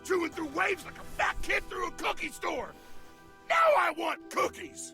Chewing through waves like a fat kid through a cookie store! Now I want cookies!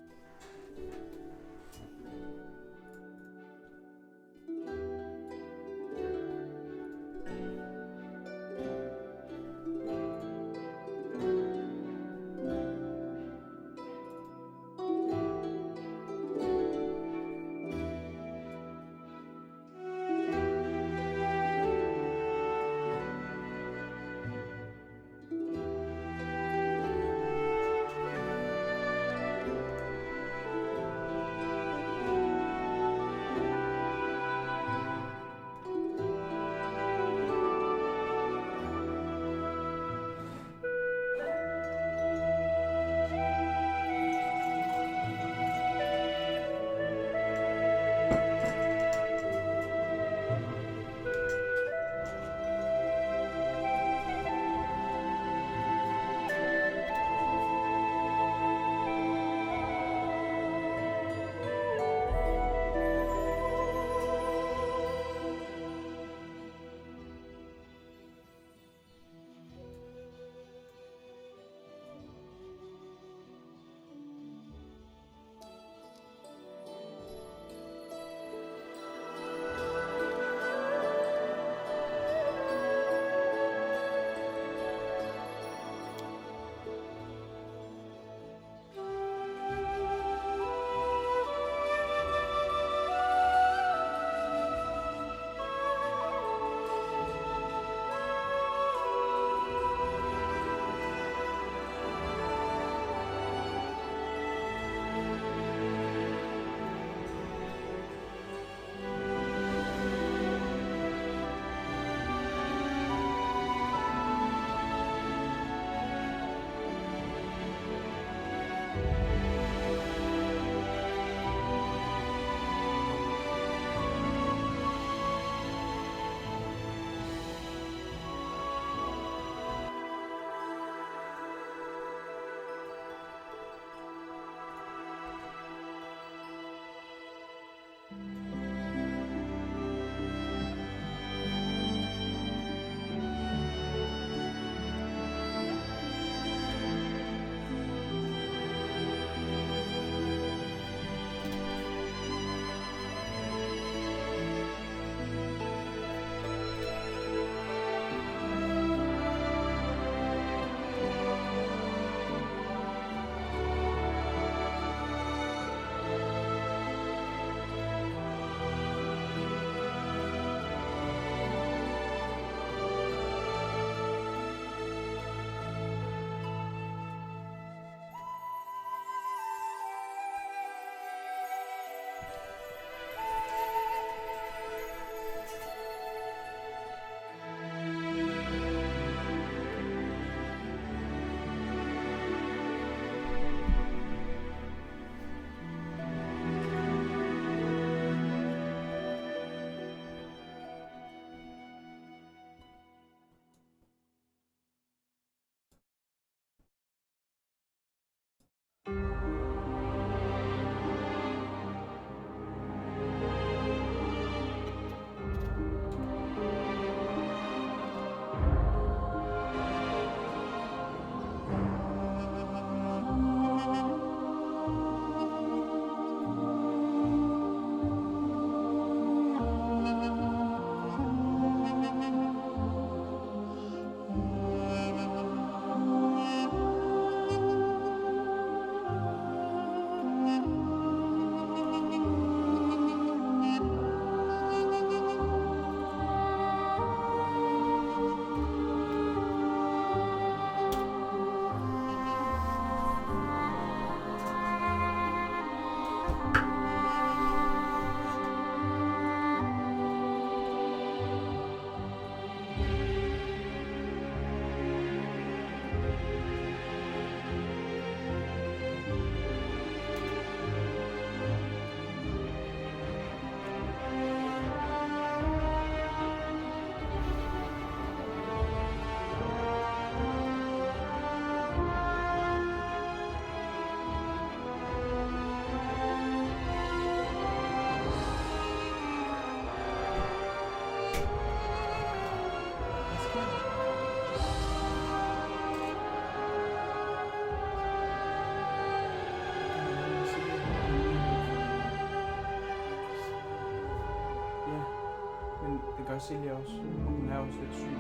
gør Silja også, og hun er også lidt syg.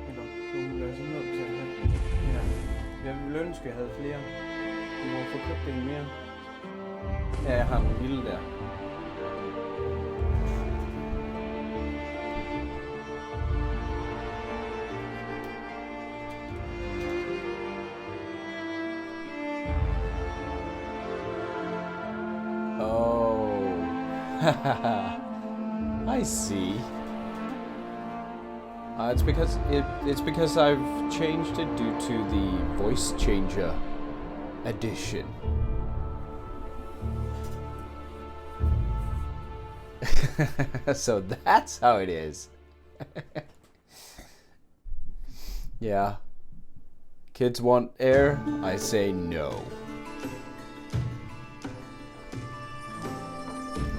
Eller, hun er sådan nødt til at have. Ja. Jeg ville ønske, jeg havde flere. Du må få købt en mere. Ja, jeg har en lille der. I see. It's because I've changed it due to the voice changer edition. So that's how it is. Yeah. Kids want air, I say no.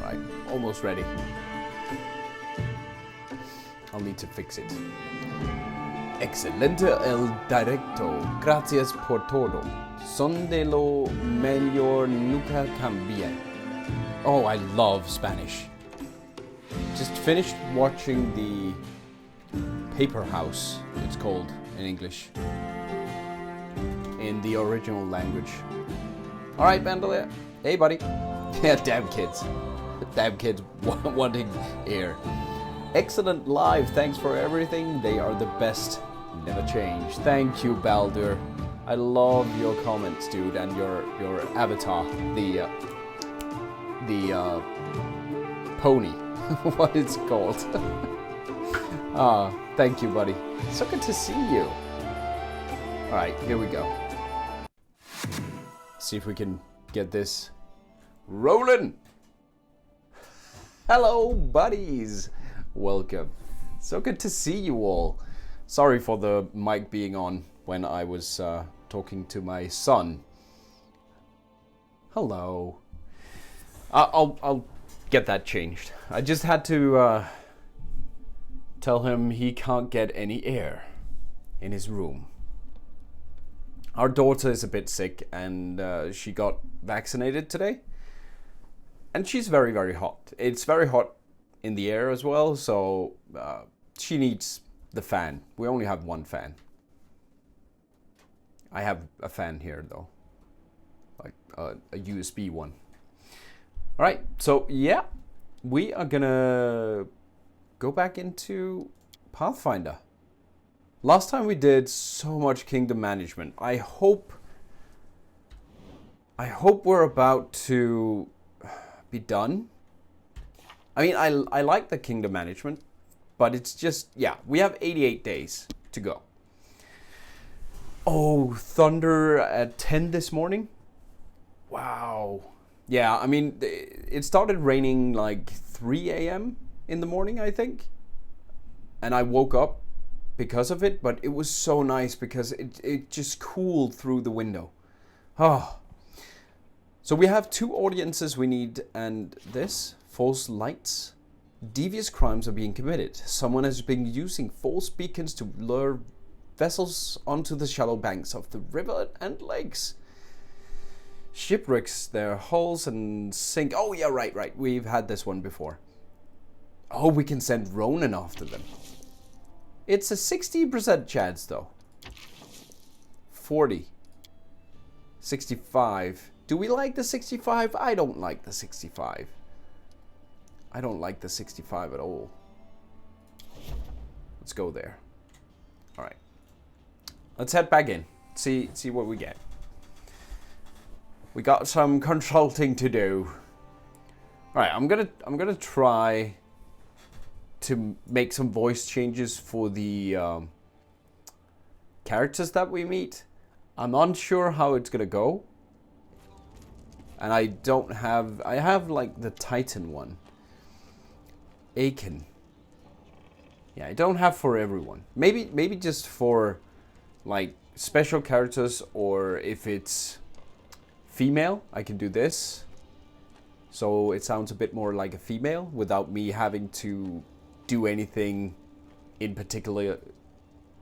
Right, almost ready. I'll need to fix it. Excelente el directo. Gracias por todo. Son de lo mejor nunca cambia. Oh, I love Spanish. Just finished watching the Paper House, it's called in English. In the original language. Alright, Bandolier. Hey, buddy. Yeah, damn kids. Damn kids wanting air. Excellent live, thanks for everything. They are the best. Never change. Thank you, Baldur. I love your comments, dude, and your avatar. The pony. What it's called. Thank you, buddy. So good to see you. Alright, here we go. See if we can get this rolling. Hello, buddies. Welcome. So good to see you all. Sorry for the mic being on when I was talking to my son. Hello. I'll get that changed. I just had to tell him he can't get any air in his room. Our daughter is a bit sick and she got vaccinated today. And she's very, very hot. It's very hot in the air as well, so she needs the fan. We only have one fan. I have a fan here though, like a USB one. All right, so yeah, we are gonna go back into Pathfinder. Last time we did so much kingdom management. I hope we're about to be done. I mean, I like the kingdom management, but it's just, yeah, we have 88 days to go. Oh, thunder at 10 this morning? Wow. Yeah, I mean, it started raining like 3 a.m. in the morning, I think. And I woke up because of it, but it was so nice because it just cooled through the window. Oh. So we have 2 audiences we need, and this, false lights. Devious crimes are being committed. Someone has been using false beacons to lure vessels onto the shallow banks of the river and lakes. Shipwrecks their hulls and sink. Oh yeah, right. We've had this one before. Oh, we can send Ronan after them. It's a 60% chance though. 40. 65. Do we like the 65? I don't like the 65. I don't like the 65 at all. Let's go there. All right. Let's head back in. See what we get. We got some consulting to do. All right, I'm gonna try to make some voice changes for the characters that we meet. I'm unsure how it's gonna go. And I have like the Titan one. Aiken. Yeah, I don't have for everyone. Maybe just for like special characters, or if it's female, I can do this. So it sounds a bit more like a female without me having to do anything in particular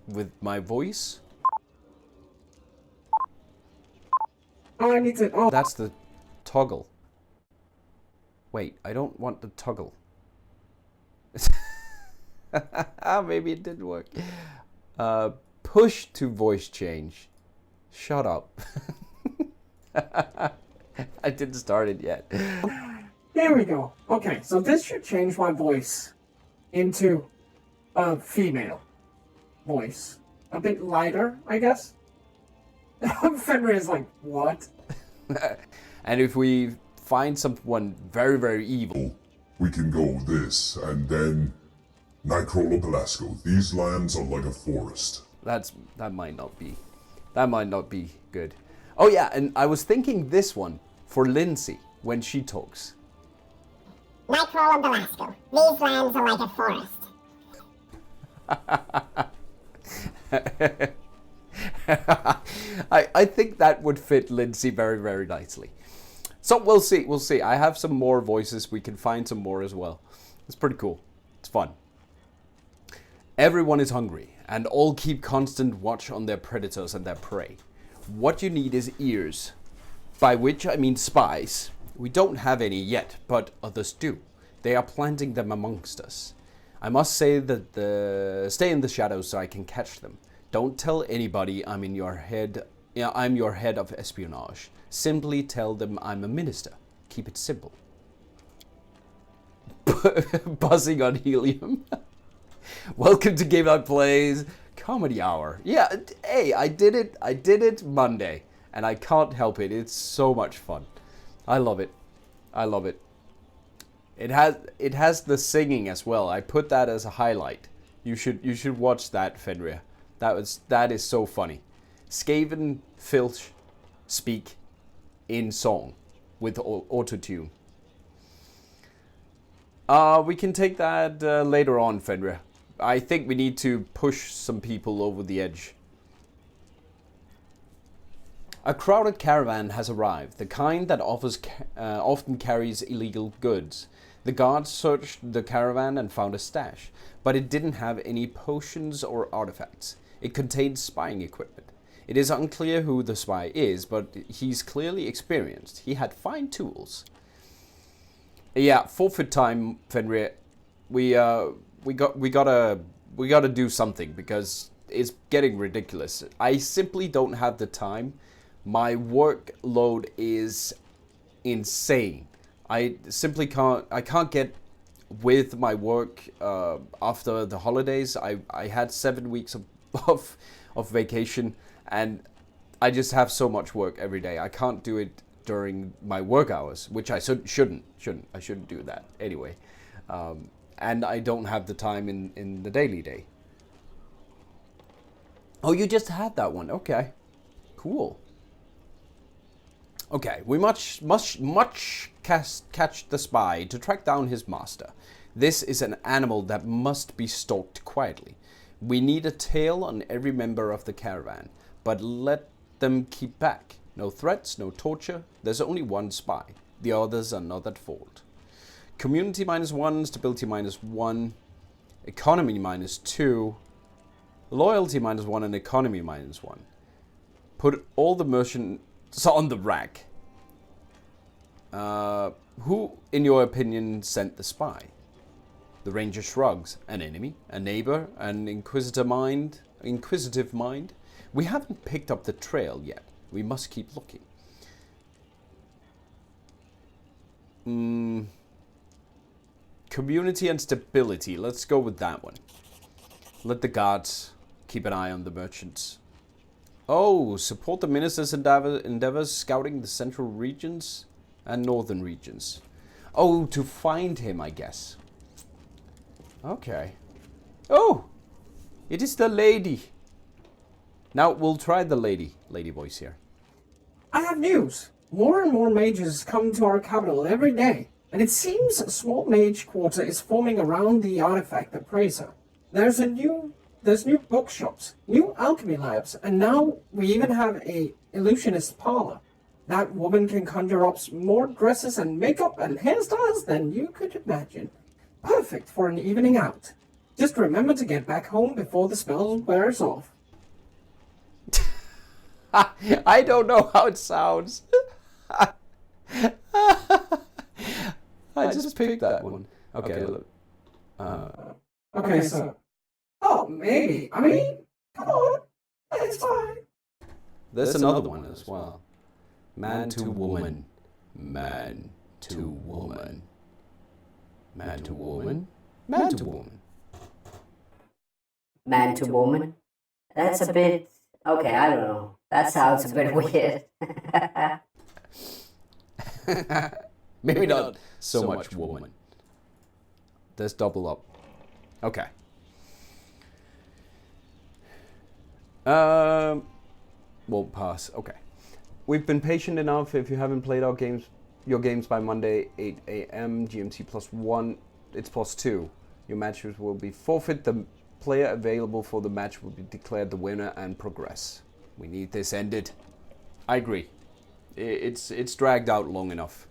with my voice. Oh, I need to. Oh. That's the toggle. Wait, I don't want the toggle. Maybe it didn't work. Push to voice change. Shut up. I didn't start it yet. There we go. Okay, so this should change my voice into a female voice. A bit lighter, I guess. Fenrir is like, what? And if we find someone very, very evil... We can go this, and then... Nightcrawler Pelasco, these lands are like a forest. That might not be. That might not be good. Oh yeah, and I was thinking this one for Lindsay when she talks. Nightcrawler Belasco, these lands are like a forest. I think that would fit Lindsay very, very nicely. So we'll see. I have some more voices. We can find some more as well. It's pretty cool. It's fun. Everyone is hungry, and all keep constant watch on their predators and their prey. What you need is ears, by which I mean spies. We don't have any yet, but others do. They are planting them amongst us. I must say that stay in the shadows so I can catch them. Don't tell anybody I'm your head of espionage. Simply tell them I'm a minister. Keep it simple. Buzzing on helium. Welcome to Game Out Plays Comedy Hour. Yeah, hey, I did it Monday, and I can't help it. It's so much fun. I love it. It has the singing as well. I put that as a highlight. You should watch that, Fenrir. That is so funny. Skaven Filch speak in song with auto-tune. We can take that later on, Fenrir. I think we need to push some people over the edge. A crowded caravan has arrived, the kind that often carries illegal goods. The guards searched the caravan and found a stash, but it didn't have any potions or artifacts. It contained spying equipment. It is unclear who the spy is, but he's clearly experienced. He had fine tools. Yeah, forfeit time, Fenrir. We gotta do something because it's getting ridiculous. I simply don't have the time. My workload is insane. I simply can't get with my work after the holidays. I had 7 weeks of vacation, and I just have so much work every day. I can't do it during my work hours, which I shouldn't. I shouldn't do that anyway. And I don't have the time in the daily day. Oh, you just had that one. Okay, cool. Okay, we must catch the spy to track down his master. This is an animal that must be stalked quietly. We need a tail on every member of the caravan, but let them keep back. No threats, no torture. There's only one spy. The others are not at fault. Community -1, stability -1, economy -2, loyalty -1, and economy -1. Put all the merchants on the rack. Who, in your opinion, sent the spy? The ranger shrugs. An enemy, a neighbor, an inquisitive mind. We haven't picked up the trail yet. We must keep looking. Community and stability. Let's go with that one. Let the guards keep an eye on the merchants. Oh, support the minister's endeavors scouting the central regions and northern regions. Oh, to find him, I guess. Okay. Oh, it is the lady. Now we'll try the lady voice here. I have news. More and more mages come to our capital every day, and it seems a small mage quarter is forming around the artifact appraiser. There's new bookshops, new alchemy labs, and now we even have a illusionist parlor. That woman can conjure up more dresses and makeup and hairstyles than you could imagine. Perfect for an evening out. Just remember to get back home before the spell wears off. I don't know how it sounds. I just picked that one. Okay. Okay, so... Oh, maybe. I mean, come on. It's fine. There's another one as well. Man to woman. Man to woman. Man to woman. Man to woman. Man to woman? That's a bit... Okay, I don't know. That sounds a bit weird. Maybe not so much woman. There's double up. Okay. Won't pass. Okay. We've been patient enough. If you haven't played your games by Monday, 8 a.m. GMT +1, it's +2. Your matches will be forfeit. The player available for the match will be declared the winner and progress. We need this ended. I agree. It's dragged out long enough.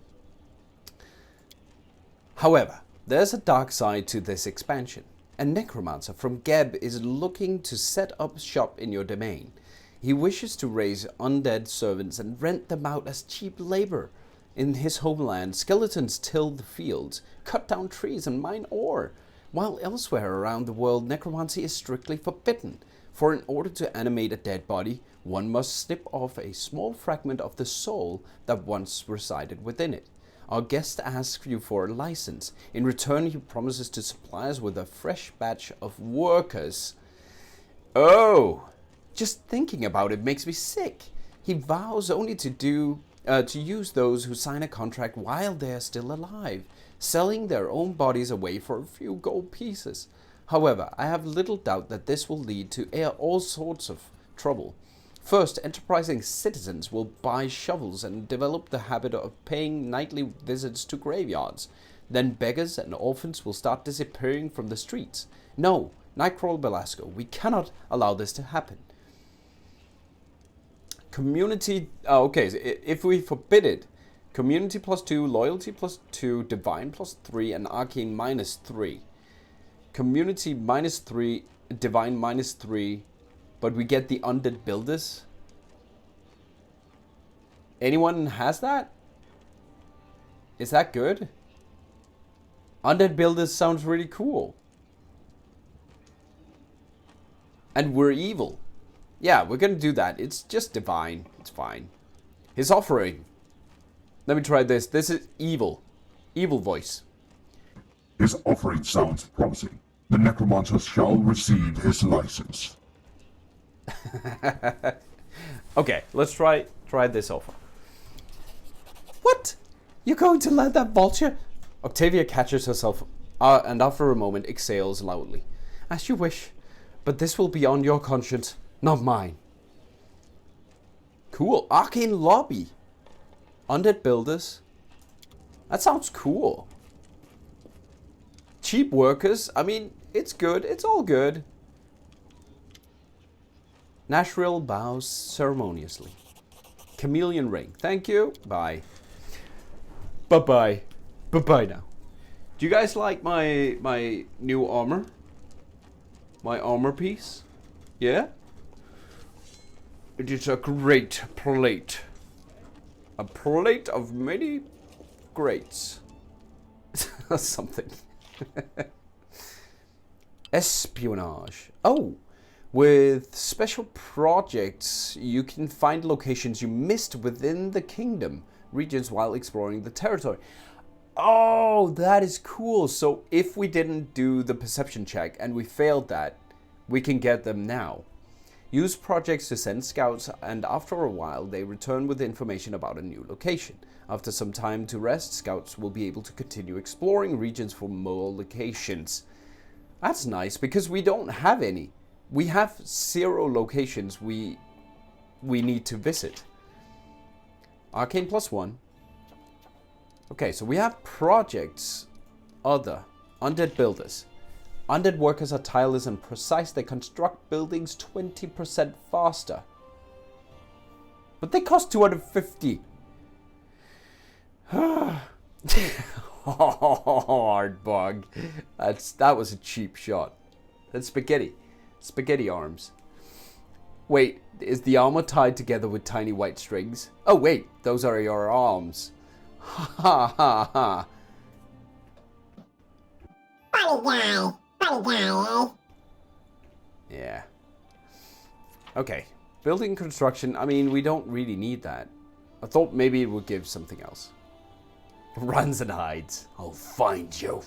However, there's a dark side to this expansion. A necromancer from Geb is looking to set up shop in your domain. He wishes to raise undead servants and rent them out as cheap labor. In his homeland, skeletons till the fields, cut down trees and mine ore, while elsewhere around the world necromancy is strictly forbidden. For in order to animate a dead body, one must snip off a small fragment of the soul that once resided within it. Our guest asks you for a license. In return, he promises to supply us with a fresh batch of workers. Oh, just thinking about it makes me sick. He vows only to use those who sign a contract while they are still alive, selling their own bodies away for a few gold pieces. However, I have little doubt that this will lead to all sorts of trouble. First, enterprising citizens will buy shovels and develop the habit of paying nightly visits to graveyards. Then beggars and orphans will start disappearing from the streets. No, Nightcrawler Belasco, we cannot allow this to happen. Community, okay, so if we forbid it, community +2, loyalty +2, divine +3, and arcane -3. Community -3, divine -3, but we get the undead builders. Anyone has that? Is that good? Undead builders sounds really cool. And we're evil. Yeah, we're gonna do that. It's just divine. It's fine. His offering. Let me try this. This is evil. Evil voice. His offering sounds promising. The necromancer shall receive his license. Okay, let's try this offer. What? You're going to let that vulture? Octavia catches herself and after a moment exhales loudly. As you wish, but this will be on your conscience, not mine. Cool. Arcane lobby. Undead builders. That sounds cool. Cheap workers. I mean, it's good. It's all good. Nashriel bows ceremoniously. Chameleon ring. Thank you. Bye. Bye-bye. Bye-bye now. Do you guys like my new armor? My armor piece? Yeah? It is a great plate. A plate of many greats. Something. Espionage. Oh! With special projects, you can find locations you missed within the kingdom regions while exploring the territory. Oh, that is cool. So if we didn't do the perception check and we failed that, we can get them now. Use projects to send scouts, and after a while they return with information about a new location. After some time to rest, scouts will be able to continue exploring regions for more locations. That's nice, because we don't have any. We have 0 locations we need to visit. Arcane +1. Okay, so we have projects. Other. Undead builders. Undead workers are tireless and precise. They construct buildings 20% faster. But they cost 250. Hard bug. That was a cheap shot. That's spaghetti. Spaghetti arms. Wait, is the armor tied together with tiny white strings? Oh wait, those are your arms. Ha ha ha. Funny guy. Funny guy, eh? Yeah. Okay. Building construction, I mean, we don't really need that. I thought maybe it would give something else. Runs and hides. I'll find you.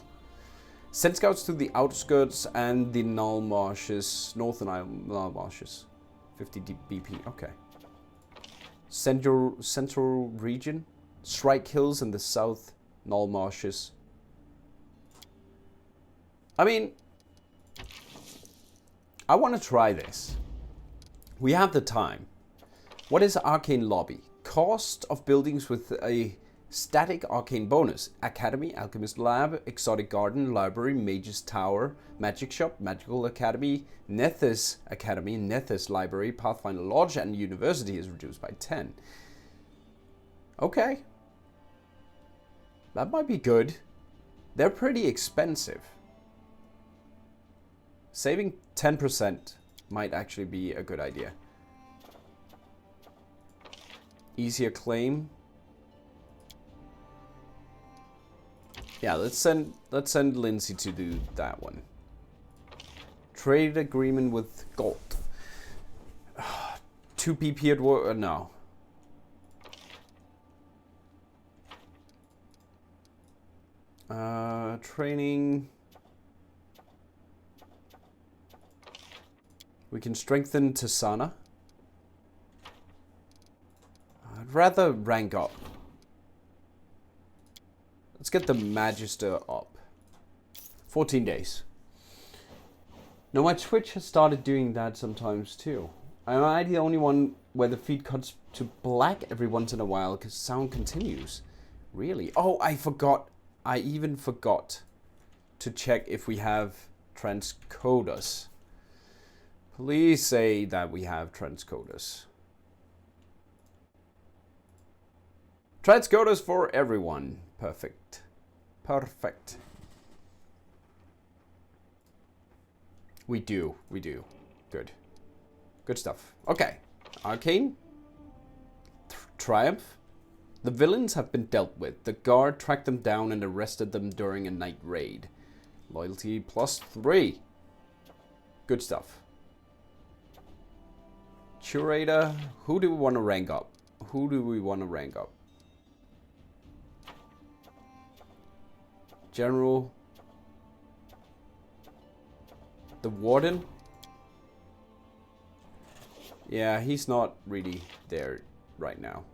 Send scouts to the outskirts and the Null Marshes, northern Null Marshes. 50 BP, okay. Central region. Strike Hills in the south Null Marshes. I mean, I want to try this. We have the time. What is Arcane Lobby? Cost of buildings with a static arcane bonus. Academy, Alchemist Lab, Exotic Garden, Library, Mage's Tower, Magic Shop, Magical Academy, Nethys Academy, Nethys Library, Pathfinder Lodge, and University is reduced by 10. Okay. That might be good. They're pretty expensive. Saving 10% might actually be a good idea. Easier claim. Yeah, let's send Lindsay to do that one. Trade agreement with gold. 2 PP at work. No. Training. We can strengthen Tasana. I'd rather rank up. Let's get the Magister up. 14 days. No, my Twitch has started doing that sometimes too. Am I the only one where the feed cuts to black every once in a while because sound continues? Really? Oh, I forgot. I even forgot to check if we have transcoders. Please say that we have transcoders. Transcoders for everyone. Perfect. Perfect. We do. Good. Good stuff. Okay. Arcane. Triumph. The villains have been dealt with. The guard tracked them down and arrested them during a night raid. Loyalty +3. Good stuff. Curator. Who do we want to rank up? General. The Warden. Yeah, he's not really there right now.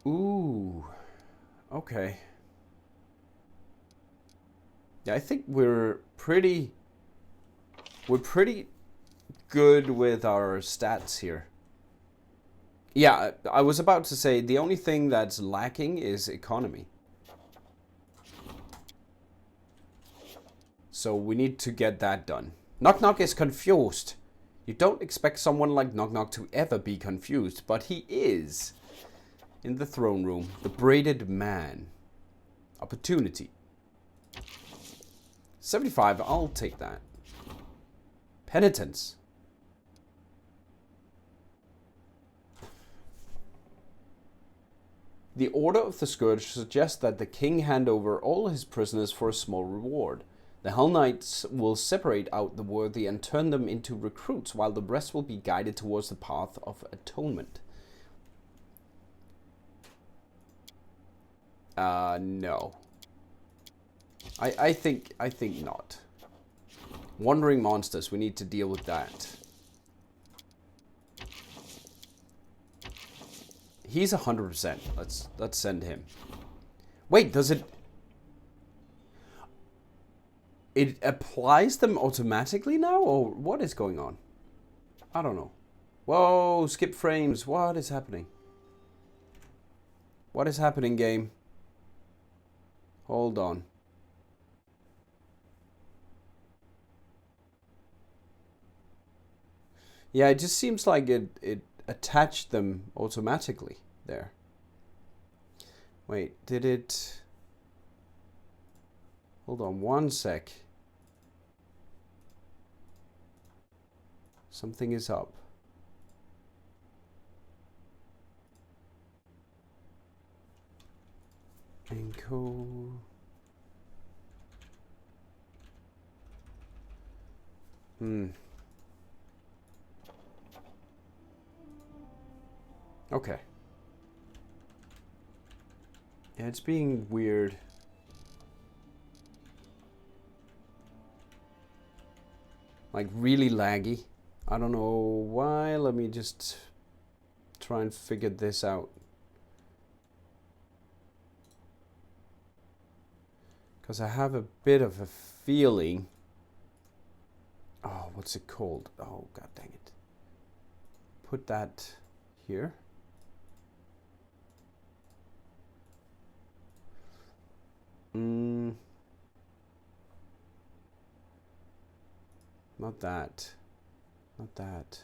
Ooh. Okay. Yeah, I think we're pretty good with our stats here. Yeah, I was about to say the only thing that's lacking is economy. So we need to get that done. Knock Knock is confused. You don't expect someone like Knock Knock to ever be confused, but he is. In the throne room, the braided man. Opportunity. 75, I'll take that. Penitence. The Order of the Scourge suggests that the king hand over all his prisoners for a small reward. The Hell Knights will separate out the worthy and turn them into recruits, while the rest will be guided towards the path of atonement. No. I think not. Wandering monsters, we need to deal with that. He's 100%. Let's send him. Wait, does it? It applies them automatically now, or what is going on? I don't know. Whoa, skip frames. What is happening? What is happening, game? Hold on. Yeah, it just seems like it attached them automatically there. Wait, did it? Hold on one sec. Something is up. Echo. Okay. Yeah, it's being weird. Like really laggy. I don't know why. Let me just try and figure this out. Because I have a bit of a feeling. Oh, what's it called? Oh, god dang it. Put that here. Not that. Not that.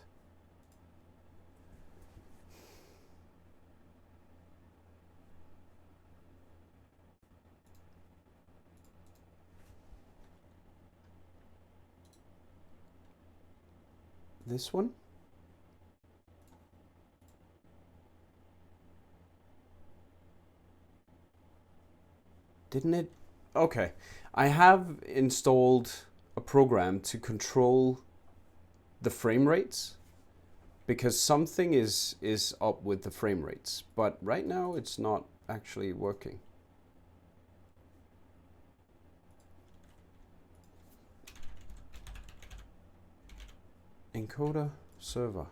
This one? Didn't it? Okay. I have installed a program to control the frame rates because something is up with the frame rates, but right now it's not actually working. Encoder server.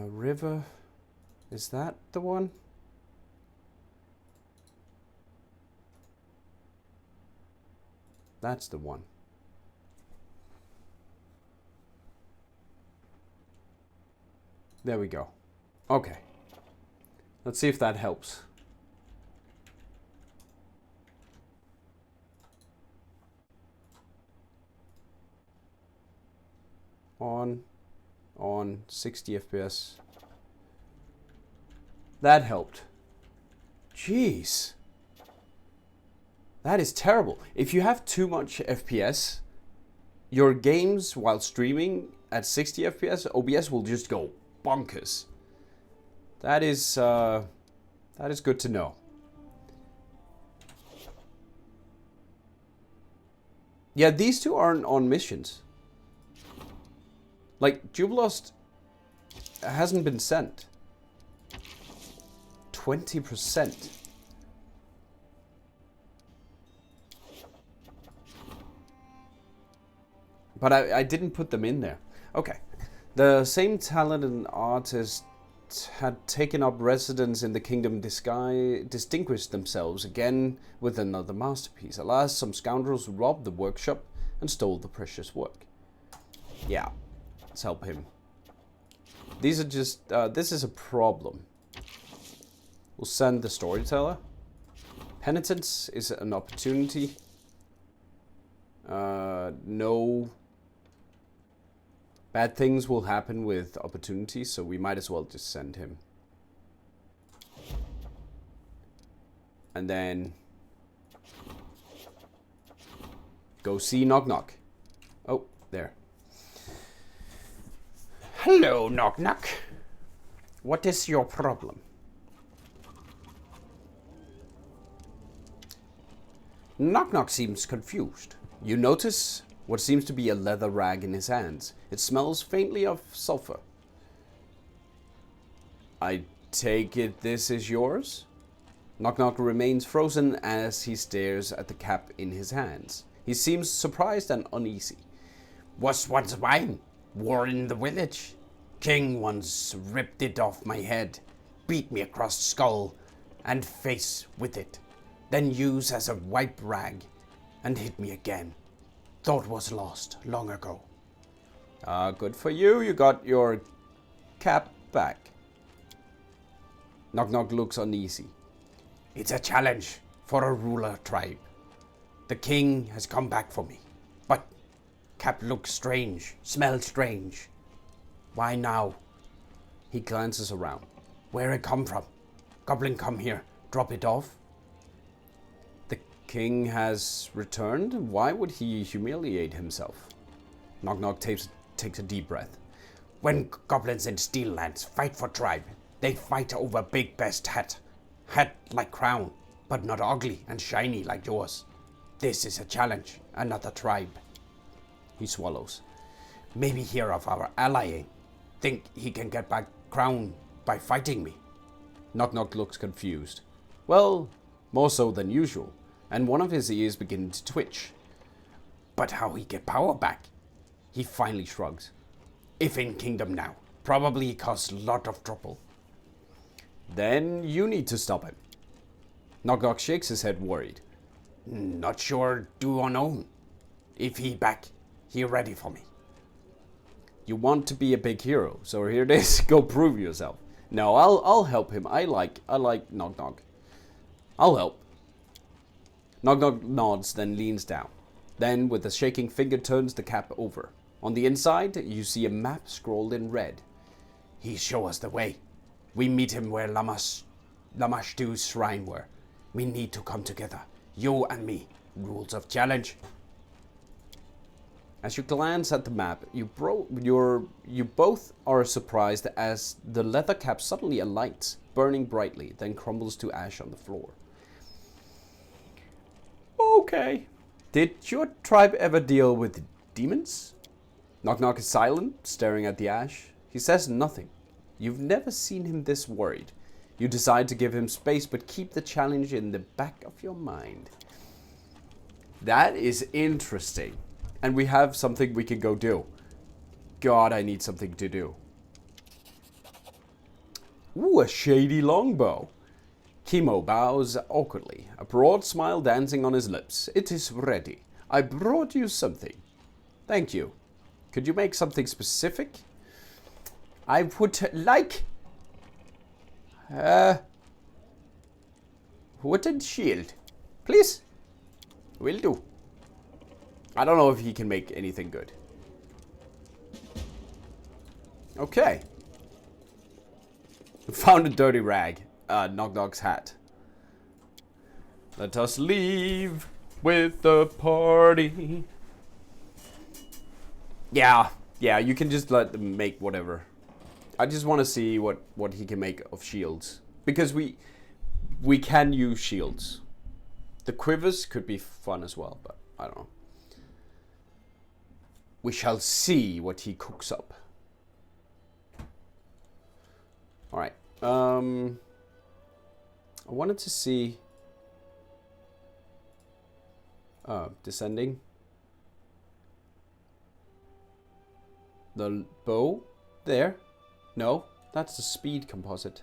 River, is that the one? That's the one. There we go. Okay. Let's see if that helps. On 60 FPS. That helped. Jeez. That is terrible. If you have too much FPS, your games while streaming at 60 FPS, OBS will just go bonkers. That is good to know. Yeah, these two aren't on missions. Like, Jubilost hasn't been sent. 20%. But I didn't put them in there. Okay. The same talented artist had taken up residence in the kingdom distinguished themselves again with another masterpiece. Alas, some scoundrels robbed the workshop and stole the precious work. Yeah, let's help him. These are just, this is a problem. We'll send the storyteller. Penitence is an opportunity. No bad things will happen with opportunities, so we might as well just send him. And then go see Knock Knock. Oh, there. Hello, Knock Knock. What is your problem? Knock Knock seems confused. You notice what seems to be a leather rag in his hands. It smells faintly of sulfur. I take it this is yours? Knock Knock remains frozen as he stares at the cap in his hands. He seems surprised and uneasy. Was once mine, war in the village. King once ripped it off my head, beat me across the skull and face with it, then used as a wipe rag and hit me again. Thought was lost long ago. Good for you, you got your cap back. Knock Knock looks uneasy. It's a challenge for a ruler tribe. The king has come back for me, but cap looks strange, smells strange. Why now? He glances around. Where it come from? Goblin come here, drop it off. The king has returned? Why would he humiliate himself? Knock Knock takes a deep breath. When goblins in Steel Lands fight for tribe, they fight over big best hat. Hat like crown, but not ugly and shiny like yours. This is a challenge, another tribe. He swallows. Maybe hear of our allying. Think he can get back crown by fighting me. Knock Knock looks confused. Well, more so than usual, and one of his ears begins to twitch. But how he get power back? He finally shrugs. If in kingdom now, probably cause lot of trouble. Then you need to stop him. Knock Knock shakes his head worried. Not sure do or know. If he back, he ready for me. You want to be a big hero, so here it is. Go prove yourself. No, I'll help him. I like Knock Knock. I'll help. Knock Knock nods, then leans down. Then, with a shaking finger, turns the cap over. On the inside, you see a map scrawled in red. He show us the way. We meet him where Lamashtu's shrine were. We need to come together. You and me. Rules of challenge. As you glance at the map, you both are surprised as the leather cap suddenly alights, burning brightly, then crumbles to ash on the floor. Okay. Did your tribe ever deal with demons? Knock Knock is silent, staring at the ash. He says nothing. You've never seen him this worried. You decide to give him space, but keep the challenge in the back of your mind. That is interesting. And we have something we can go do. God, I need something to do. Ooh, a shady longbow. Kimo bows awkwardly, a broad smile dancing on his lips. It is ready. I brought you something. Thank you. Could you make something specific? I would like... wooden shield. Please? Will do. I don't know if he can make anything good. Okay. Found a dirty rag. Knock Knock's hat. Let us leave with the party. Yeah, you can just let them make whatever. I just want to see what he can make of shields. Because we can use shields. The quivers could be fun as well, but I don't know. We shall see what he cooks up. Alright. I wanted to see... descending. The bow. There. No, that's the speed composite.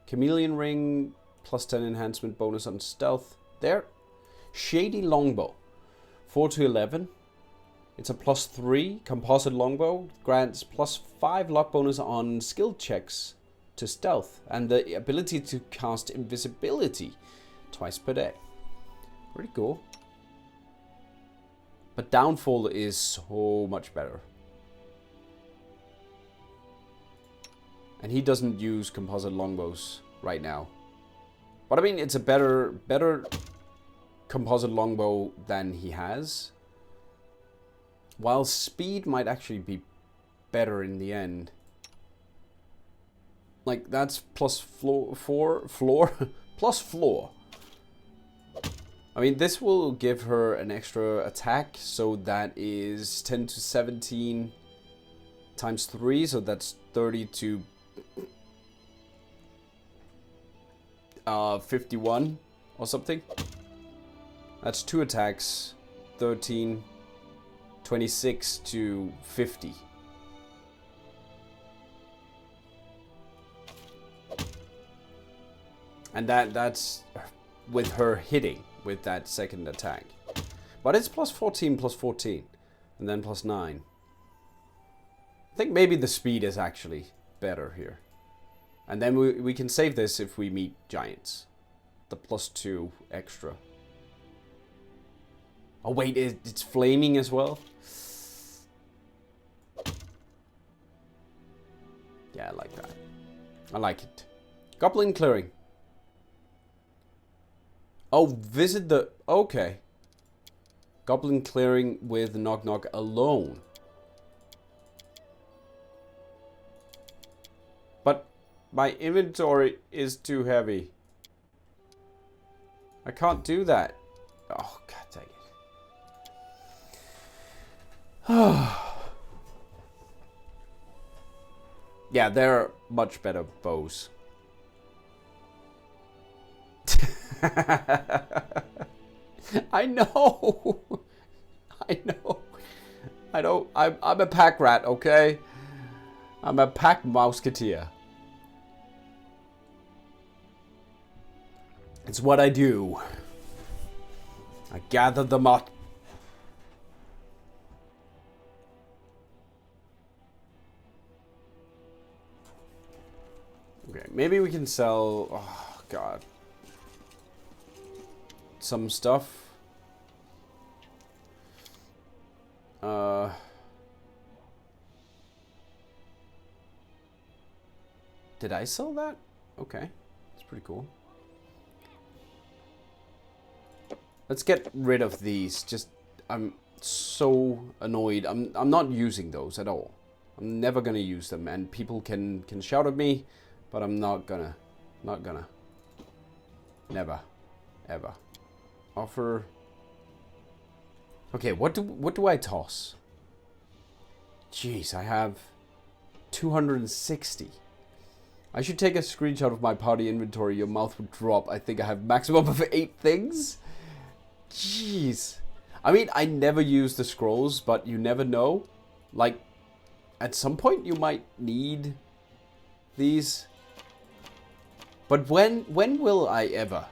Chameleon ring, +10 enhancement bonus on stealth. There. Shady longbow. 4 to 11. It's a +3 composite longbow. Grants +5 luck bonus on skill checks to stealth. And the ability to cast invisibility twice per day. Pretty cool. But downfall is so much better. And he doesn't use composite longbows right now. But I mean, it's a better composite longbow than he has. While speed might actually be better in the end. Like, that's plus floor. Plus floor. I mean, this will give her an extra attack. So that is 10 to 17 times 3. So that's 30 to 51 or something. That's 2 attacks. 13, 26 to 50. And that's with her hitting with that second attack. But it's +14, +14. And then +9. I think maybe the speed is actually better here. And then we can save this if we meet giants. The +2 extra. Oh wait, it's flaming as well? Yeah, I like that. I like it. Goblin clearing. Oh, visit the... Okay. Goblin clearing with Knock Knock alone. My inventory is too heavy. I can't do that. Oh, god dang it. Yeah, they're much better bows. I know. I know. I don't. I'm a pack rat, okay? I'm a pack mouseketeer. It's what I do. I gather them up. Okay, maybe we can sell. Oh god. Some stuff. Did I sell that? Okay, that's pretty cool. Let's get rid of these. Just, I'm so annoyed. I'm not using those at all. I'm never gonna use them, and people can shout at me, but I'm not gonna. Never, ever. Offer. Okay, what do I toss? Jeez, I have 260. I should take a screenshot of my party inventory. Your mouth would drop. I think I have maximum of 8 things. Jeez. I mean, I never use the scrolls, but you never know. Like, at some point you might need these. But when will I ever?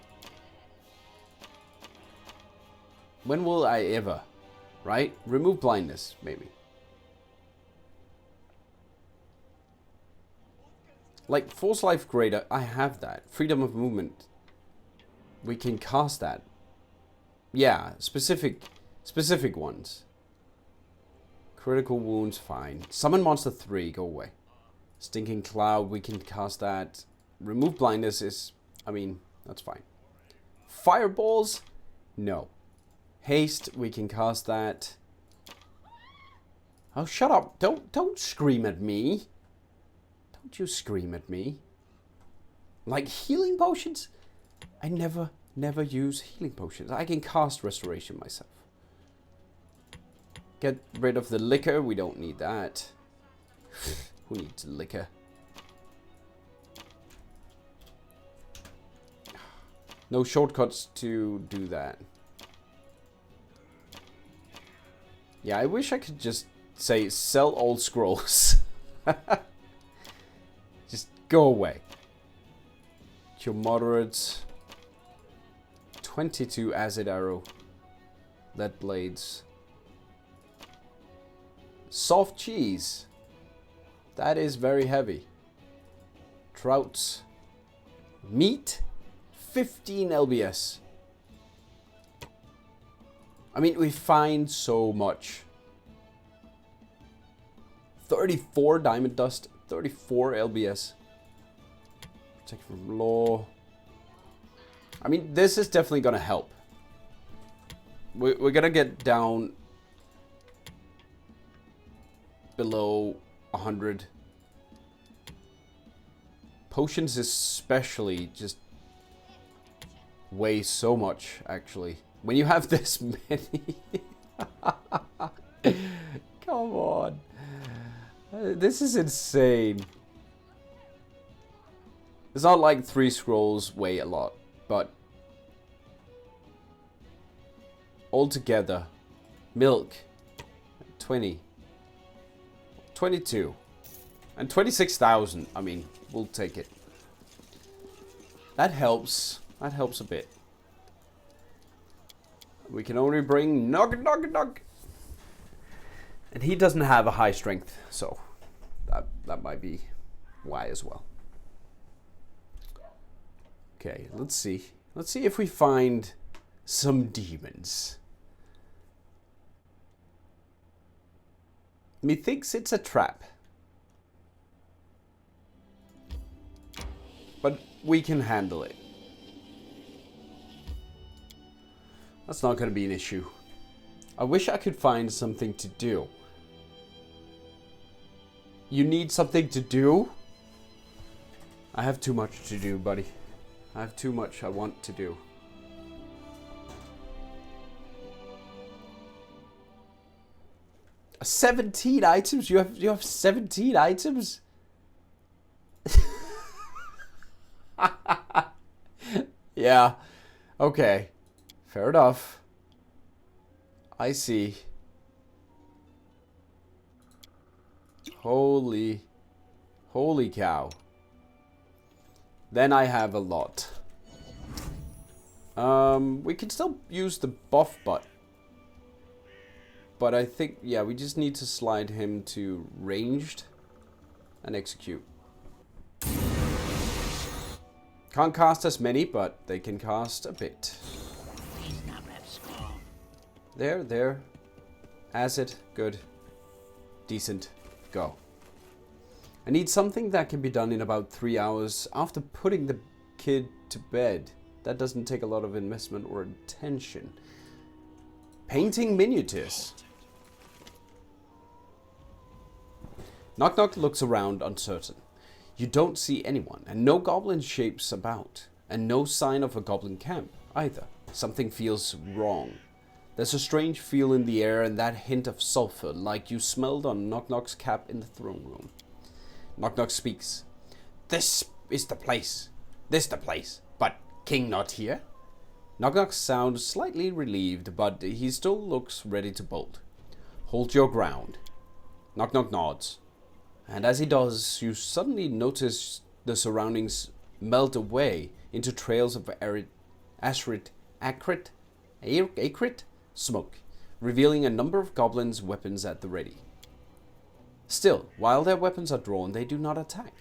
When will I ever? Right? Remove blindness, maybe. Like, Force Life Greater, I have that. Freedom of movement. We can cast that. Yeah, specific ones. Critical wounds, fine. Summon monster 3, go away. Stinking Cloud, we can cast that. Remove blindness is, I mean, that's fine. Fireballs, no. Haste, we can cast that. Oh, shut up. Don't scream at me. Don't you scream at me. Like healing potions? I never use healing potions. I can cast restoration myself. Get rid of the liquor. We don't need that. Who needs liquor? No shortcuts to do that. Yeah, I wish I could just say sell all scrolls. Just go away. Your moderates. 22 acid arrow. Lead blades. Soft cheese. That is very heavy. Trouts. Meat. 15 LBS. I mean, we find so much. 34 diamond dust. 34 LBS. Protect from law. I mean, this is definitely gonna help. We're gonna get down below 100. Potions especially just weigh so much, actually. When you have this many. Come on. This is insane. It's not like 3 scrolls weigh a lot, but altogether, milk, 20, 22, and 26,000. I mean, we'll take it. That helps. That helps a bit. We can only bring Nog. And he doesn't have a high strength, so that might be why as well. Okay, let's see. Let's see if we find some demons. Methinks it's a trap. But we can handle it. That's not going to be an issue. I wish I could find something to do. You need something to do? I have too much to do, buddy. I have too much I want to do. "17 items? You have 17 items?" Yeah. Okay. Fair enough. I see. Holy cow. Then I have a lot. We can still use the buff butt. But I think, yeah, we just need to slide him to ranged and execute. Can't cast as many, but they can cast a bit. There. Acid, good. Decent. Go. I need something that can be done in about 3 hours after putting the kid to bed. That doesn't take a lot of investment or attention. Painting miniatures. Knock Knock looks around uncertain. You don't see anyone, and no goblin shapes about, and no sign of a goblin camp either. Something feels wrong. There's a strange feel in the air and that hint of sulfur like you smelled on Knock Knock's cap in the throne room. Knock Knock speaks. "This is the place. This the place. But King not here?" Knock Knock sounds slightly relieved, but he still looks ready to bolt. "Hold your ground." Knock Knock nods. And as he does, you suddenly notice the surroundings melt away into trails of acrid smoke, revealing a number of goblins' weapons at the ready. Still, while their weapons are drawn, they do not attack.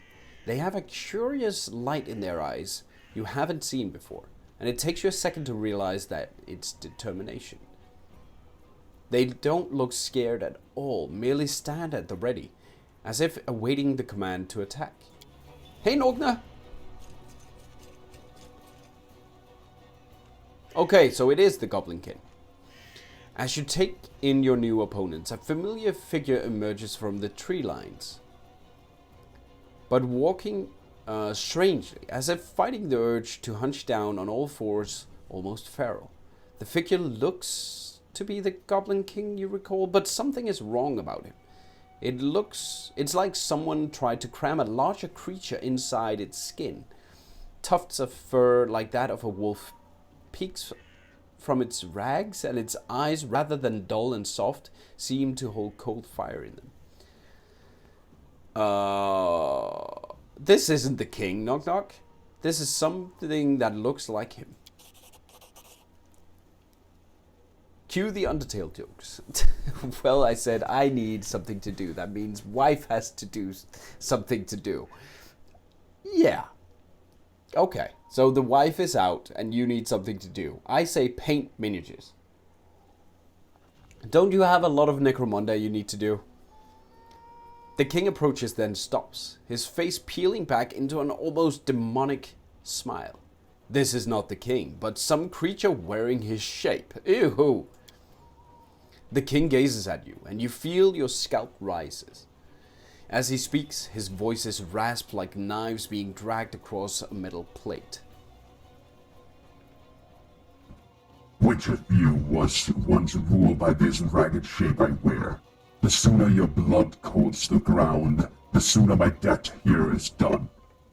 They have a curious light in their eyes you haven't seen before, and it takes you a second to realize that it's determination. They don't look scared at all, merely stand at the ready, as if awaiting the command to attack. "Hey, Nogna!" Okay, so it is the Goblin King. As you take in your new opponents, a familiar figure emerges from the tree lines, but walking strangely, as if fighting the urge to hunch down on all fours, almost feral. The figure looks to be the Goblin King you recall, but something is wrong about him. It's like someone tried to cram a larger creature inside its skin. Tufts of fur like that of a wolf peeks from its rags, and its eyes, rather than dull and soft, seem to hold cold fire in them. This isn't the king, Knock Knock. This is something that looks like him. Cue the Undertale jokes. Well, I said I need something to do. That means wife has to do something to do. Yeah. Okay, so the wife is out and you need something to do. I say paint miniatures. Don't you have a lot of Necromunda you need to do? The king approaches, then stops, his face peeling back into an almost demonic smile. This is not the king, but some creature wearing his shape. Ew. The king gazes at you, and you feel your scalp rises. As he speaks, his voice is rasped like knives being dragged across a metal plate. Which of you was once ruled by this ragged shape I wear? The sooner your blood coats the ground, the sooner my debt here is done.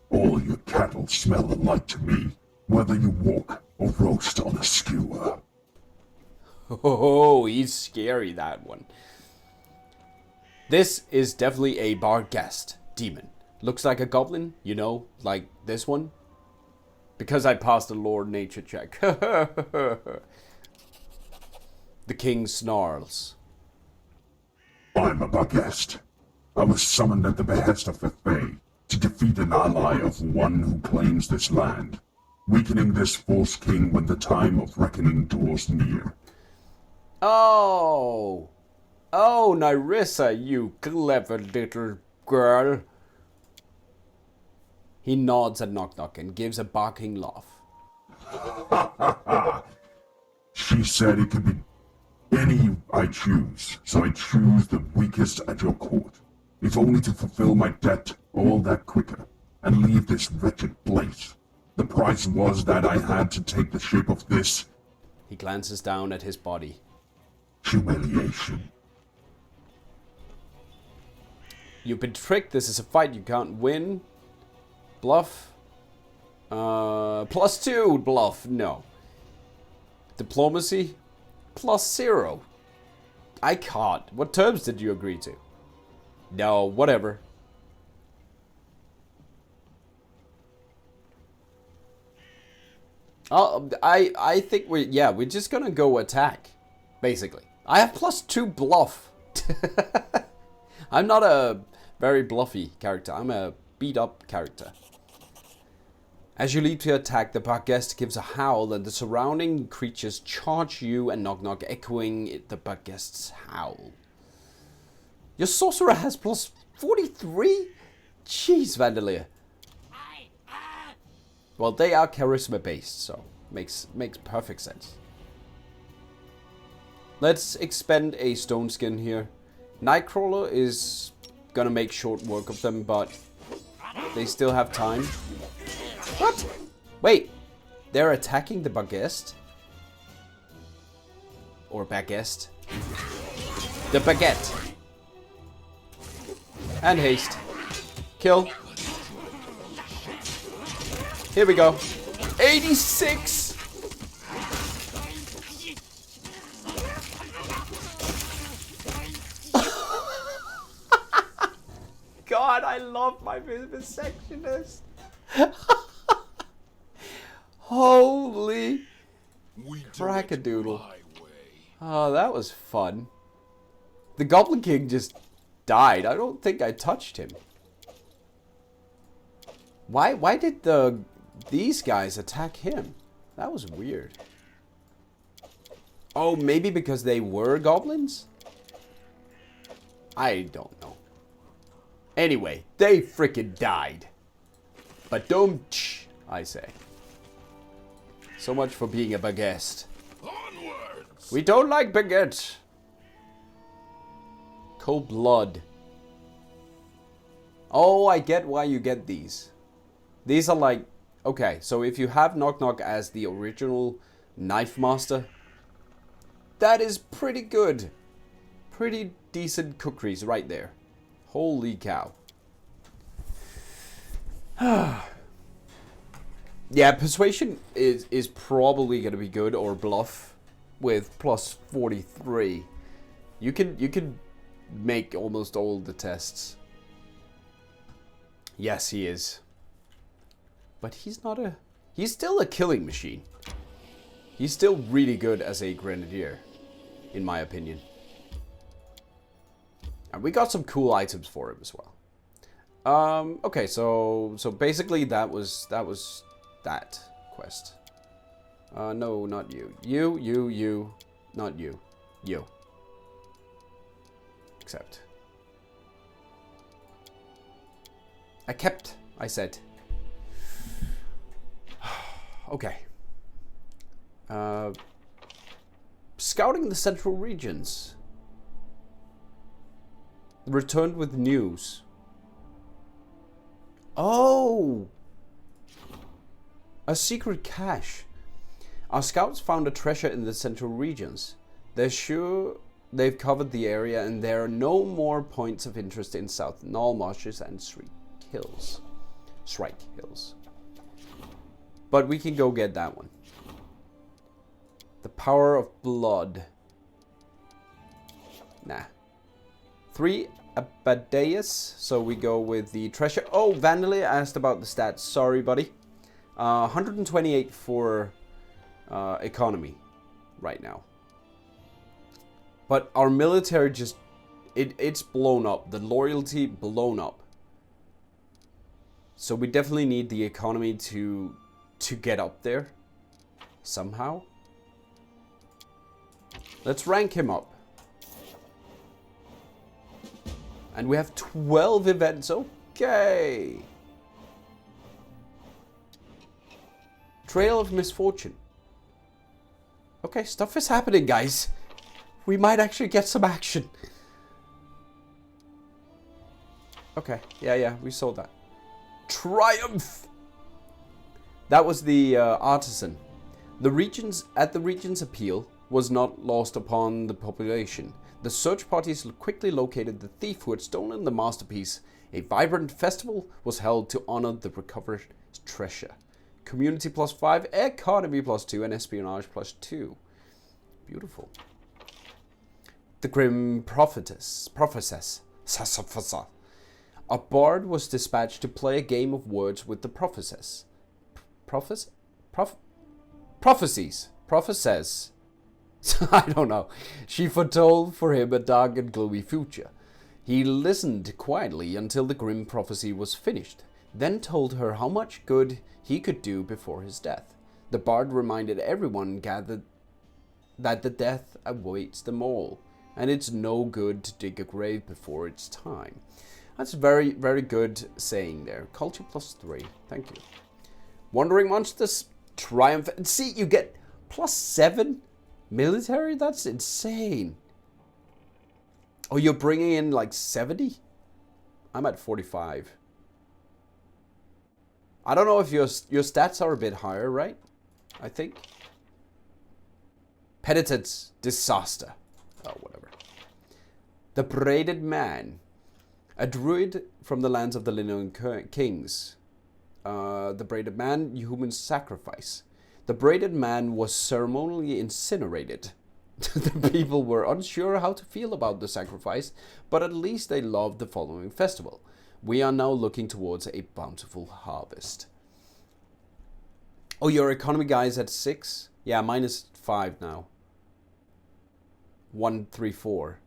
All your cattle smell alike to me, whether you walk or roast on a skewer. Oh, he's scary, that one. This is definitely a Barghast demon. Looks like a goblin, you know, like this one. Because I passed a Lord Nature check. The king snarls. I'm a Barghast. I was summoned at the behest of the Fae to defeat an ally of one who claims this land, weakening this false king when the time of reckoning draws near. Oh, Nyrissa, you clever little girl. He nods at Knock Knock and gives a barking laugh. She said it could be any I choose, so I choose the weakest at your court. If only to fulfill my debt all that quicker, and leave this wretched place. The price was that I had to take the shape of this He glances down at his body. humiliation. You've been tricked. This is a fight you can't win. Bluff. +2 bluff. No. Diplomacy. +0. I can't. What terms did you agree to? No, whatever. I think we're just gonna go attack, basically. I have +2 bluff. I'm not a very bluffy character. I'm a beat up character. As you leap to attack, the Barghest gives a howl and the surrounding creatures charge you and Knock Knock, echoing the Barghest's howl. Your sorcerer has +43? Jeez, Vandalier. Well, they are charisma based, so makes perfect sense. Let's expend a stone skin here. Nightcrawler is gonna make short work of them, but they still have time. What? Wait, they're attacking the Barghest? Or Barghest? The baguette. And haste. Kill. Here we go. 86! God, I love my Vivisectionist. Holy crackadoodle. Oh, that was fun. The Goblin King just died. I don't think I touched him. Why did these guys attack him? That was weird. Oh, maybe because they were goblins? I don't know. Anyway, they frickin' died. But don't, I say. So much for being a baguette. Onwards! We don't like baguette. Cold blood. Oh, I get why you get these. These are like, okay, so if you have Knock Knock as the original Knife Master, that is pretty good. Pretty decent cookeries right there. Holy cow. Yeah, persuasion is probably gonna be good, or bluff with +43. You can make almost all the tests. Yes, he is. But he's not a... He's still a killing machine. He's still really good as a grenadier, in my opinion. And we got some cool items for him as well. Okay, so basically that was that quest. No, not you. You, not you. You. Except. I said. Okay. Scouting the central regions. Returned with news. Oh! A secret cache. Our scouts found a treasure in the central regions. They're sure they've covered the area and there are no more points of interest in South Null Marshes and Shrike Hills. But we can go get that one. The power of blood. Nah. 3 Abadeus, so we go with the treasure. Oh, Vandalia asked about the stats. Sorry, buddy. 128 for economy right now. But our military just... It's blown up. The loyalty blown up. So we definitely need the economy to get up there. Somehow. Let's rank him up. And we have 12 events. Okay. Trail of Misfortune. Okay, stuff is happening, guys. We might actually get some action. Okay, yeah, we saw that. Triumph! That was the artisan. The regent's appeal was not lost upon the population. The search parties quickly located the thief who had stolen the masterpiece. A vibrant festival was held to honor the recovered treasure. Community +5, economy +2, and espionage +2. Beautiful. The grim prophetess. A bard was dispatched to play a game of words with the prophetess. Prophecies. I don't know. She foretold for him a dark and gloomy future. He listened quietly until the grim prophecy was finished, then told her how much good he could do before his death. The bard reminded everyone gathered that the death awaits them all, and it's no good to dig a grave before its time. That's very, very good saying there. Culture +3. Thank you. Wandering Monsters, Triumph. And see, you get +7 military? That's insane. Oh, you're bringing in like 70? I'm at 45. I don't know if your stats are a bit higher, right? I think. Penitence, disaster. Oh, whatever. The Braided Man. A druid from the lands of the Linoan Kings. The Braided Man, human sacrifice. The Braided Man was ceremonially incinerated. The people were unsure how to feel about the sacrifice, but at least they loved the following festival. We are now looking towards a bountiful harvest. Oh, your economy guy is at 6? Yeah, mine is 5 now. 134.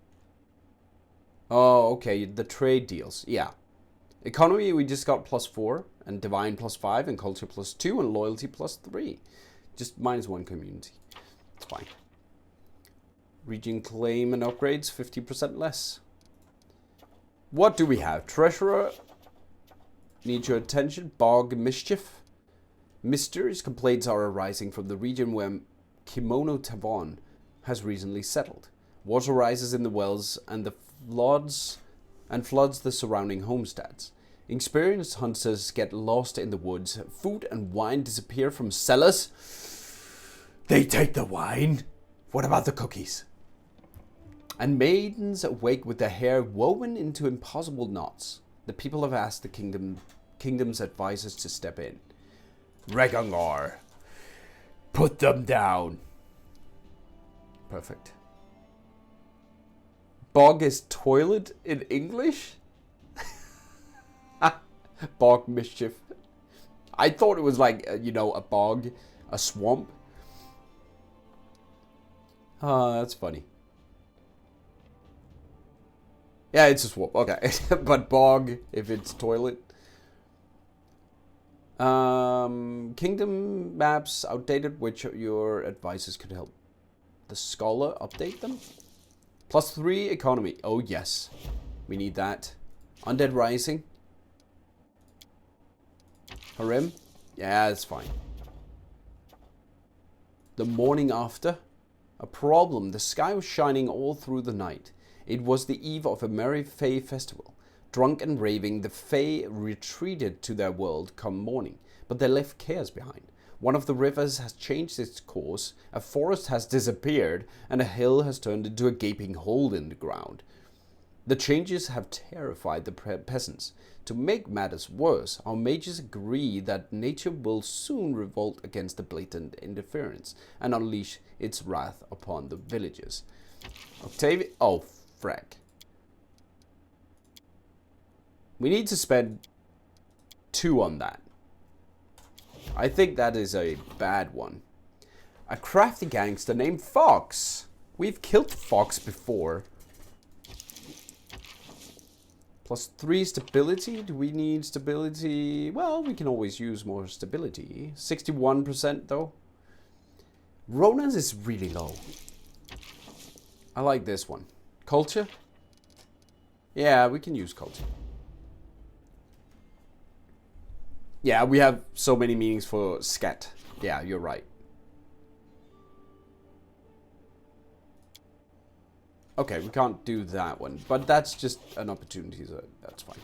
Oh, okay, the trade deals. Yeah. Economy, we just got +4, and divine +5, and culture +2, and loyalty +3. Just -1 community. It's fine. Region claim and upgrades, 50% less. What do we have? Treasurer. Need your attention. Bog mischief. Mysterious complaints are arising from the region where Kimono Tavon has recently settled. Water rises in the wells and the floods the surrounding homesteads. Experienced hunters get lost in the woods. Food and wine disappear from cellars. They take the wine. What about the cookies? And maidens awake with their hair woven into impossible knots. The people have asked the kingdom's advisors to step in. Regangor. Put them down. Perfect. Bog is toilet in English? Bog mischief. I thought it was like, a bog, a swamp. That's funny. Yeah, it's a swamp. Okay. But bog, if it's toilet. Kingdom maps outdated, which your advisors could help the scholar update them. +3 economy. Oh, yes. We need that. Undead Rising. Harem. Yeah, that's fine. The morning after. A problem. The sky was shining all through the night. It was the eve of a merry Fae festival. Drunk and raving, the Fae retreated to their world come morning, but they left chaos behind. One of the rivers has changed its course, a forest has disappeared, and a hill has turned into a gaping hole in the ground. The changes have terrified the peasants. To make matters worse, our mages agree that nature will soon revolt against the blatant interference and unleash its wrath upon the villagers. Octavia... Oh, frack. We need to spend 2 on that. I think that is a bad one. A crafty gangster named Fox. We've killed Fox before. +3 stability. Do we need stability? Well, we can always use more stability. 61% though. Ronan's is really low. I like this one. Culture? Yeah, we can use culture. Yeah, we have so many meanings for scat. Yeah, you're right. Okay, we can't do that one, but that's just an opportunity, so that's fine.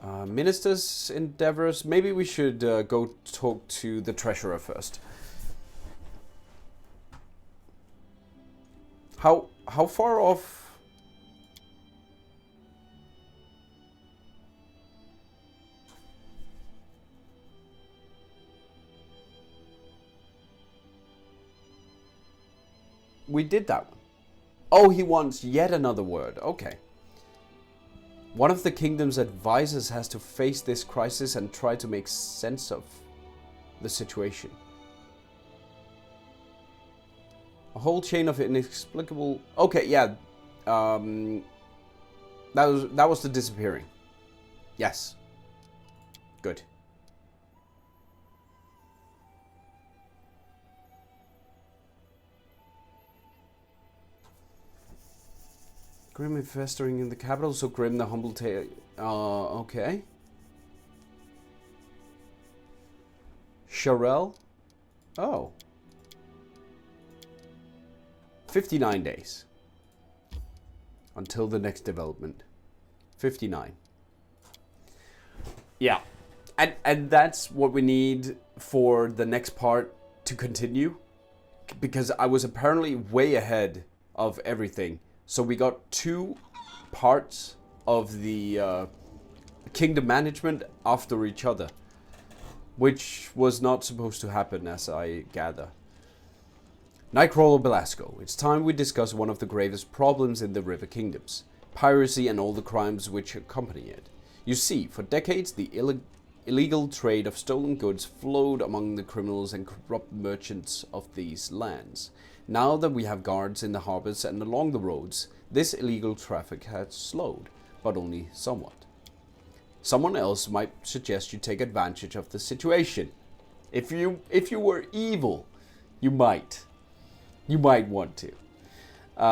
Minister's endeavors. Maybe we should go talk to the treasurer first. How far off? We did that one. Oh, he wants yet another word. Okay. One of the kingdom's advisors has to face this crisis and try to make sense of the situation. A whole chain of inexplicable... Okay, yeah. That was the disappearing. Yes. Good. Grim is festering in the capital, so Grim the humble tale. Okay. Sharel? Oh. 59 days. Until the next development. 59. Yeah. And that's what we need for the next part to continue. Because I was apparently way ahead of everything. So we got 2 parts of the kingdom management after each other, which was not supposed to happen, as I gather. Nightcrawler Belasco, it's time we discuss one of the gravest problems in the River Kingdoms, piracy and all the crimes which accompany it. You see, for decades the illegal trade of stolen goods flowed among the criminals and corrupt merchants of these lands. Now that we have guards in the harbors and along the roads, this illegal traffic has slowed, but only somewhat. Someone else might suggest you take advantage of the situation. If you were evil, you might want to.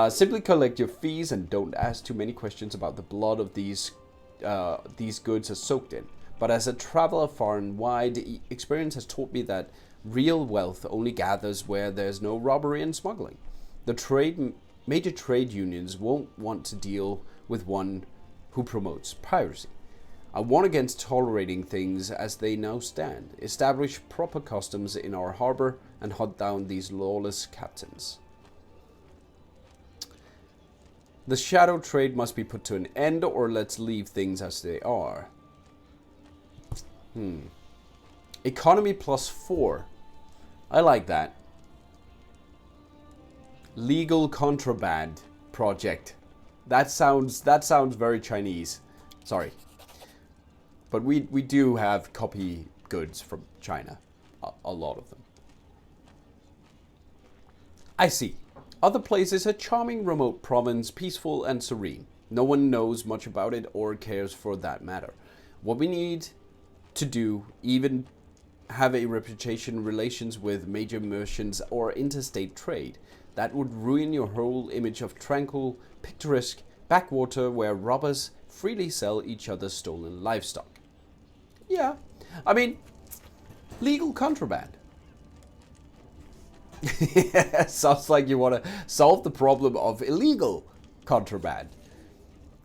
Simply collect your fees and don't ask too many questions about the blood of these goods are soaked in. But as a traveler far and wide, experience has taught me that real wealth only gathers where there's no robbery and smuggling. The major trade unions won't want to deal with one who promotes piracy. I warn against tolerating things as they now stand. Establish proper customs in our harbor and hunt down these lawless captains. The shadow trade must be put to an end, or let's leave things as they are. Economy +4. I like that. Legal contraband project. That sounds very Chinese. Sorry. But we do have copy goods from China. A lot of them. I see. Other places a charming remote province, peaceful and serene. No one knows much about it or cares for that matter. What we need to do, even have a reputation relations with major merchants or interstate trade. That would ruin your whole image of tranquil, picturesque backwater where robbers freely sell each other's stolen livestock. Yeah, I mean, legal contraband. Sounds like you want to solve the problem of illegal contraband.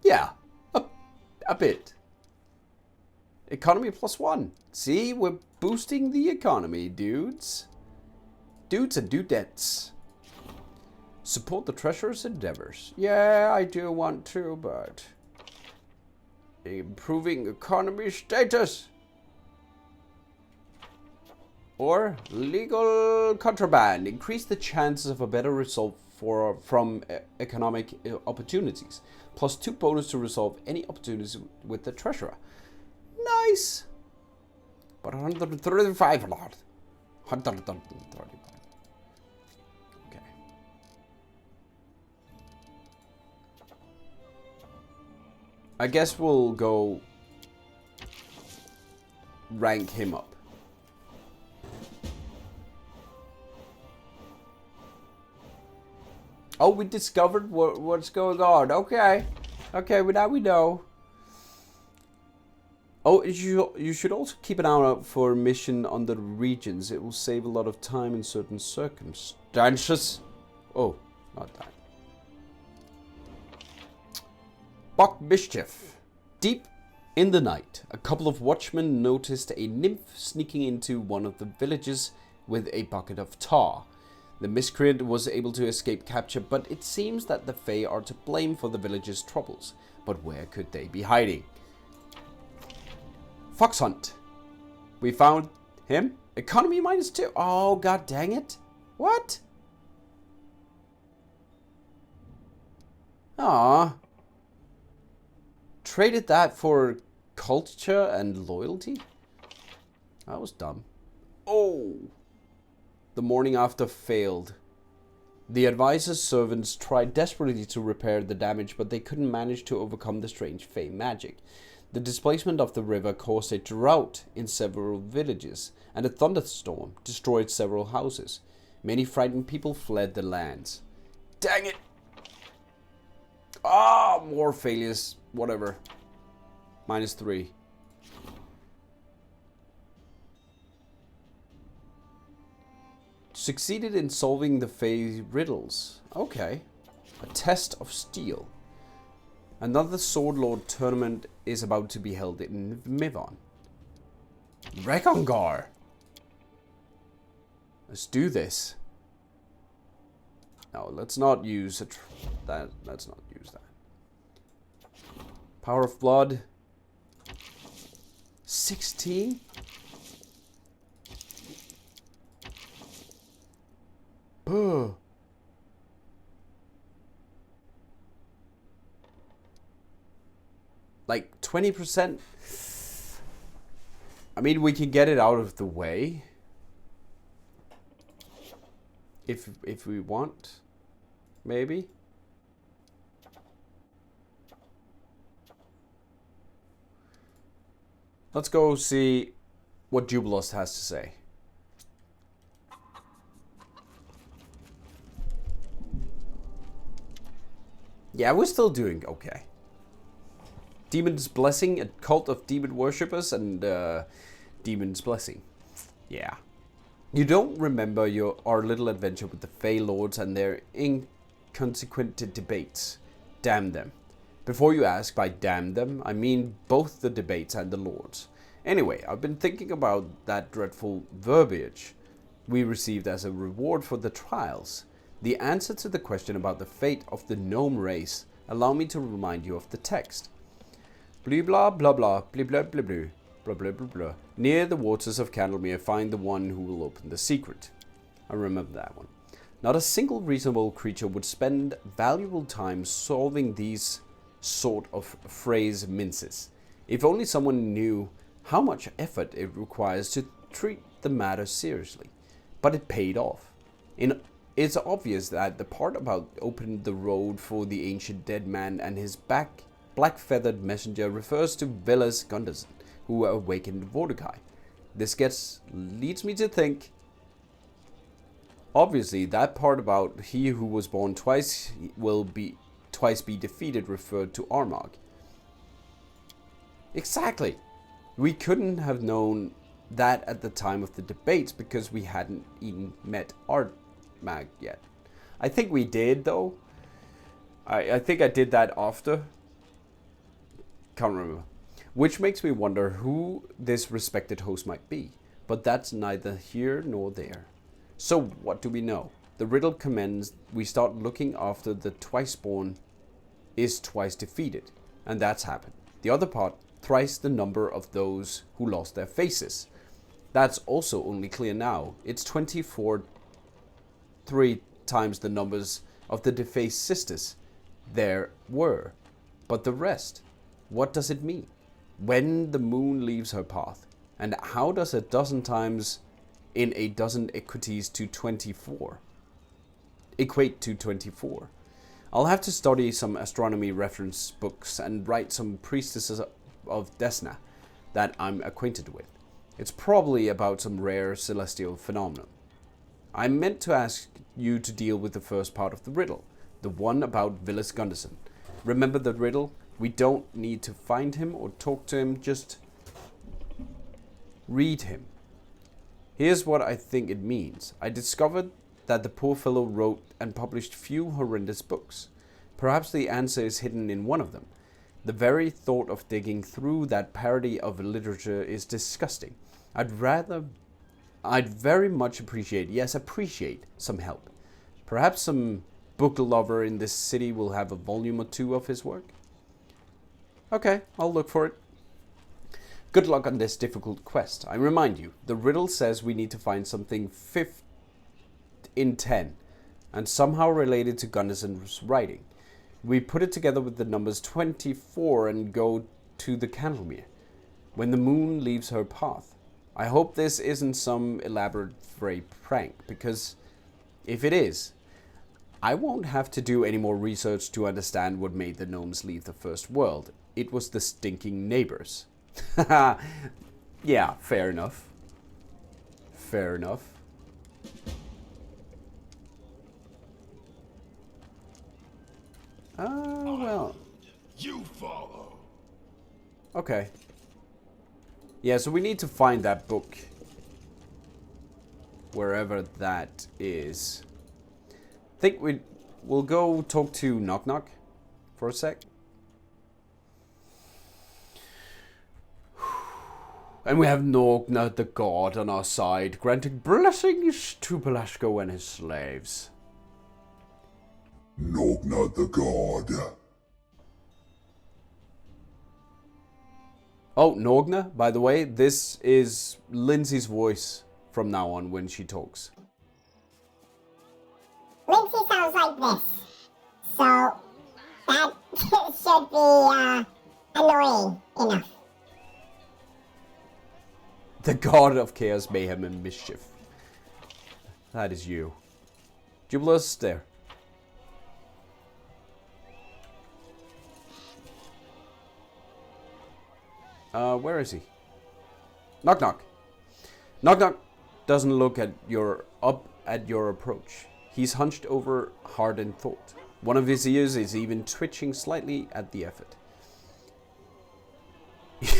Yeah, a bit. Economy +1. See, we're boosting the economy, dudes. Dudes and dudettes. Support the treasurer's endeavors. Yeah, I do want to, but... improving economy status. Or legal contraband. Increase the chances of a better result from economic opportunities. +2 bonus to resolve any opportunities with the treasurer. Nice. But 135 Lord. 135. Okay. I guess we'll go rank him up. Oh, we discovered what's going on. Okay. Okay, well, now we know. Oh, you should also keep an eye out for mission on the regions. It will save a lot of time in certain circumstances. Oh, not that. Buck Mischief. Deep In the night, a couple of watchmen noticed a nymph sneaking into one of the villages with a bucket of tar. The miscreant was able to escape capture, but it seems that the Fae are to blame for the village's troubles. But where could they be hiding? Fox hunt. We found him. Economy -2. Oh, god dang it. What? Ah. Traded that for culture and loyalty? That was dumb. Oh. The morning after failed. The advisor's servants tried desperately to repair the damage, but they couldn't manage to overcome the strange Fae magic. The displacement of the river caused a drought in several villages, and a thunderstorm destroyed several houses. Many frightened people fled the lands. Dang it! Ah, more failures. Whatever. -3. Succeeded in solving the Fae riddles. Okay. A test of steel. Another Sword Lord tournament is about to be held in Mivon. Rekongar! Let's do this. No, let's not use that. Let's not use that. Power of Blood. 16? Ugh. Like 20%. I mean, we can get it out of the way if we want, maybe. Let's go see what Jubilost has to say. Yeah, we're still doing okay. Demon's Blessing, a cult of demon worshippers, and Demon's Blessing. Yeah. You don't remember our little adventure with the Fey Lords and their inconsequent debates. Damn them. Before you ask, by damn them, I mean both the debates and the Lords. Anyway, I've been thinking about that dreadful verbiage we received as a reward for the trials. The answer to the question about the fate of the gnome race, allow me to remind you of the text. Blah blah blah blah blah blah blah blah blah blah blah blah. Near the waters of Candlemere, find the one who will open the secret. I remember that one. Not a single reasonable creature would spend valuable time solving these sort of phrase minces. If only someone knew how much effort it requires to treat the matter seriously. But it paid off. It's obvious that the part about opening the road for the ancient dead man and his black-feathered messenger refers to Vilas Gunderson, who awakened Mordecai. This leads me to think, obviously, that part about he who was born twice will twice be defeated referred to Armagh. Exactly. We couldn't have known that at the time of the debates because we hadn't even met Armagh yet. I think we did, though. I think I did that after. Can't remember. Which makes me wonder who this respected host might be. But that's neither here nor there. So what do we know? The riddle commends. We start looking after the twice-born is twice defeated. And that's happened. The other part, thrice the number of those who lost their faces. That's also only clear now. It's 24, 3 times the numbers of the defaced sisters there were. But the rest, what does it mean? When the moon leaves her path? And how does a dozen times in a dozen equities to 24 equate to 24? I'll have to study some astronomy reference books and write some priestesses of Desna that I'm acquainted with. It's probably about some rare celestial phenomenon. I meant to ask you to deal with the first part of the riddle, the one about Vilas Gunderson. Remember the riddle? We don't need to find him or talk to him, just read him. Here's what I think it means. I discovered that the poor fellow wrote and published few horrendous books. Perhaps the answer is hidden in one of them. The very thought of digging through that parody of literature is disgusting. I'd very much appreciate some help. Perhaps some book lover in this city will have a volume or two of his work. Okay, I'll look for it. Good luck on this difficult quest. I remind you, the riddle says we need to find something 5 in 10, and somehow related to Gunnarson's writing. We put it together with the numbers 24 and go to the Candlemere, when the moon leaves her path. I hope this isn't some elaborate prank, because if it is, I won't have to do any more research to understand what made the gnomes leave the first world. It was the stinking neighbors. Yeah, fair enough. Fair enough. Well. You follow. Okay. Yeah, so we need to find that book. Wherever that is. I think we'll go talk to Knock Knock for a sec. And we have Nogna the god on our side, granting blessings to Belasco and his slaves. Nogna the god. Oh, Nogna, by the way, this is Lindsay's voice from now on when she talks. Lindsay sounds like this. So, that should be, annoying enough. The god of chaos, mayhem, and mischief. That is you. Jubileus, there. Where is he? Knock knock. Knock knock doesn't look at your approach. He's hunched over, hard in thought. One of his ears is even twitching slightly at the effort.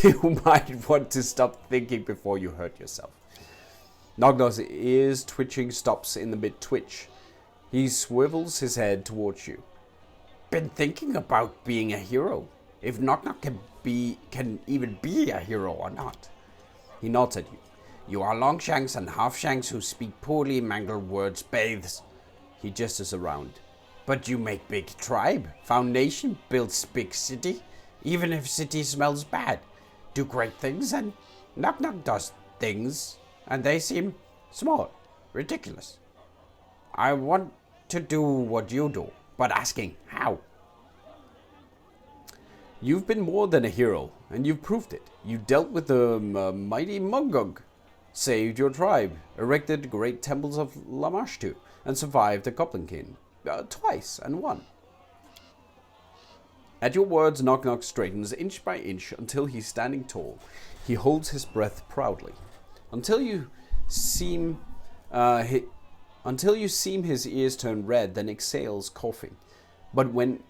You might want to stop thinking before you hurt yourself. Knock knock's ears twitching stops in the mid-twitch. He swivels his head towards you. Been thinking about being a hero. If Knock Knock can even be a hero or not. He nods at you. You are Longshanks and Halfshanks who speak poorly mangled words bathes. He gestures around. But you make big tribe. Foundation builds big city. Even if city smells bad. Do great things and Knock Knock does things. And they seem small. Ridiculous. I want to do what you do. But asking how? You've been more than a hero, and you've proved it. You dealt with the mighty Mungug, saved your tribe, erected great temples of Lamashtu, and survived the Goblin King. Twice, and won. At your words, Knock Knock straightens inch by inch until he's standing tall. He holds his breath proudly. Until you seem his ears turn red, then exhales, coughing. But when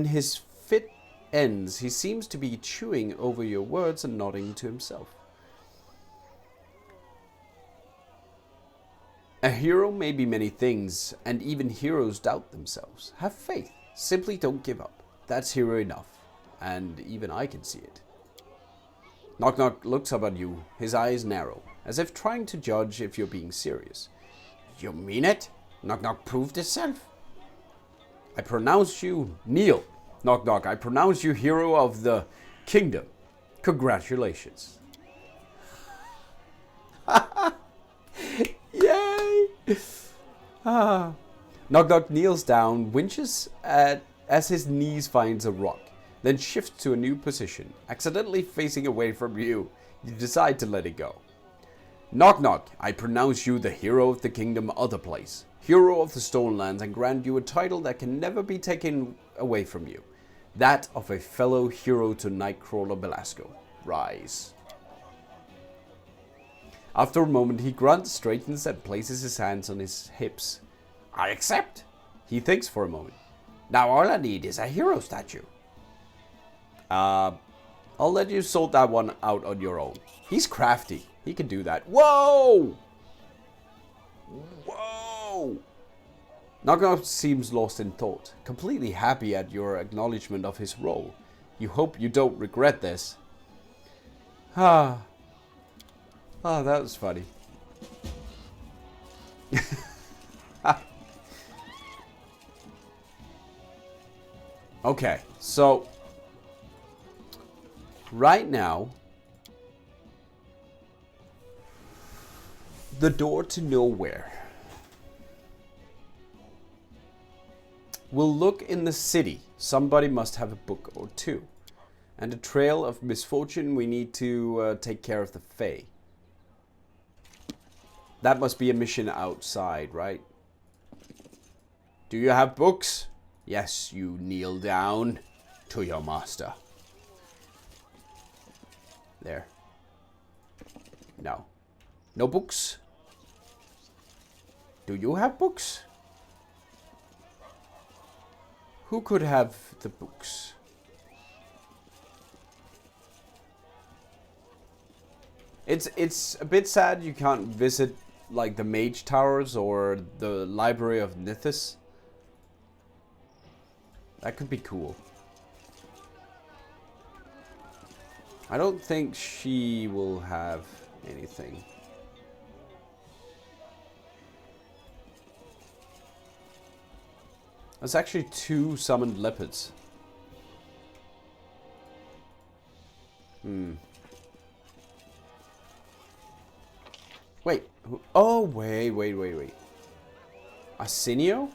his fit ends, he seems to be chewing over your words and nodding to himself. A hero may be many things, and even heroes doubt themselves. Have faith. Simply don't give up. That's hero enough. And even I can see it. Knock Knock looks up at you, his eyes narrow, as if trying to judge if you're being serious. You mean it? Knock Knock proved itself. I pronounce you Neil. Knock Knock, I pronounce you hero of the kingdom. Congratulations. Yay! Knock Knock kneels down, winches as his knees finds a rock, then shifts to a new position, accidentally facing away from you. You decide to let it go. Knock Knock, I pronounce you the hero of the kingdom other place, hero of the Stonelands, and grant you a title that can never be taken away from you. That of a fellow hero to Nightcrawler Belasco. Rise. After a moment, he grunts, straightens, and places his hands on his hips. I accept. He thinks for a moment. Now all I need is a hero statue. I'll let you sort that one out on your own. He's crafty. He can do that. Whoa! Whoa! Knockout seems lost in thought, completely happy at your acknowledgement of his role. You hope you don't regret this. Ah, that was funny. Okay, so right now, the door to nowhere. We'll look in the city. Somebody must have a book or two. And a trail of misfortune, we need to take care of the Fae. That must be a mission outside, right? Do you have books? Yes, you kneel down to your master. There. No. No books? Do you have books? Who could have the books? It's a bit sad you can't visit like the Mage Towers or the Library of Nithis. That could be cool. I don't think she will have anything. There's actually 2 summoned leopards. Wait. Oh, wait. Arsenio?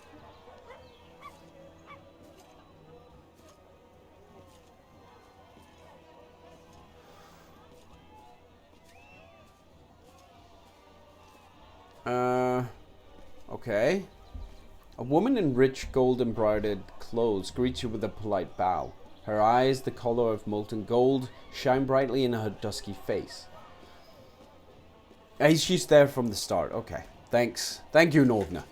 Okay. A woman in rich gold-embroidered clothes greets you with a polite bow. Her eyes, the color of molten gold, shine brightly in her dusky face. She's there from the start. Okay. Thanks. Thank you, Nordna.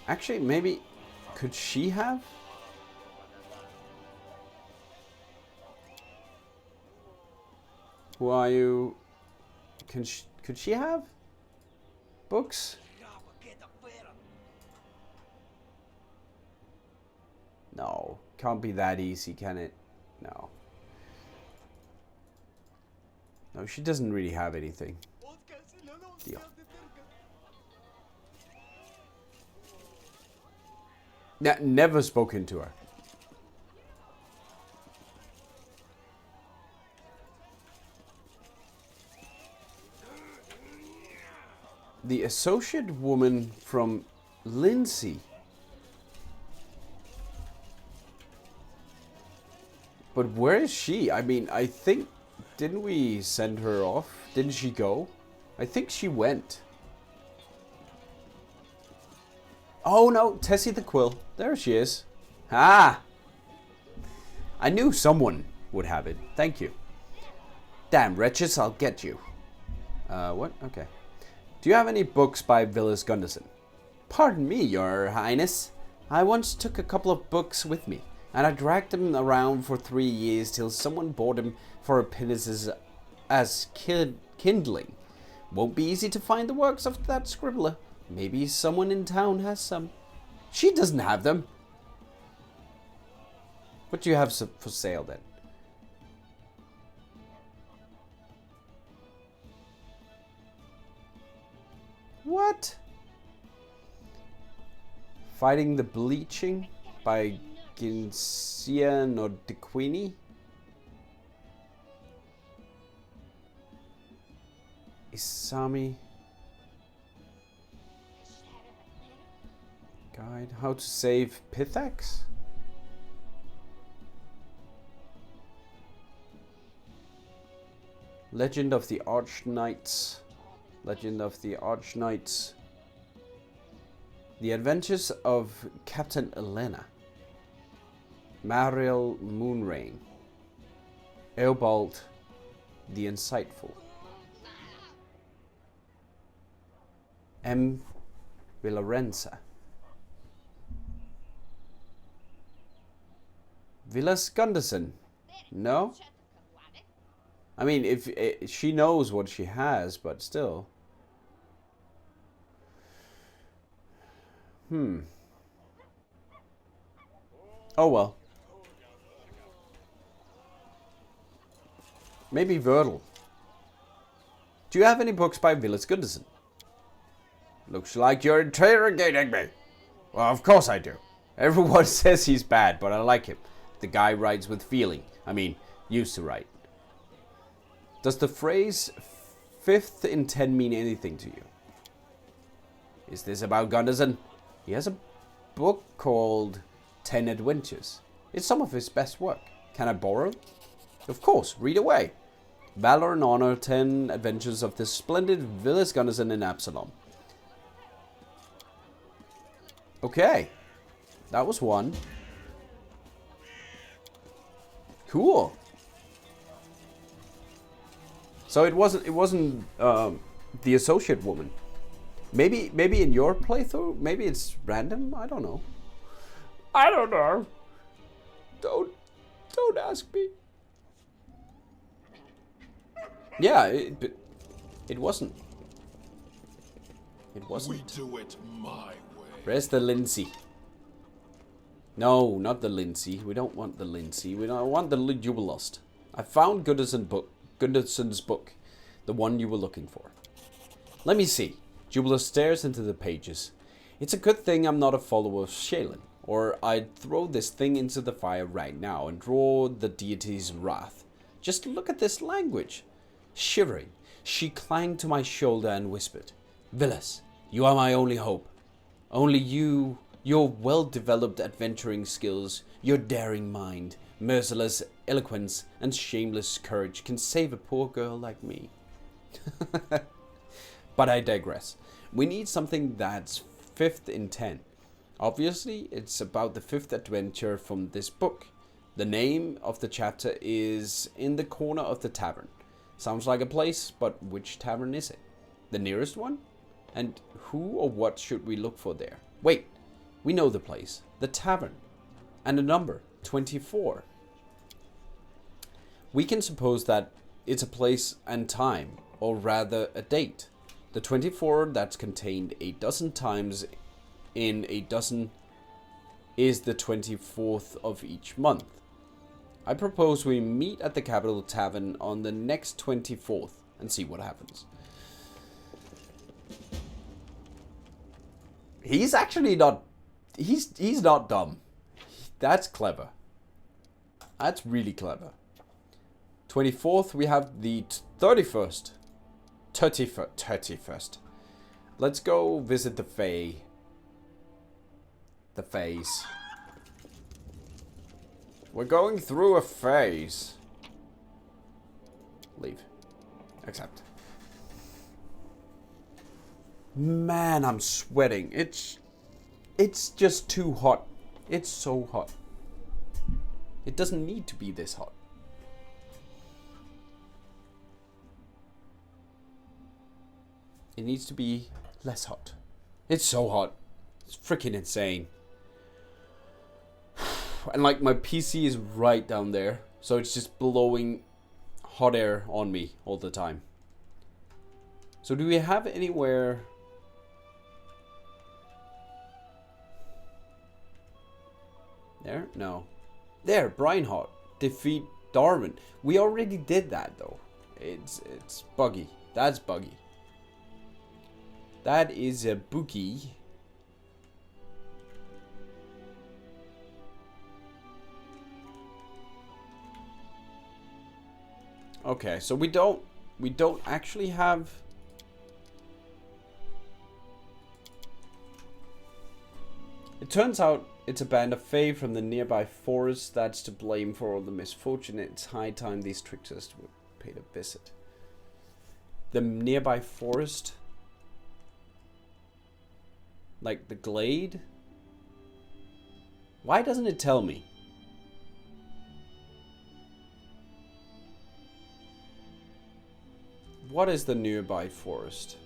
Actually, maybe... Could she have? Who are you? Could she have books? No, can't be that easy, can it? No. No, she doesn't really have anything. Deal. Never spoken to her. The associate woman from Lindsay. But where is she? I mean, I think... Didn't we send her off? Didn't she go? I think she went. Oh no, Tessie the Quill. There she is. Ah! I knew someone would have it. Thank you. Damn, wretches, I'll get you. What? Okay. Do you have any books by Vilas Gunderson? Pardon me, your highness. I once took a couple of books with me, and I dragged them around for 3 years till someone bought them for a pinnace as kindling. Won't be easy to find the works of that scribbler. Maybe someone in town has some. She doesn't have them. What do you have for sale then? What? Fighting the Bleaching by Ginsia Nordiquini? Isami Guide. How to save Pithax? Legend of the Arch Knights. Legend of the Arch Knights. The Adventures of Captain Elena. Mariel Moonrain. Eobald the Insightful. M. Villarenza. Vilas Gunderson. No? I mean, if she knows what she has, but still. Oh well. Maybe Wordle. Do you have any books by Vivisectionist? Looks like you're interrogating me. Well, of course I do. Everyone says he's bad, but I like him. The guy writes with feeling. I mean, used to write. Does the phrase 5th in 10 mean anything to you? Is this about Gunderson? He has a book called 10 Adventures. It's some of his best work. Can I borrow? Of course, read away. Valor and Honor, 10 Adventures of the Splendid Vilis Gunderson in Absalom. Okay. That was one. Cool. So it wasn't the associate woman. Maybe in your playthrough, maybe it's random. I don't know. I don't know. Don't ask me. Yeah, it wasn't. It wasn't. We do it my way. Where's the Lindsay? No, not the Lindsay. We don't want the Lindsay. We don't want the Jubilost. I found Gunderson's book, the one you were looking for. Let me see. Jubilost stares into the pages. It's a good thing I'm not a follower of Shaylin, or I'd throw this thing into the fire right now and draw the deity's wrath. Just look at this language. Shivering, she clanged to my shoulder and whispered, Vilis, you are my only hope. Only you, your well-developed adventuring skills, your daring mind, merciless eloquence, and shameless courage can save a poor girl like me. But I digress. We need something that's 5th in 10. Obviously, it's about the 5th adventure from this book. The name of the chapter is In the Corner of the Tavern. Sounds like a place, but which tavern is it? The nearest one? And who or what should we look for there? Wait, we know the place. The tavern. And a number, 24. We can suppose that it's a place and time, or rather a date. The 24 that's contained a dozen times in a dozen is the 24th of each month. I propose we meet at the Capital Tavern on the next 24th and see what happens. He's actually not... He's not dumb. That's clever. That's really clever. 24th, we have the 31st. 31st. Let's go visit the Fae. The Faes. We're going through a phase. Leave. Accept. Man, I'm sweating. It's just too hot. It's so hot. It doesn't need to be this hot. It needs to be less hot. It's so hot. It's freaking insane. And like my PC is right down there, so it's just blowing hot air on me all the time. So do we have anywhere? There? No. There, Breinhardt. Defeat Darwin. We already did that though. It's buggy. That's buggy. That is a boogie. Okay, so we don't actually have... It turns out it's a band of Fae from the nearby forest that's to blame for all the misfortune. It's high time these tricksters would pay a visit. The nearby forest? Like the glade? Why doesn't it tell me? What is the nearby forest?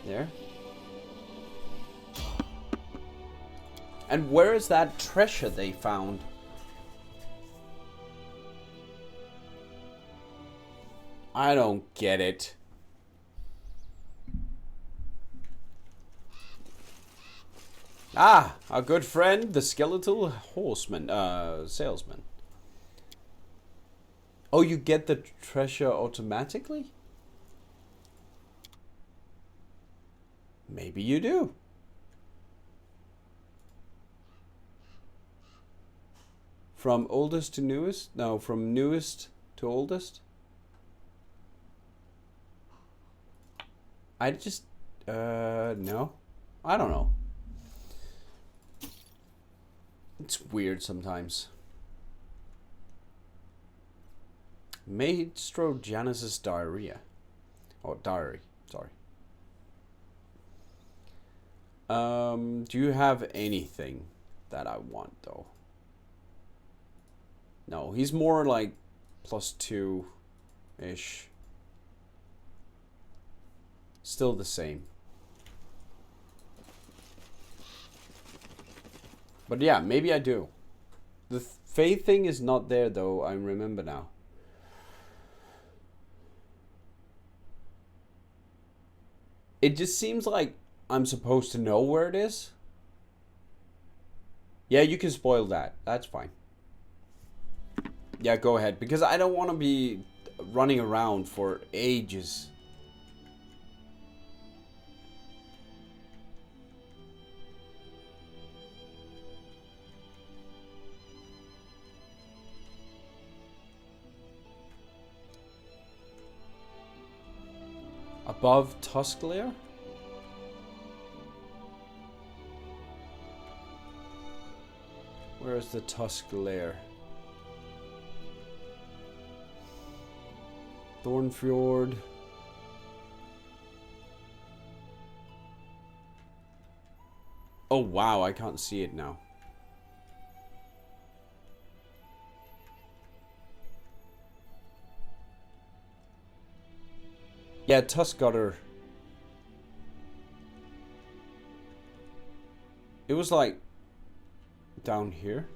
There. And where is that treasure they found? I don't get it. Ah, our good friend, the skeletal horseman, salesman. Oh, you get the treasure automatically? Maybe you do. From oldest to newest? No, from newest to oldest? I just, no. I don't know. It's weird sometimes. Maestro Janus's diarrhea. Oh, diary, sorry. Do you have anything that I want though? No, he's more like +2-ish. Still the same. But yeah, maybe I do. The faith thing is not there though, I remember now. It just seems like I'm supposed to know where it is. Yeah, you can spoil that. That's fine. Yeah, go ahead. Because I don't want to be running around for ages. Above Tusk Lair? Where is the Tusk Lair? Thornfjord. Oh wow, I can't see it now. Yeah, Tusk got her. It was like down here.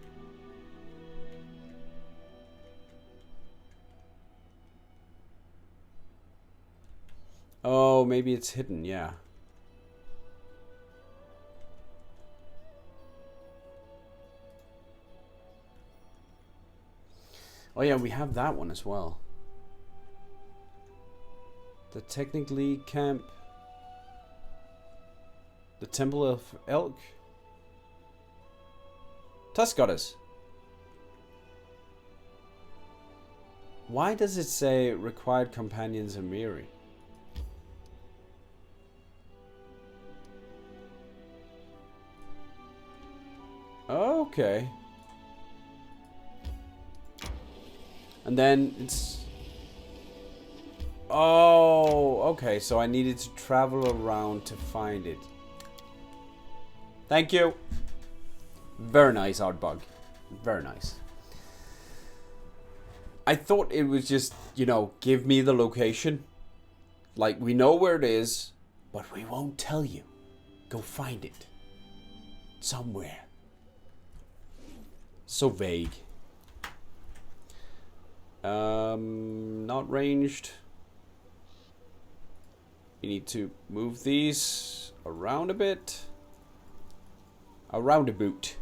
Oh, maybe it's hidden, yeah. Oh yeah, we have that one as well. The technically camp. The Temple of Elk. Tusk Goddess. Why does it say required companions in Miri? Okay. And then it's... Oh, okay. So I needed to travel around to find it. Thank you. Very nice, Artbug. Very nice. I thought it was just, you know, give me the location. Like, we know where it is, but we won't tell you. Go find it. Somewhere. So vague. Not ranged. You need to move these around a bit. Around a boot.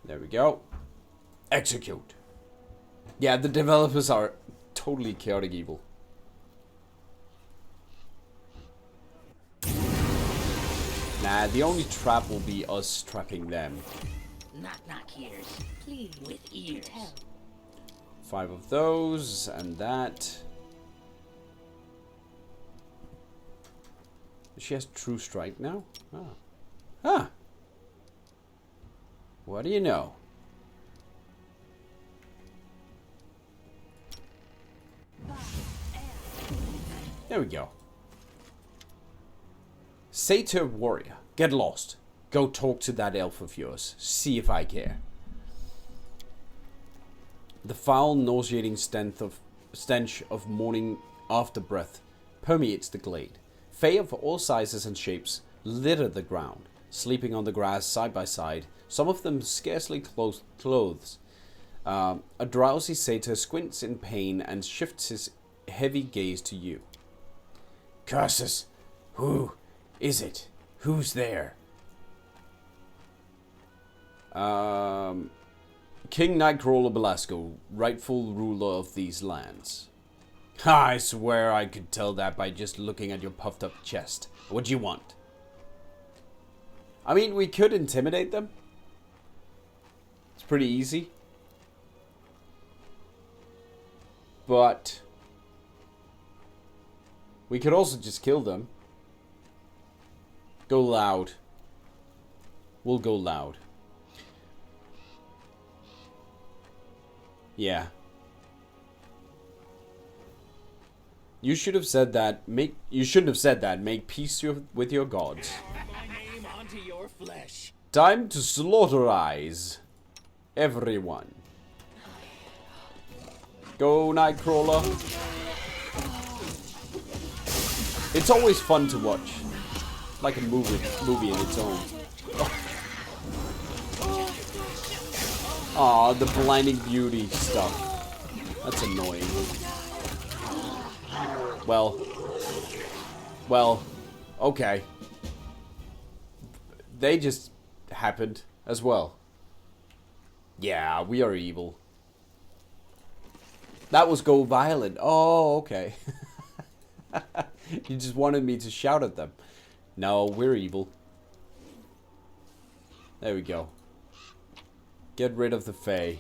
There we go. Execute. Yeah, the developers are totally chaotic evil. Nah, the only trap will be us trapping them. Knock knock ears. Please. With ears. 5 of those and that. She has true strike now? Ah. Huh. What do you know? There we go. Satyr warrior, get lost. Go talk to that elf of yours. See if I care. The foul, nauseating stench of morning afterbreath permeates the glade. Fae of all sizes and shapes litter the ground. sleeping on the grass side by side, some of them scarcely clothes. A drowsy satyr squints in pain and shifts his heavy gaze to you. Curses! Who is it? Who's there? King Nightcrawler Belasco, rightful ruler of these lands. I swear I could tell that by just looking at your puffed up chest. What do you want? I mean, we could intimidate them. It's pretty easy. But we could also just kill them. Go loud. We'll go loud. Yeah. You should have said that. You shouldn't have said that. Make peace with your gods. My name onto your flesh. Time to slaughterize everyone. Go, Nightcrawler. It's always fun to watch. Like a movie in its own. Aw, the blinding beauty stuff. That's annoying. Well, okay. They just happened as well. Yeah, we are evil. That was go violent. Oh, okay. You just wanted me to shout at them. No, we're evil. There we go. Get rid of the Fae.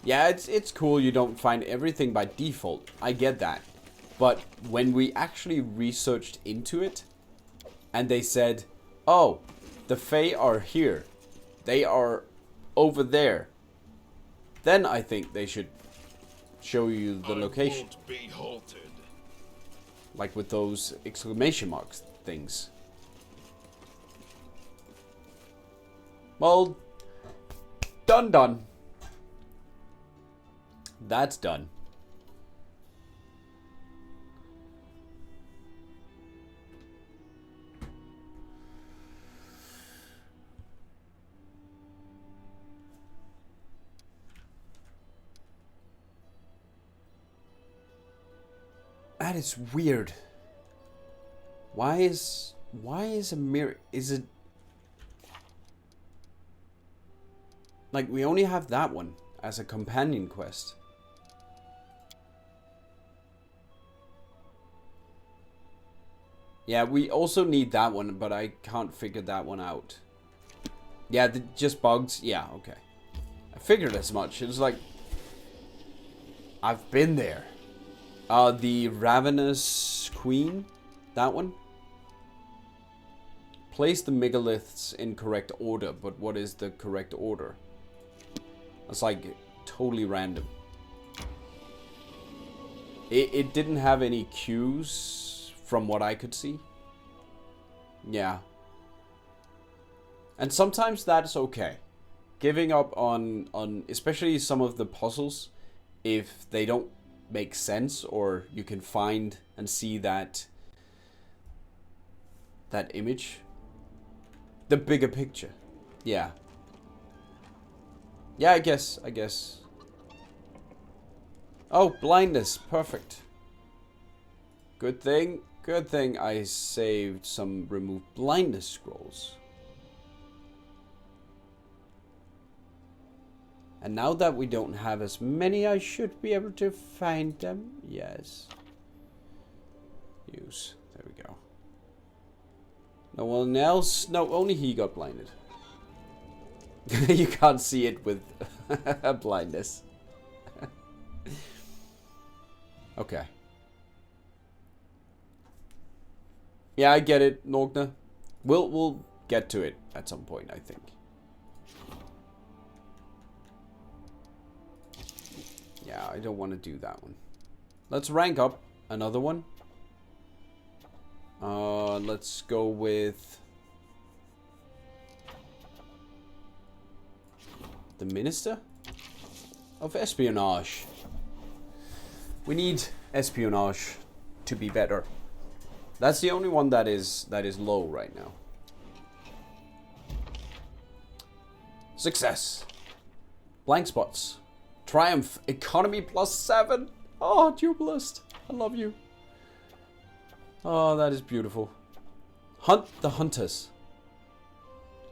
Yeah, it's cool you don't find everything by default. I get that. But when we actually researched into it, and they said, oh, the Fae are here. They are over there. Then I think they should show you the location. Won't be halted. Like with those exclamation marks things. Well, done. That's done. That is weird. Why is a mirror? Is it like we only have that one as a companion quest? Yeah, we also need that one, but I can't figure that one out. Yeah, just bugs. Yeah, okay. I figured as much. It was like I've been there. The Ravenous Queen, that one. Place the megaliths in correct order, but what is the correct order? That's like totally random. It didn't have any cues from what I could see. Yeah. And sometimes that's okay. Giving up on especially some of the puzzles, if they don't make sense, or you can find and see that image, the bigger picture. Yeah, I guess. Oh, blindness, perfect. Good thing I saved some remove blindness scrolls. And now that we don't have as many, I should be able to find them. Yes. Use. There we go. No one else. No, only he got blinded. You can't see it with blindness. Okay. Yeah, I get it, Norgna. We'll get to it at some point, I think. Yeah, I don't want to do that one. Let's rank up another one. Let's go with the Minister of Espionage. We need espionage to be better. That's the only one that is low right now. Success. Blank spots. Triumph. Economy +7. Oh, Jubilist. I love you. Oh, that is beautiful. Hunt the Hunters.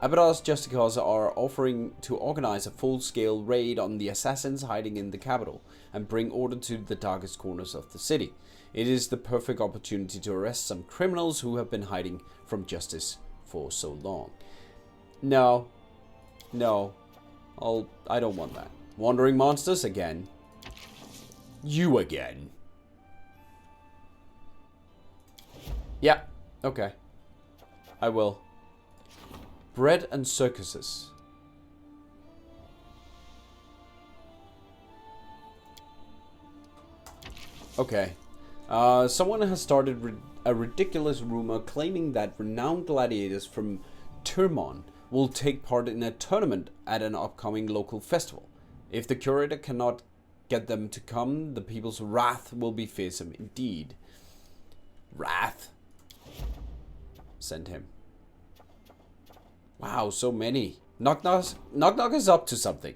Abaddon's Justicars are offering to organize a full-scale raid on the assassins hiding in the capital and bring order to the darkest corners of the city. It is the perfect opportunity to arrest some criminals who have been hiding from justice for so long. No. No. I don't want that. Wandering monsters again. You again. Yeah. Okay. I will. Bread and circuses. Okay. Someone has started a ridiculous rumor claiming that renowned gladiators from Turmon will take part in a tournament at an upcoming local festival. If the curator cannot get them to come, the people's wrath will be fearsome indeed. Wrath. Send him. Wow, so many. Knock Knock is up to something.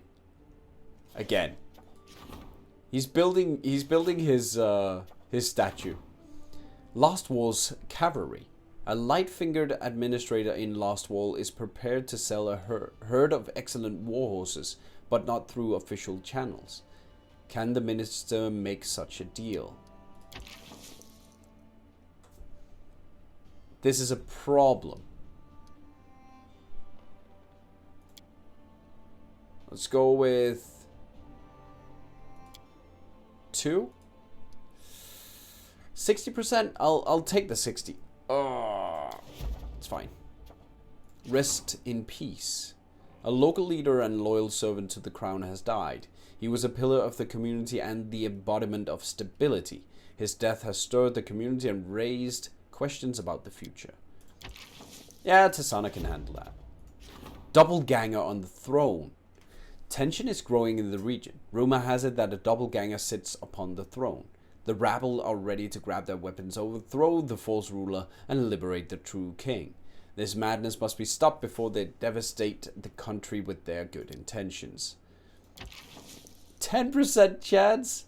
Again. He's building his statue. Lost Wall's cavalry. A light-fingered administrator in Lost Wall is prepared to sell a herd of excellent war horses, but not through official channels. Can the minister make such a deal? This is a problem. Let's go with 2. 60%. I'll take the 60. Oh, it's fine. Rest in peace. A local leader and loyal servant to the crown has died. He was a pillar of the community and the embodiment of stability. His death has stirred the community and raised questions about the future. Yeah, Tasana can handle that. Doppelganger on the throne. Tension is growing in the region. Rumor has it that a doppelganger sits upon the throne. The rabble are ready to grab their weapons, overthrow the false ruler, and liberate the true king. This madness must be stopped before they devastate the country with their good intentions. 10% chance?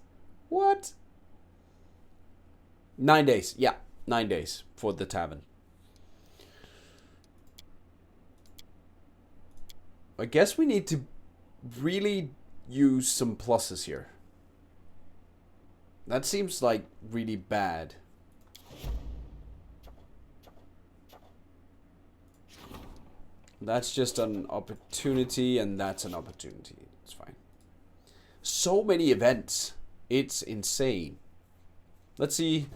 What? 9 days. Yeah, 9 days for the tavern. I guess we need to really use some pluses here. That seems like really bad. That's just an opportunity, and that's an opportunity. It's fine. So many events. It's insane. Let's see.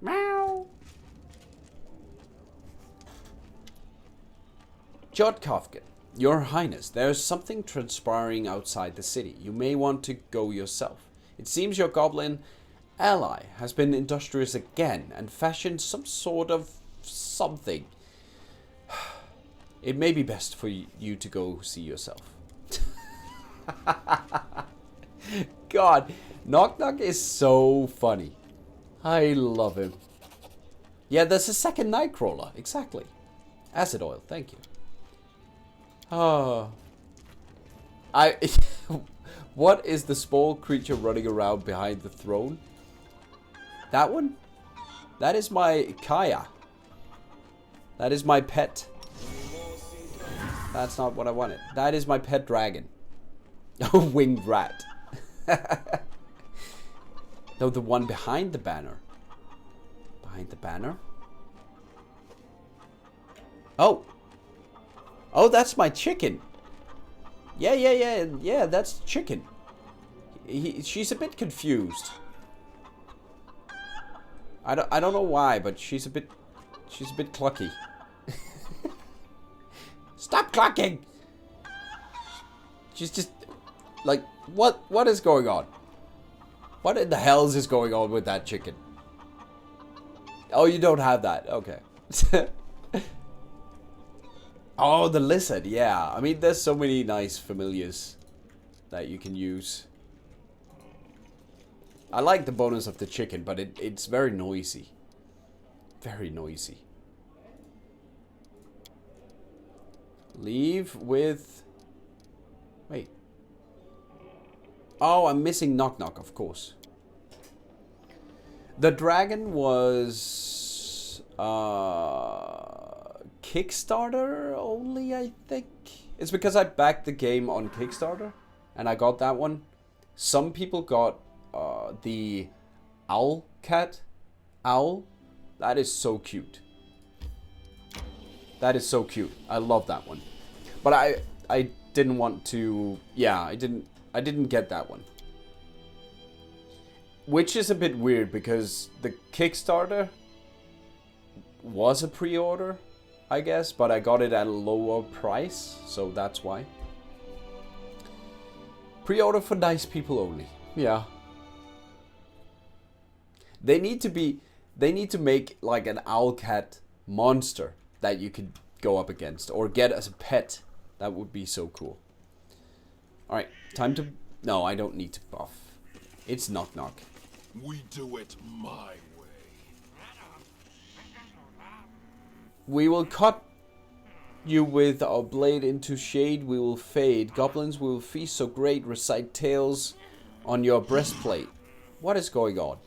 Meow. Jodkofkin. Your Highness, there's something transpiring outside the city. You may want to go yourself. It seems your goblin ally has been industrious again and fashioned some sort of something. It may be best for you to go see yourself. God, Knock Knock is so funny. I love him. Yeah, there's a second Nightcrawler. Exactly. Acid oil, thank you. Oh. What is the small creature running around behind the throne? That one? That is my Kaya. That is my pet. That's not what I wanted. That is my pet dragon. A winged rat. No, the one behind the banner. Behind the banner? Oh. Oh, that's my chicken. Yeah, that's chicken. She's a bit confused. I don't know why, but she's a bit clucky. Stop clucking! She's just like, what is going on? What in the hell is going on with that chicken? Oh, you don't have that. Okay. Oh, the lizard, yeah. I mean, there's so many nice familiars that you can use. I like the bonus of the chicken, but it's very noisy. very noisy. Leave with... Wait. Oh, I'm missing Knock Knock, of course. The dragon was... Kickstarter only, I think. It's because I backed the game on Kickstarter. And I got that one. Some people got the owl cat. Owl. That is so cute. That is so cute. I love that one. But I didn't want to... Yeah, I didn't get that one. Which is a bit weird because the Kickstarter was a pre-order, I guess, but I got it at a lower price, so that's why. Pre-order for nice people only. Yeah. They need to make like an owl cat monster that you could go up against or get as a pet. That would be so cool. Alright, time to... No, I don't need to buff. It's Knock Knock. We do it my way. We will cut you with our blade into shade. We will fade. Goblins will feast so great. Recite tales on your breastplate. What is going on?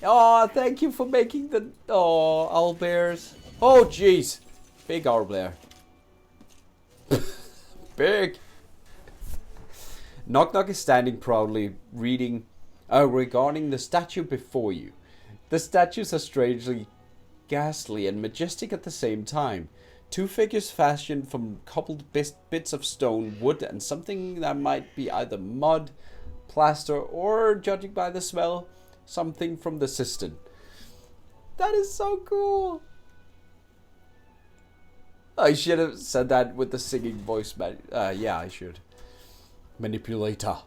Oh, thank you for making the... Oh, owlbears. Oh, jeez. Big owlbear. Big. Knock Knock is standing proudly, reading... regarding the statue before you. The statues are strangely ghastly and majestic at the same time. Two figures fashioned from coupled bits of stone, wood, and something that might be either mud, plaster, or, judging by the smell, something from the cistern. That is so cool. I should have said that with the singing voice, man. Yeah, I should. Manipulator.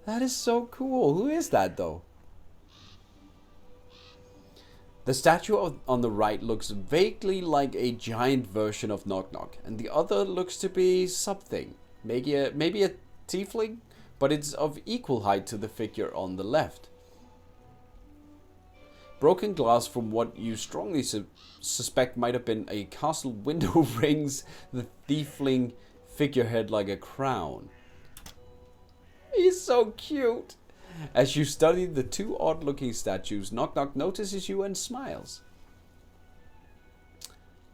That is so cool. Who is that, though? The statue on the right looks vaguely like a giant version of Knock Knock, and the other looks to be something. Maybe a tiefling, but it's of equal height to the figure on the left. Broken glass from what you strongly suspect might have been a castle window rings the tiefling figurehead like a crown. He's so cute. As you study the two odd-looking statues, Knock Knock notices you and smiles.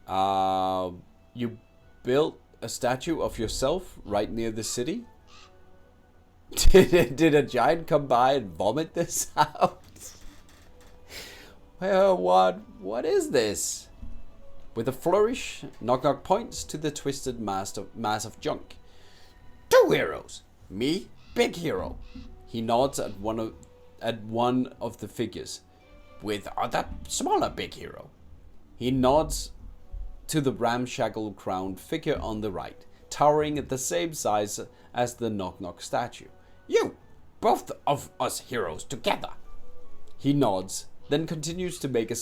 You built a statue of yourself right near the city? Did a giant come by and vomit this out? Well, what is this? With a flourish, Knock Knock points to the twisted mass of junk. Two heroes. Me, big hero. He nods at one of the figures. With other smaller big hero. He nods to the ramshackle crowned figure on the right, towering at the same size as the Knock Knock statue. You, both of us heroes together. He nods, then continues to make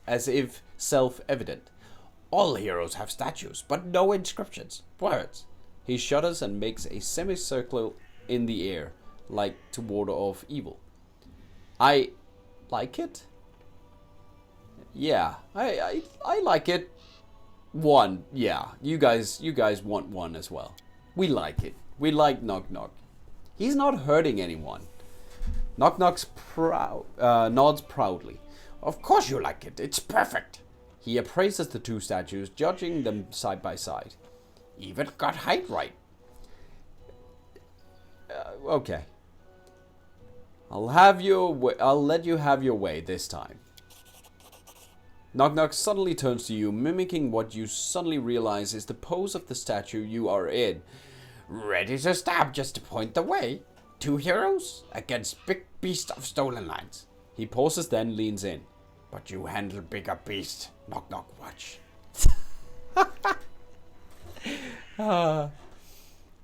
as if self-evident. All heroes have statues, but no inscriptions, words. He shudders and makes a semicircle in the air, like to ward off evil. I like it. Yeah, I like it. One, yeah. You guys want one as well. We like it. We like Knock Knock. He's not hurting anyone. Knock Knock's nods proudly. Of course you like it. It's perfect. He appraises the two statues, judging them side by side. Even got height right. Okay. I'll let you have your way this time. Knock Knock suddenly turns to you, mimicking what you suddenly realize is the pose of the statue you are in. Ready to stab just to point the way. Two heroes against big beast of stolen lands. He pauses, then leans in. But you handle bigger beast. Knock Knock, watch.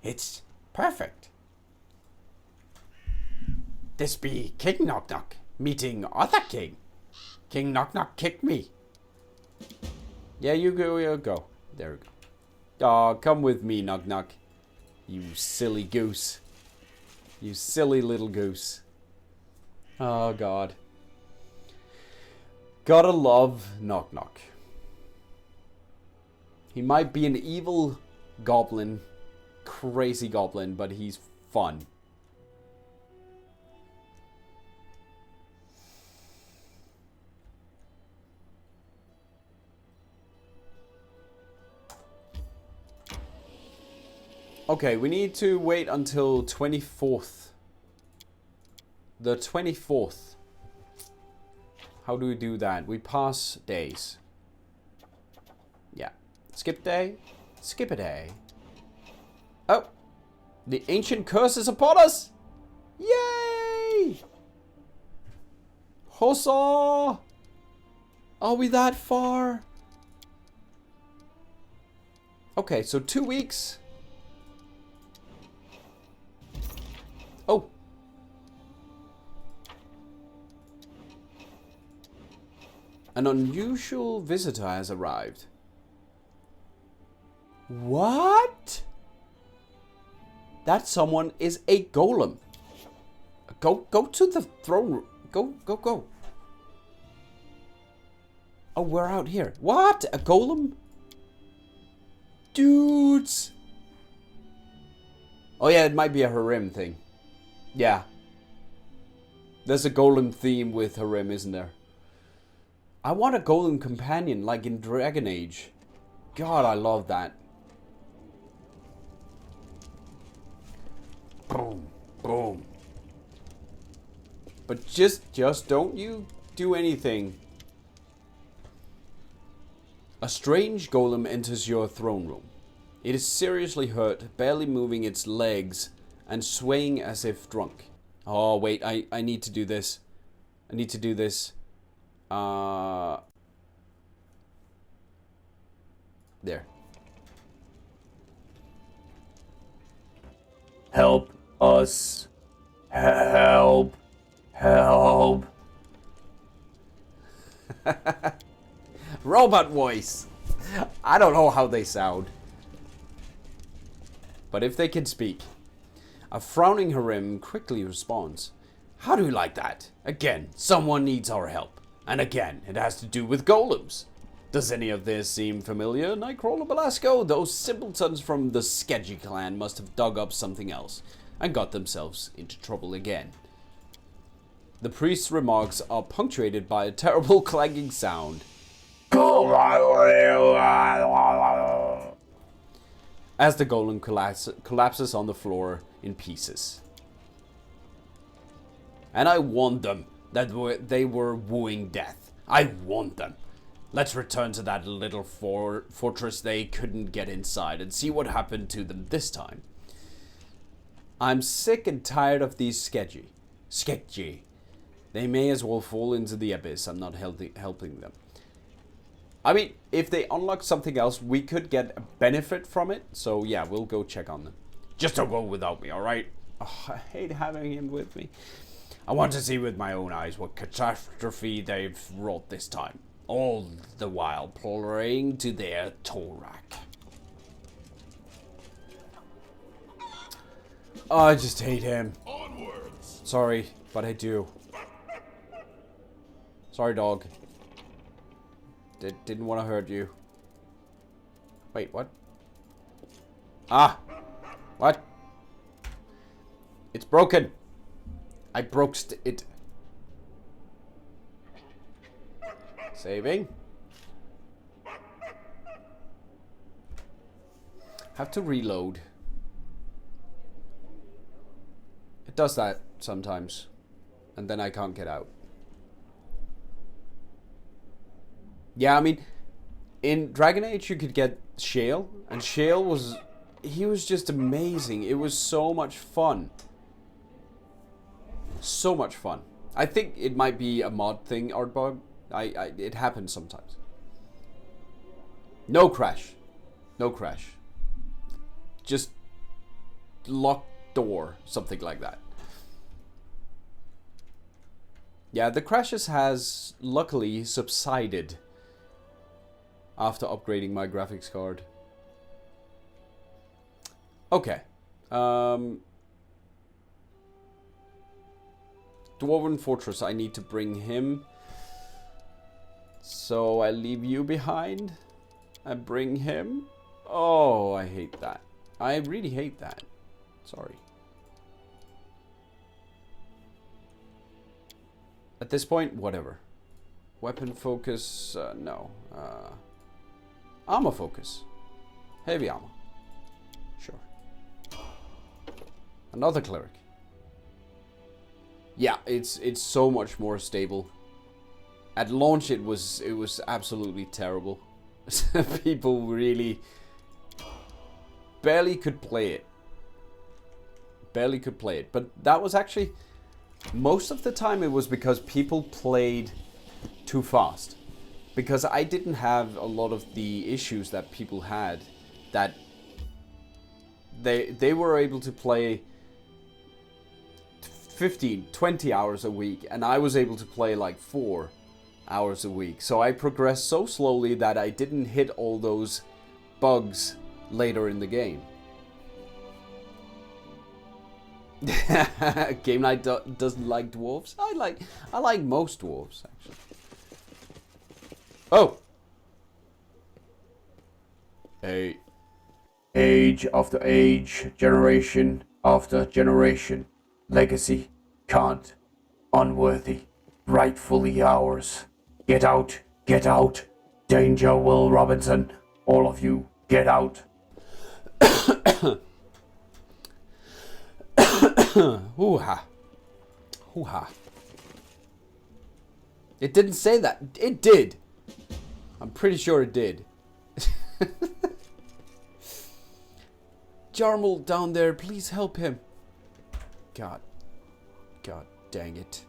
It's perfect. This be King Knock Knock meeting other king. King Knock Knock kicked me. Yeah, you go. There we go. Oh, come with me, Knock Knock. You silly goose. You silly little goose. Oh, God. Gotta love Knock Knock. He might be an evil goblin, crazy goblin, but he's fun. Okay, we need to wait until 24th. The 24th. How do we do that? We pass days. Yeah. Skip day. Skip a day. Oh. The ancient curse is upon us. Yay! Huzzah! Are we that far? Okay, so 2 weeks. Oh. An unusual visitor has arrived. What? That someone is a golem. Go to the throne room. Go. Oh, we're out here. What? A golem? Dudes. Oh yeah, it might be a harem thing. Yeah. There's a golem theme with harem, isn't there? I want a golem companion like in Dragon Age. God, I love that. Boom. Boom. But just don't you do anything. A strange golem enters your throne room. It is seriously hurt, barely moving its legs and swaying as if drunk. Oh, wait, I need to do this. I need to do this. There. Help us. Help. Help. Robot voice. I don't know how they sound. But if they can speak. A frowning harem quickly responds. How do you like that? Again, someone needs our help. And again, it has to do with golems. Does any of this seem familiar, Nightcrawler Belasco? Those simpletons from the Sketchy clan must have dug up something else and got themselves into trouble again. The priest's remarks are punctuated by a terrible clanging sound. As the golem collapses on the floor in pieces. And I warned them that they were wooing death. I warned them. Let's return to that little fortress they couldn't get inside and see what happened to them this time. I'm sick and tired of these sketchy. They may as well fall into the abyss. I'm not helping them. I mean, if they unlock something else, we could get a benefit from it. So yeah, we'll go check on them. Just don't go without me, alright? Oh, I hate having him with me. I want to see with my own eyes what catastrophe they've wrought this time. All the while praying to their Torak. Oh, I just hate him. Onwards. Sorry, but I do. Sorry, dog. Didn't want to hurt you. Wait, what? Ah! What? It's broken. I broke it. Saving. Have to reload. It does that sometimes. And then I can't get out. Yeah, I mean, in Dragon Age you could get Shale. And Shale was... He was just amazing. It was so much fun. So much fun. I think it might be a mod thing, Artbug. It happens sometimes. No crash. No crash. Just locked door. Something like that. Yeah, the crashes has luckily subsided after upgrading my graphics card. Okay. Dwarven Fortress, I need to bring him. So I leave you behind. I bring him. Oh, I hate that. I really hate that. Sorry. At this point, whatever. Weapon focus, no. Armor focus. Heavy armor. Sure. Another cleric. Yeah, it's so much more stable. At launch it was absolutely terrible. People really barely could play it. Barely could play it. But that was actually, most of the time it was because people played too fast. Because I didn't have a lot of the issues that people had, that they were able to play 15, 20 hours a week, and I was able to play like 4 hours a week. So I progressed so slowly that I didn't hit all those bugs later in the game. Game Night doesn't like dwarves. I like most dwarves actually. Oh! Age after age, generation after generation. Legacy, can't, unworthy, rightfully ours. Get out, get out. Danger, Will Robinson. All of you, get out. Hoo-ha. Hoo-ha. It didn't say that. It did. I'm pretty sure it did. Jarmel down there, please help him. God dang it.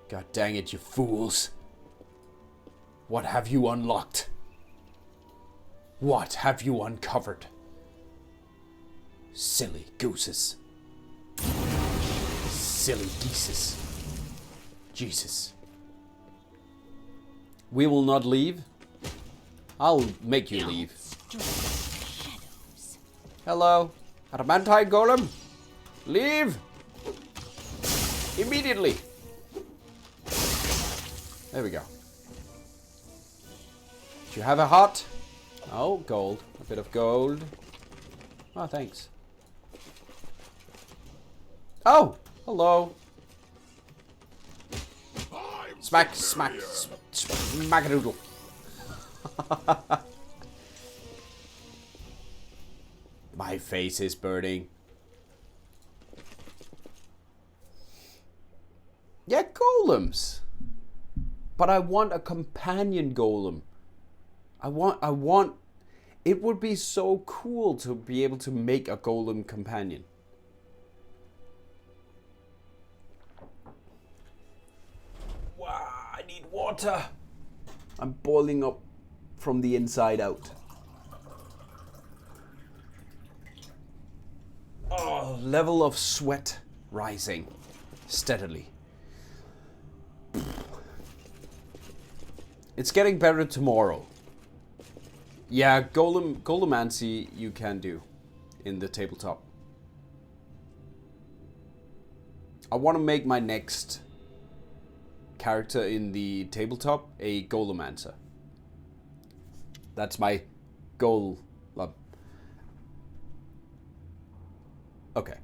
God dang it, you fools. What have you unlocked? What have you uncovered? Silly gooses. Silly geeses. Jesus. We will not leave. I'll make you leave. Hello, Adamantine Golem. Leave! Immediately! There we go. Do you have a heart? Oh, gold. A bit of gold. Oh, thanks. Oh! Hello. Smack, smack, smack-a-doodle. My face is burning. Yeah, golems. But I want a companion golem. I want... It would be so cool to be able to make a golem companion. Wow, I need water. I'm boiling up from the inside out. Oh, level of sweat rising steadily. It's getting better tomorrow. Yeah, Golemancy you can do in the tabletop. I want to make my next character in the tabletop a Golemancer. That's my goal. Okay.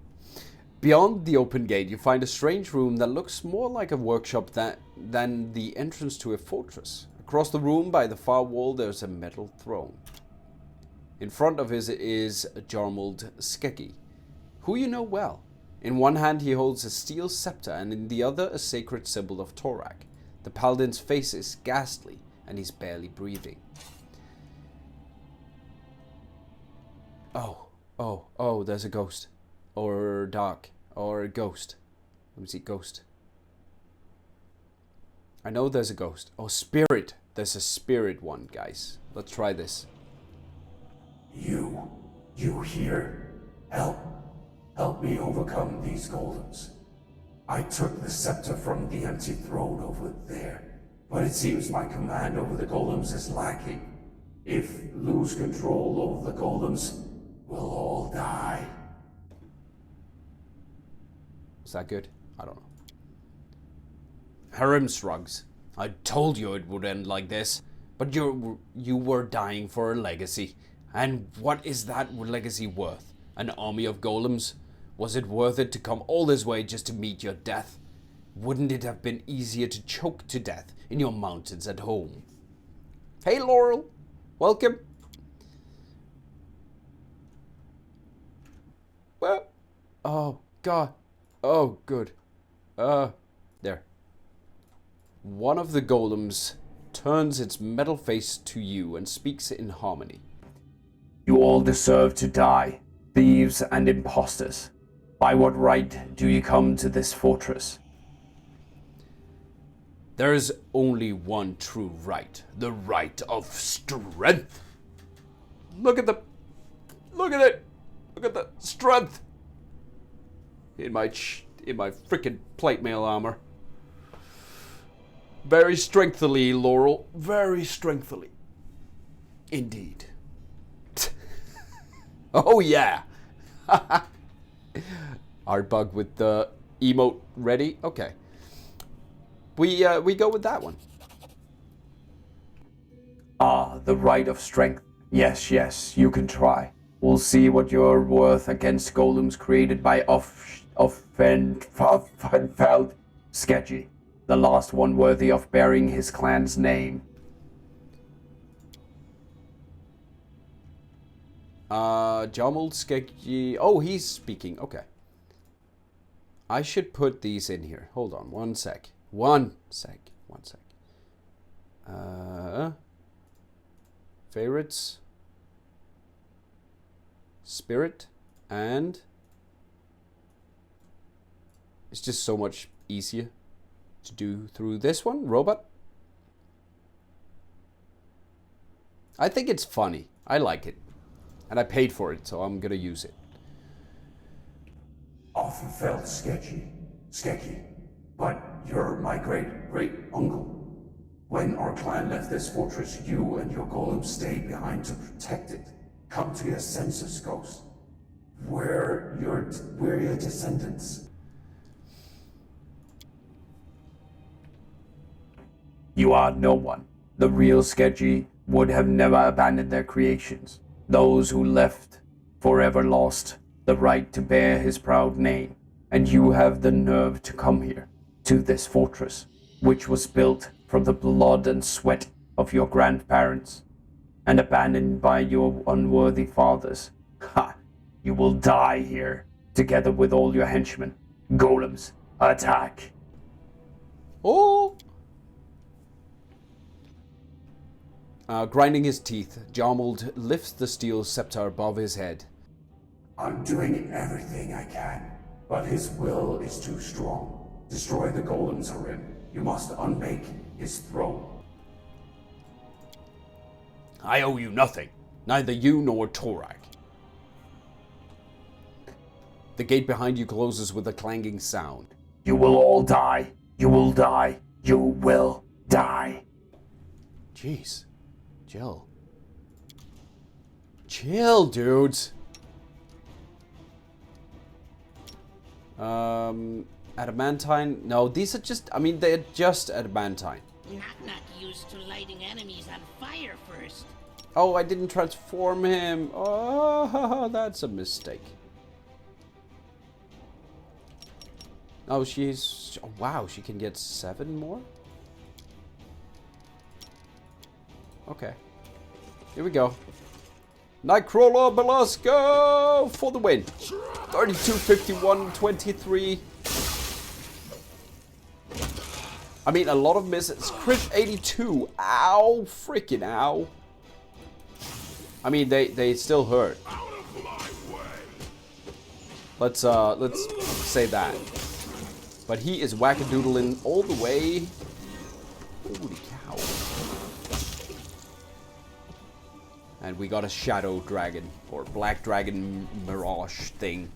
Beyond the open gate, you find a strange room that looks more like a workshop than the entrance to a fortress. Across the room, by the far wall, there's a metal throne. In front of it is Jarmeld Skeggi, who you know well. In one hand, he holds a steel scepter, and in the other, a sacred symbol of Torak. The paladin's face is ghastly, and he's barely breathing. Oh, there's a ghost. Or dark. Or a ghost. Let me see, ghost. I know there's a ghost. Oh, spirit. There's a spirit one, guys. Let's try this. You here? Help me overcome these golems. I took the scepter from the empty throne over there, but it seems my command over the golems is lacking. If lose control over the golems, we'll all die. Is that good? I don't know. Harem shrugs. I told you it would end like this. But you were dying for a legacy. And what is that legacy worth? An army of golems? Was it worth it to come all this way just to meet your death? Wouldn't it have been easier to choke to death in your mountains at home? Hey Laurel, welcome. Well, oh god, oh good. There. One of the golems turns its metal face to you and speaks in harmony. You all deserve to die, thieves and imposters. By what right do you come to this fortress? There is only one true right, the right of strength. Look at it! Look at the strength in my freaking plate mail armor. Very strengthily, Laurel. Very strengthily. Indeed. Oh yeah. Art-bug with the emote ready. Okay. We go with that one. Ah, the right of strength. Yes, yes, you can try. We'll see what you're worth against golems created by Offenfeld Sketchy, the last one worthy of bearing his clan's name. Jommel Sketchy. Oh, he's speaking. Okay. I should put these in here. Hold on, one sec. Favorites. Spirit. And it's just so much easier to do through this one. Robot. I think it's funny. I like it. And I paid for it, so I'm gonna use it. Often felt sketchy. But you're my great-great-uncle. When our clan left this fortress, you and your golem stayed behind to protect it. Come to your senses, ghost. We're your descendants. You are no one. The real Sketchy would have never abandoned their creations. Those who left forever lost the right to bear his proud name. And you have the nerve to come here, to this fortress, which was built from the blood and sweat of your grandparents, and abandoned by your unworthy fathers. Ha! You will die here, together with all your henchmen. Golems, attack! Oh! Grinding his teeth, Jarmold lifts the steel scepter above his head. I'm doing everything I can, but his will is too strong. Destroy the golems, Harim. You must unmake his throne. I owe you nothing. Neither you nor Torak. The gate behind you closes with a clanging sound. You will all die. You will die. You will die. Jeez. Chill. Chill, dudes. Adamantine? No, these are just, I mean, they're just adamantine. Not used to lighting enemies on fire first. Oh, I didn't transform him. Oh, that's a mistake. Oh, she's, oh, wow, she can get 7 more? Okay. Here we go. Nightcrawler Belasco for the win. 32, 51, 23. I mean, a lot of misses. Crit 82. Ow. Freaking ow. I mean, they still hurt. Let's say that. But he is wackadoodling all the way. Holy cow. And we got a shadow dragon, or black dragon mirage thing.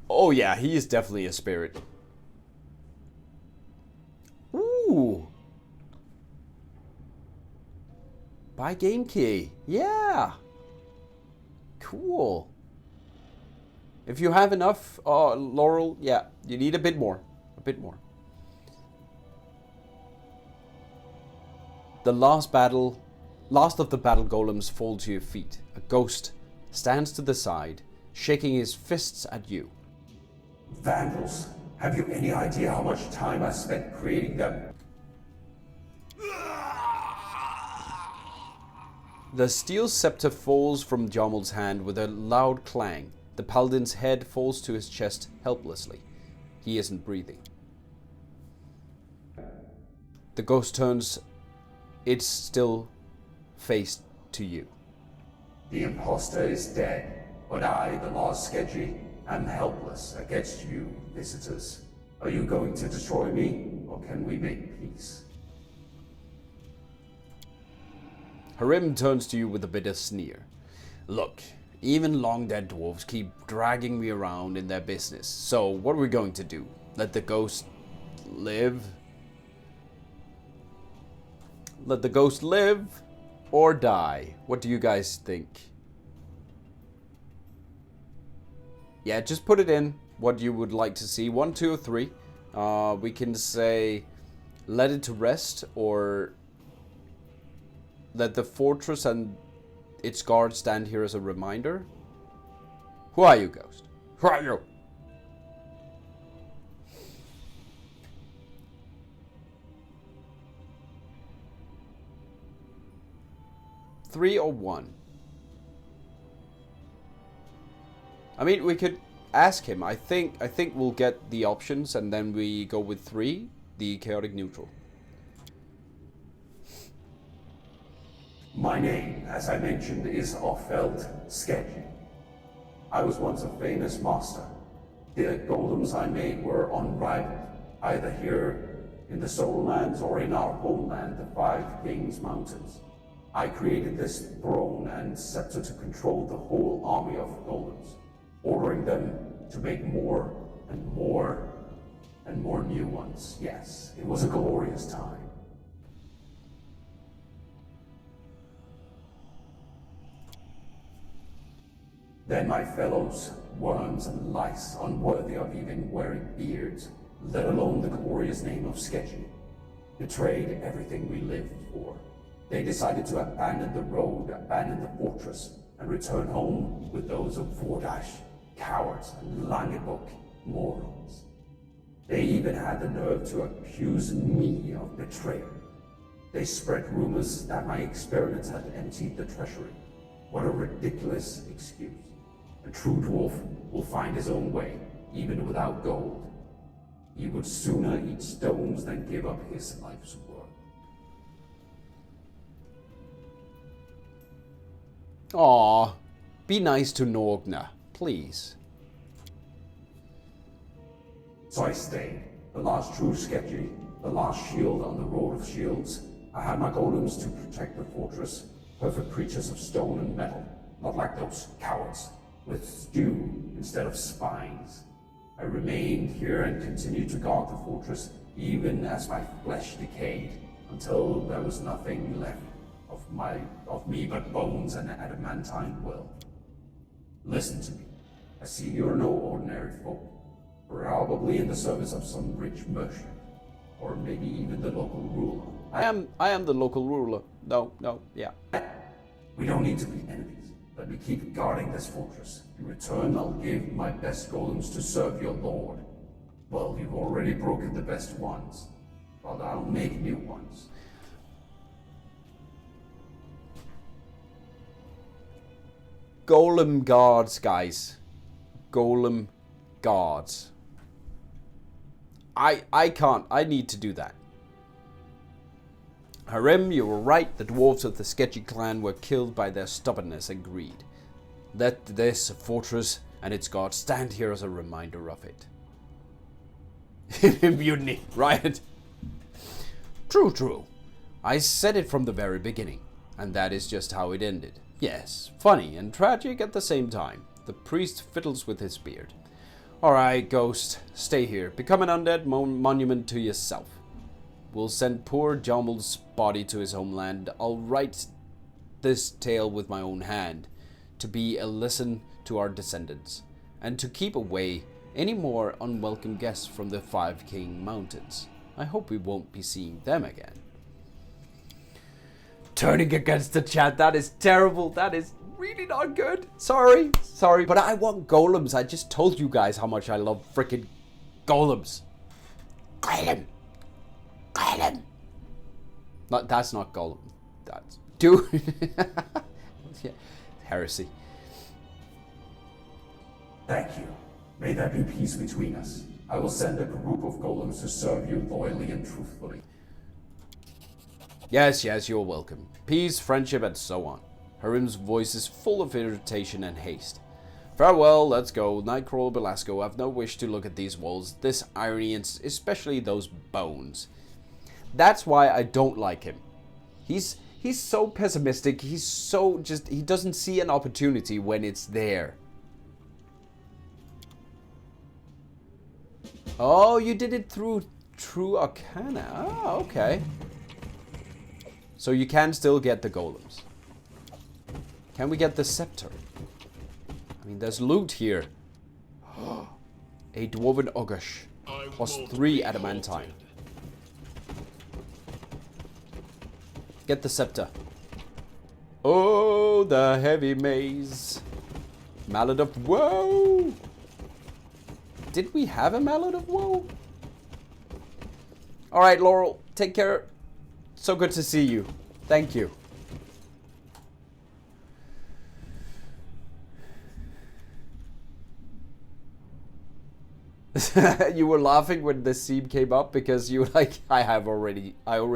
Oh yeah, he is definitely a spirit. Ooh. Buy game key. Yeah. Cool. If you have enough, Laurel, yeah, you need a bit more. A bit more. The last of the battle golems fall to your feet. A ghost stands to the side, shaking his fists at you. Vandals, have you any idea how much time I spent creating them? The steel scepter falls from Jomel's hand with a loud clang. The paladin's head falls to his chest helplessly. He isn't breathing. The ghost turns its still face to you. The imposter is dead, but I, the lost Sketchy, am helpless against you, visitors. Are you going to destroy me, or can we make peace? Harim turns to you with a bitter sneer. Look, even long-dead dwarves keep dragging me around in their business. So what are we going to do? Let the ghost live? Let the ghost live or die? What do you guys think? Yeah, just put it in what you would like to see. 1, 2, or 3. We can say let it to rest, or let the fortress and its guards stand here as a reminder. Who are you, ghost? Who are you? Three or 1? I mean, we could ask him. I think we'll get the options, and then we go with 3, the chaotic neutral. My name, as I mentioned, is Offeld Sketchy. I was once a famous master. The golems I made were unrivaled, either here in the Soul Lands or in our homeland, the 5 Kings Mountains. I created this throne and scepter to control the whole army of golems, ordering them to make more and more and more new ones. Yes, it was a glorious time. Then my fellows, worms and lice, unworthy of even wearing beards, let alone the glorious name of Sketchy, betrayed everything we lived for. They decided to abandon the road, abandon the fortress, and return home with those of Vordash, cowards and Langebok, morons. They even had the nerve to accuse me of betrayal. They spread rumors that my experiments had emptied the treasury. What a ridiculous excuse. A true dwarf will find his own way, even without gold. He would sooner eat stones than give up his life's work. Aw, be nice to Norgna, please. So I stayed, the last true Sketchy, the last shield on the road of shields. I had my golems to protect the fortress, perfect creatures of stone and metal, not like those cowards, with stew instead of spines. I remained here and continued to guard the fortress, even as my flesh decayed, until there was nothing left of me but bones and adamantine will. Listen to me. I see you're no ordinary folk. Probably in the service of some rich merchant, or maybe even the local ruler. I am the local ruler. No, yeah. We don't need to be enemies. Let me keep guarding this fortress. In return, I'll give my best golems to serve your lord. Well, you've already broken the best ones, but I'll make new ones. Golem guards, guys. Golem guards. I can't. I need to do that. Harim, you were right. The dwarves of the Sketchy clan were killed by their stubbornness and greed. Let this fortress and its guards stand here as a reminder of it. Mutiny, riot. True. I said it from the very beginning, and that is just how it ended. Yes, funny and tragic at the same time. The priest fiddles with his beard. Alright, ghost, stay here. Become an undead monument to yourself. We'll send poor Jomel's body to his homeland. I'll write this tale with my own hand, to be a lesson to our descendants, and to keep away any more unwelcome guests from the 5 King Mountains. I hope we won't be seeing them again. turning against the chat. That is terrible. That is really not good. Sorry. But I want golems. I just told you guys how much I love freaking golems. Golem. That's not golem. That's... Dude. Yeah. Heresy. Thank you. May there be peace between us. I will send a group of golems to serve you loyally and truthfully. Yes, you're welcome. Peace, friendship, and so on. Harim's voice is full of irritation and haste. Farewell, let's go. Nightcrawler Belasco, I've no wish to look at these walls, this irony, and especially those bones. That's why I don't like him. He's so pessimistic, he's so just... He doesn't see an opportunity when it's there. Oh, you did it through True Arcana. Oh, okay. So you can still get the golems. Can we get the scepter? I mean, there's loot here. A dwarven ogush. Plus 3 adamantine. Get the scepter. Oh, the heavy maze. Mallet of Woe. Did we have a Mallet of Woe? Alright, Laurel. Take care. So good to see you. Thank you. You were laughing when the scene came up because you were like, I already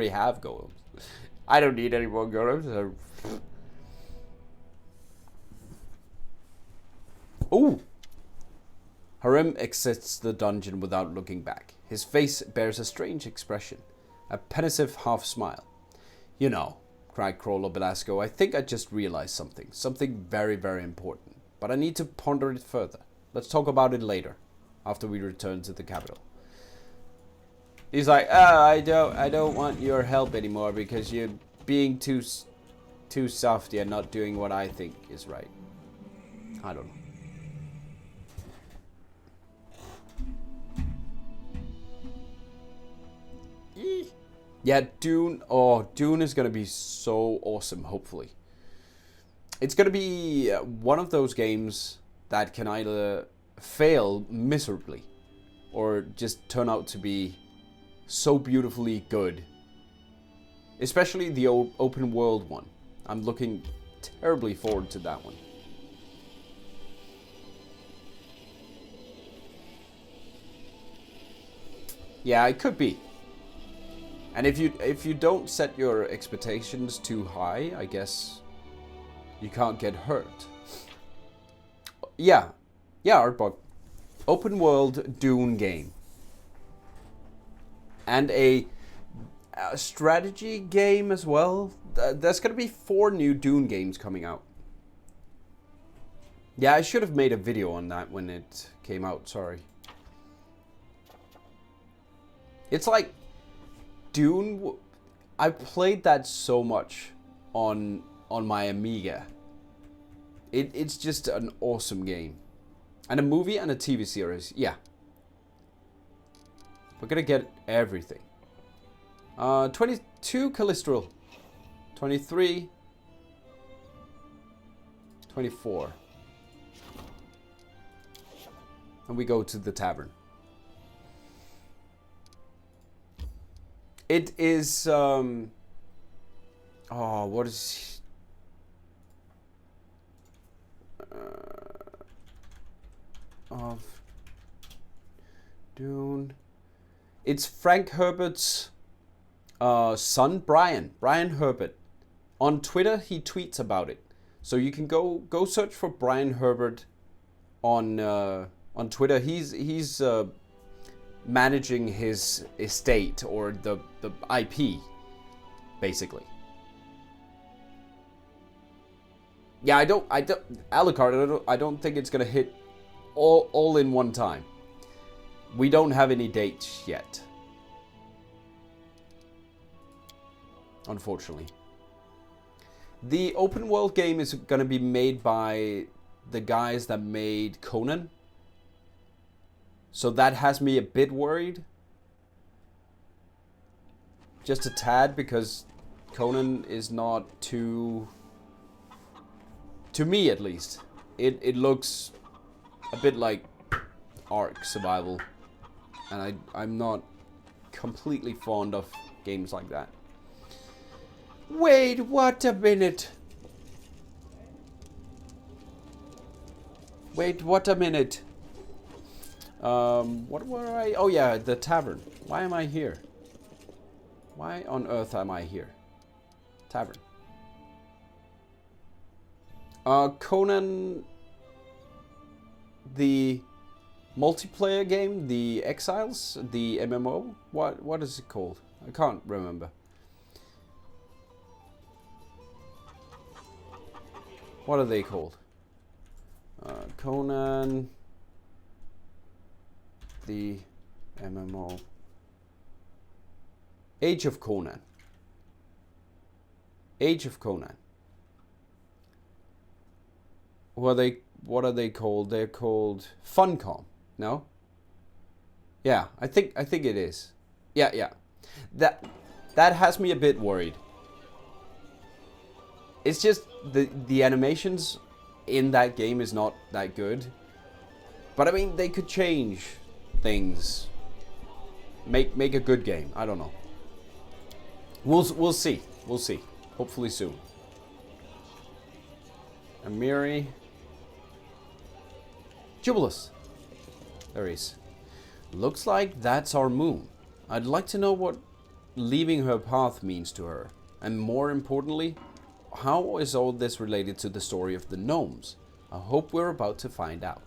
have golems. I don't need any more golems. Ooh. Harim exits the dungeon without looking back. His face bears a strange expression. A pensive half smile. You know, cried Crawler Belasco, I think I just realized something. Something very, very important. But I need to ponder it further. Let's talk about it later. After we return to the capital. He's like, I don't want your help anymore because you're being too softy and not doing what I think is right. I don't know. Yeah, Dune. Oh, Dune is gonna be so awesome. Hopefully, it's gonna be one of those games that can either fail miserably or just turn out to be so beautifully good. Especially the open world one. I'm looking terribly forward to that one. Yeah, it could be. And if you don't set your expectations too high, I guess you can't get hurt. Yeah, Artbug. Open world Dune game. And a strategy game as well. There's gonna be 4 new Dune games coming out. Yeah, I should have made a video on that when it came out, sorry. It's like Dune, I played that so much on my Amiga. It's just an awesome game. And a movie and a TV series, yeah. We're gonna get everything. 22 Callistrel. 23. 24. And we go to the tavern. It is, oh, what is... of Dune. It's Frank Herbert's son, Brian Herbert. On Twitter, he tweets about it. So you can go search for Brian Herbert on Twitter. He's managing his estate or the IP, basically. Yeah, Alucard, I don't think it's gonna hit all in one time. We don't have any dates yet, unfortunately. The open world game is gonna be made by the guys that made Conan. So that has me a bit worried. Just a tad, because Conan is not too... To me, at least. It looks a bit like Ark Survival. And I'm not completely fond of games like that. Wait, what a minute. Wait, what a minute. What were I? Oh yeah, the tavern. Why am I here? Why on earth am I here? Tavern. Conan, the multiplayer game, the Exiles, the MMO. What is it called? I can't remember. What are they called? Conan, the MMO. Age of Conan. Age of Conan. What are they called? They're called Funcom. No? Yeah, I think it is. Yeah. That has me a bit worried. It's just the animations in that game is not that good. But I mean, they could change things. Make a good game. I don't know. We'll see. We'll see. Hopefully soon. Amiri. Jubilus. There he is. Looks like that's our moon. I'd like to know what leaving her path means to her. And more importantly, how is all this related to the story of the gnomes? I hope we're about to find out.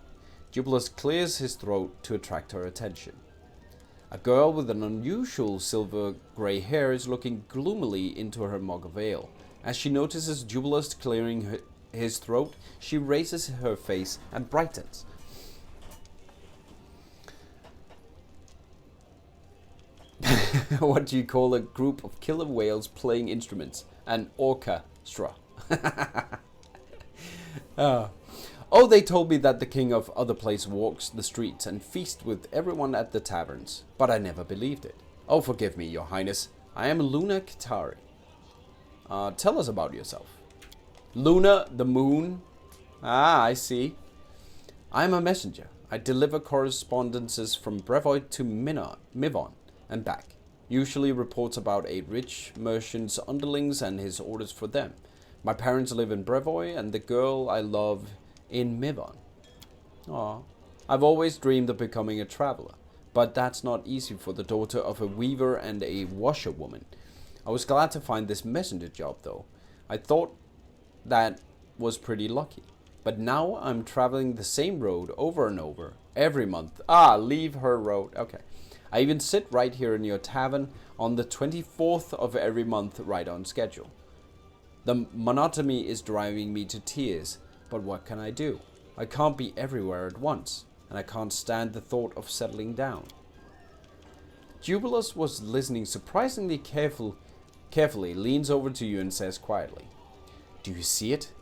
Jubilus clears his throat to attract her attention. A girl with an unusual silver grey hair is looking gloomily into her mug of ale. As she notices Jubilus clearing his throat, she raises her face and brightens. What do you call a group of killer whales playing instruments? An orchestra. Oh, they told me that the king of other place walks the streets and feasts with everyone at the taverns, but I never believed it. Oh, forgive me, your highness. I am Luna Kitari. Tell us about yourself. Luna, the moon. Ah, I see. I am a messenger. I deliver correspondences from Brevoid to Mivon and back. Usually reports about a rich merchant's underlings and his orders for them. My parents live in Brevoy and the girl I love in Mivon. Aw. I've always dreamed of becoming a traveler, but that's not easy for the daughter of a weaver and a washerwoman. I was glad to find this messenger job though. I thought that was pretty lucky. But now I'm traveling the same road over and over every month. Ah, leave her road. Okay. I even sit right here in your tavern on the 24th of every month, right on schedule. The monotony is driving me to tears, but what can I do? I can't be everywhere at once, and I can't stand the thought of settling down. Jubilus was listening surprisingly carefully, leans over to you and says quietly, "Do you see it?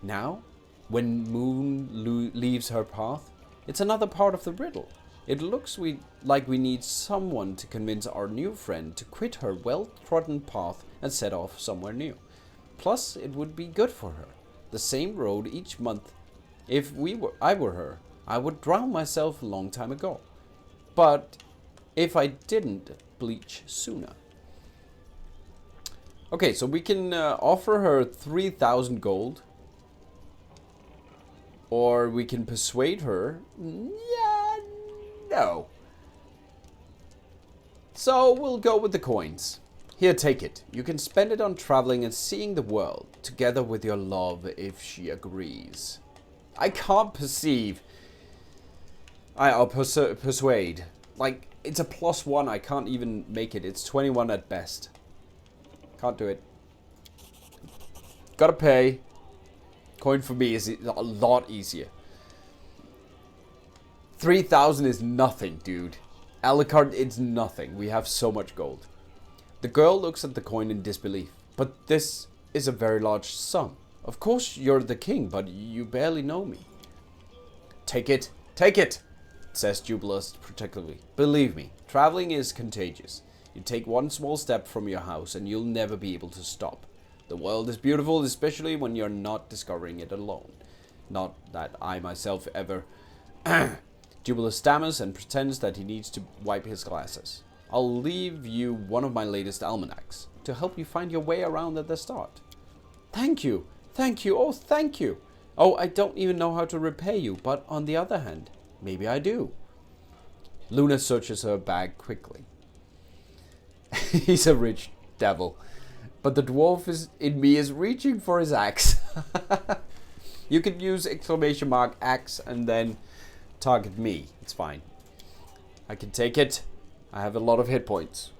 Now? When moon leaves her path? It's another part of the riddle. It looks like we need someone to convince our new friend to quit her well-trodden path and set off somewhere new. Plus, it would be good for her. The same road each month. If I were her, I would drown myself a long time ago. But if I didn't bleach sooner." Okay, so we can offer her 3,000 gold. Or we can persuade her. Yeah, no. So we'll go with the coins. Here, take it. You can spend it on traveling and seeing the world, together with your love if she agrees. I can't perceive. I'll persuade. Like, it's a +1. I can't even make it. It's 21 at best. Can't do it. Gotta pay. Coin for me is a lot easier. 3,000 is nothing, dude. Alucard, it's nothing. We have so much gold. The girl looks at the coin in disbelief. But this is a very large sum. Of course you're the king, but you barely know me. Take it. Take it, says Jubilus protectively. Believe me, traveling is contagious. You take one small step from your house and you'll never be able to stop. The world is beautiful, especially when you're not discovering it alone. Not that I myself ever... Jubilee stammers and pretends that he needs to wipe his glasses. I'll leave you one of my latest almanacs to help you find your way around at the start. Thank you. Thank you. Oh, thank you. Oh, I don't even know how to repay you, but on the other hand, maybe I do. Luna searches her bag quickly. He's a rich devil, but the dwarf in me is reaching for his axe. You can use exclamation mark axe and then target me. It's fine. I can take it. I have a lot of hit points.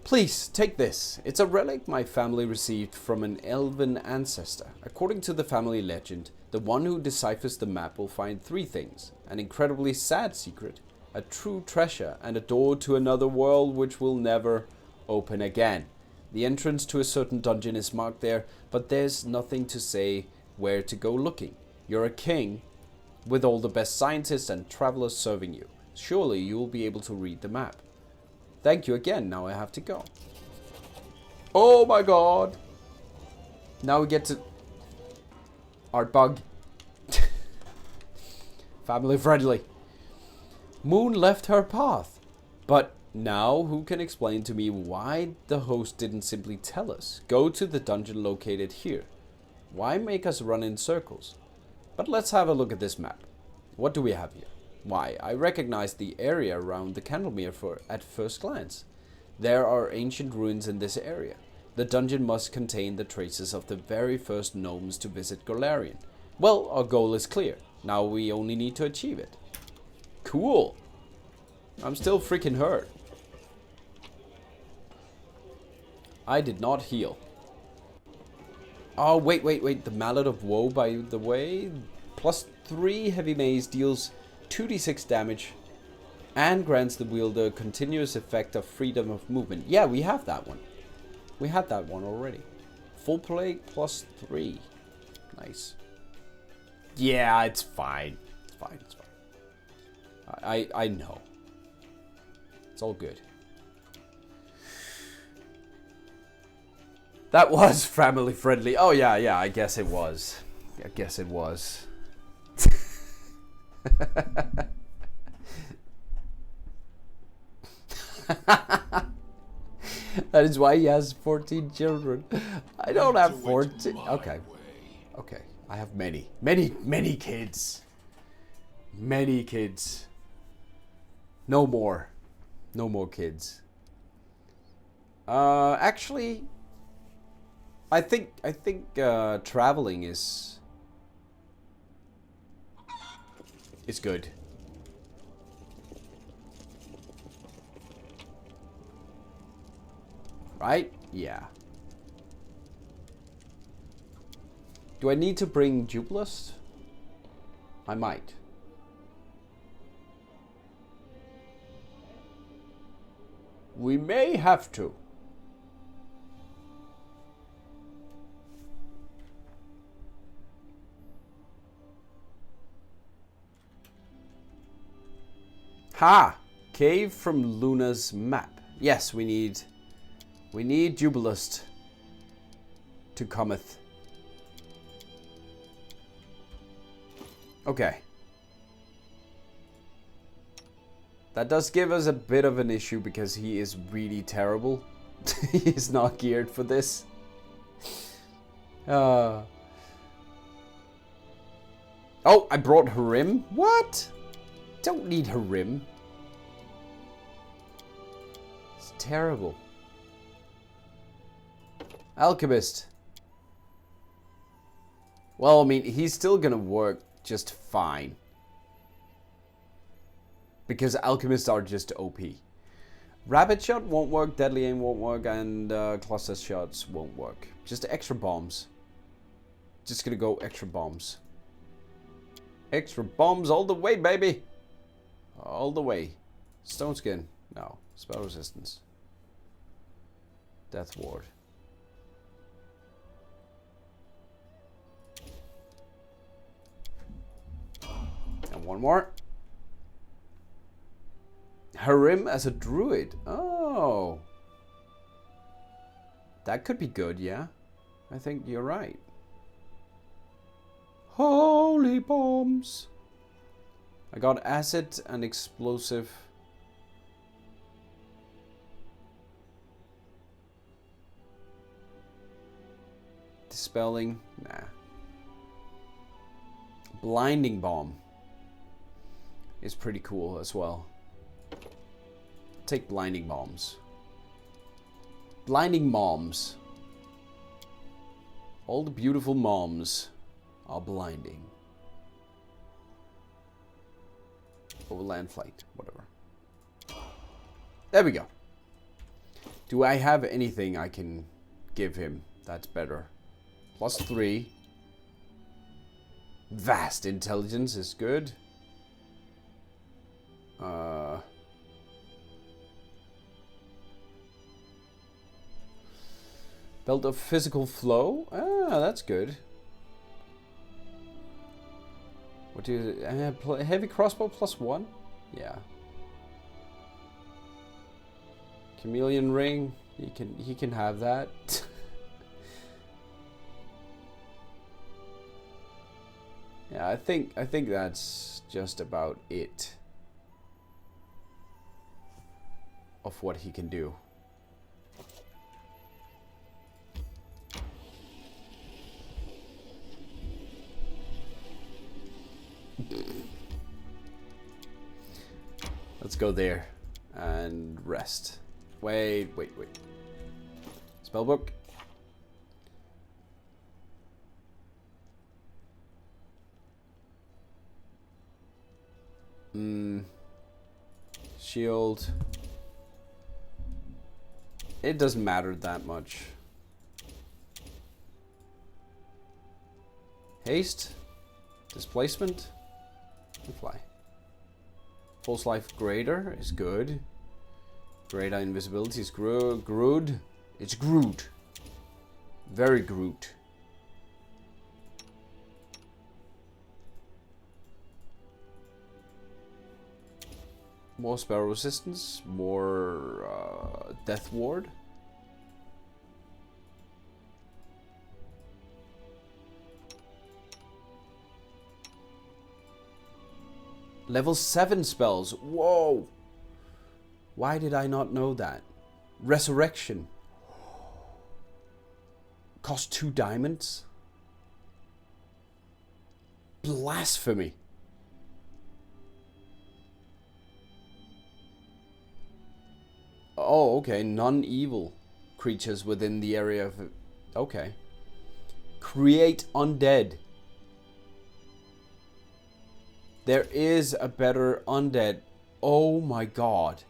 Please, take this. It's a relic my family received from an elven ancestor. According to the family legend, the one who deciphers the map will find 3 things. An incredibly sad secret, a true treasure, and a door to another world which will never open again. The entrance to a certain dungeon is marked there, but there's nothing to say where to go looking. You're a king, with all the best scientists and travelers serving you. Surely you will be able to read the map. Thank you again, now I have to go. Oh my god! Now we get to... Art bug. Family friendly. Moon left her path. But now who can explain to me why the host didn't simply tell us? Go to the dungeon located here. Why make us run in circles? But let's have a look at this map. What do we have here? Why, I recognize the area around the Candlemere at first glance. There are ancient ruins in this area. The dungeon must contain the traces of the very first gnomes to visit Golarion. Well, our goal is clear. Now we only need to achieve it. Cool. I'm still freaking hurt. I did not heal. Oh, wait. The Mallet of Woe, by the way. +3 heavy mace deals 2d6 damage and grants the wielder continuous effect of freedom of movement. Yeah, we have that one. We had that one already. Full play +3. Nice. Yeah, it's fine. It's fine. I know. It's all good. That was family friendly. Oh yeah, I guess it was. That is why he has 14 children. I don't have 14. Okay. I have many kids. Many kids. No more kids. Actually, I think traveling is good. Right? Yeah. Do I need to bring Jubilus? I might. We may have to. Ha! Cave from Luna's map. Yes, we need Jubilus to cometh. Okay. That does give us a bit of an issue because he is really terrible. He is not geared for this. Oh, I brought Harim? What? Don't need Harim. It's terrible. Alchemist. Well, I mean, he's still gonna work just fine. Because alchemists are just OP. Rapid shot won't work, deadly aim won't work, and cluster shots won't work. Just extra bombs. Just gonna go extra bombs. Extra bombs all the way, baby! All the way. Stone skin. No. Spell resistance. Death ward. And one more. Harim as a druid. Oh. That could be good, yeah. I think you're right. Holy bombs. I got acid and explosive. Dispelling. Nah. Blinding bomb is pretty cool as well. Take blinding bombs. Blinding moms. All the beautiful moms are blinding. Overland flight, whatever. There we go. Do I have anything I can give him that's better? +3. Vast intelligence is good. Belt of physical flow. Ah, that's good. What do you... heavy crossbow +1? Yeah. Chameleon ring. He can have that. Yeah, I think that's just about it of what he can do. Let's go there and rest. Wait. Spellbook. Shield. It doesn't matter that much. Haste. Displacement. And fly. False life greater is good. Greater invisibility is Groot. It's Groot. Very Groot. More spell resistance, more death ward. Level 7 spells. Whoa! Why did I not know that? Resurrection. Cost 2 diamonds. Blasphemy. Oh, okay. Non-evil creatures within the area of... Okay. Create undead. There is a better undead. Oh my god.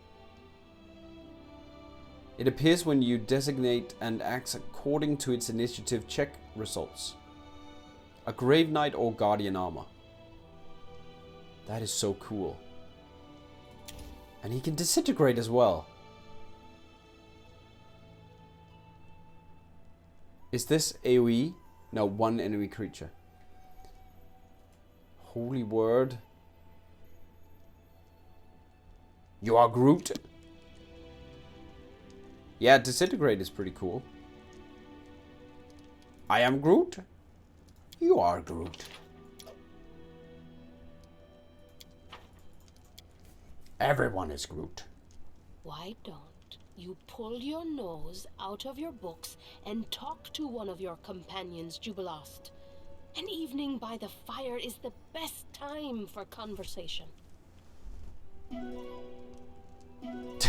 It appears when you designate and acts according to its initiative check results. A Grave Knight or Guardian Armor. That is so cool. And he can disintegrate as well. Is this AoE? No, one enemy creature. Holy word. You are Groot? Yeah, disintegrate is pretty cool. I am Groot? You are Groot. Everyone is Groot. Why don't you pull your nose out of your books and talk to one of your companions, Jubilost? An evening by the fire is the best time for conversation.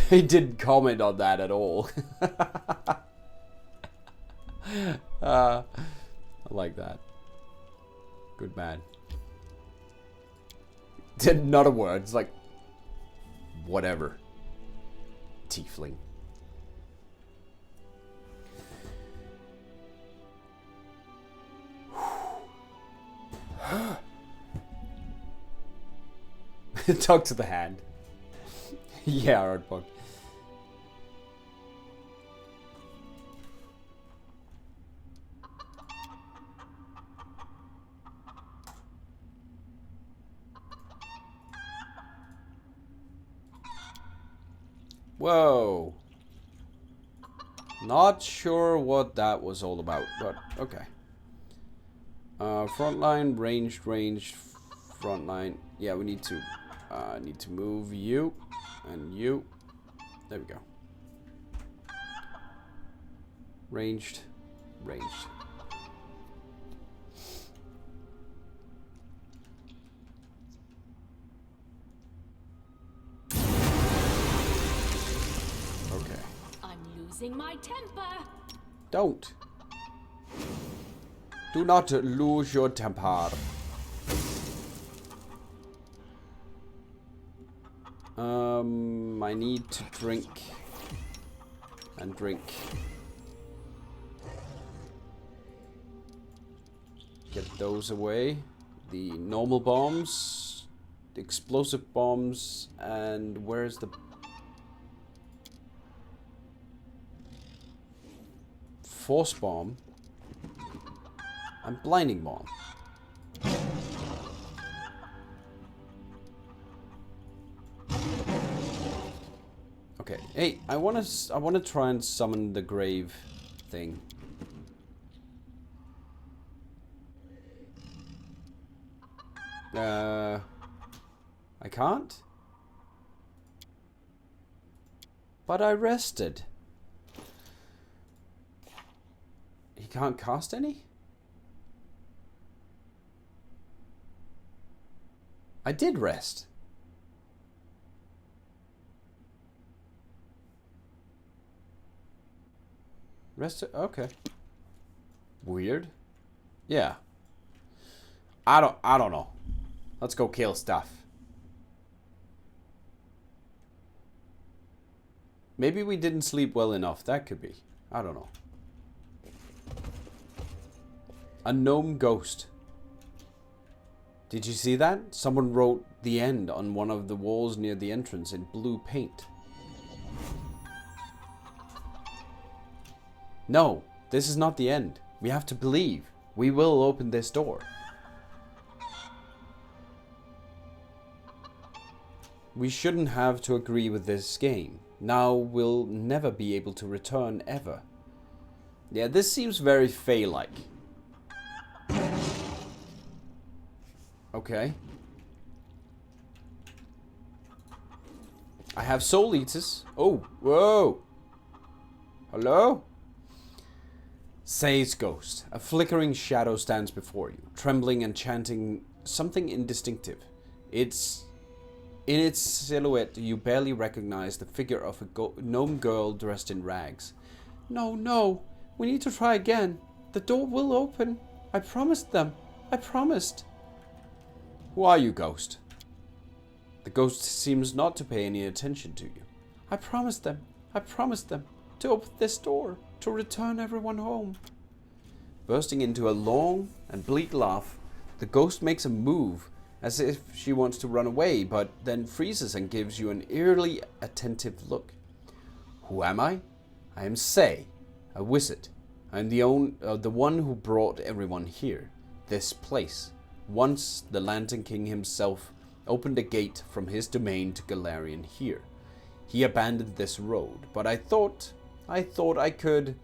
He didn't comment on that at all. I like that. Good man. Not a word. It's like, whatever. Tiefling. Talk to the hand. Yeah, Artbug. Whoa. Not sure what that was all about, but okay. Frontline, ranged, frontline. Yeah, we need to move you and you. There we go. Ranged. Okay. I'm losing my temper. Don't. Do not lose your temper. I need to drink and drink. Get those away. The normal bombs, the explosive bombs, and where's the force bomb and blinding bomb? Okay, hey, I wanna try and summon the grave thing. I can't? But I rested. He can't cast any? I did rest. Rest, okay. Weird. Yeah. I don't know. Let's go kill stuff. Maybe we didn't sleep well enough. That could be. I don't know. A gnome ghost. Did you see that? Someone wrote the end on one of the walls near the entrance in blue paint. No, this is not the end. We have to believe. We will open this door. We shouldn't have to agree with this game. Now we'll never be able to return ever. Yeah, this seems very Fae-like. Okay. I have soul eaters. Oh, whoa. Hello? Says Ghost. A flickering shadow stands before you, trembling and chanting something indistinctive. In its silhouette, you barely recognize the figure of a gnome girl dressed in rags. No, no. We need to try again. The door will open. I promised them. I promised. Who are you, Ghost? The ghost seems not to pay any attention to you. I promised them to open this door, to return everyone home. Bursting into a long and bleak laugh, the ghost makes a move as if she wants to run away, but then freezes and gives you an eerily attentive look. Who am I? I am Say, a wizard. I am the one who brought everyone here, this place. Once the Lantern King himself opened a gate from his domain to Galarian here. He abandoned this road, but I thought I could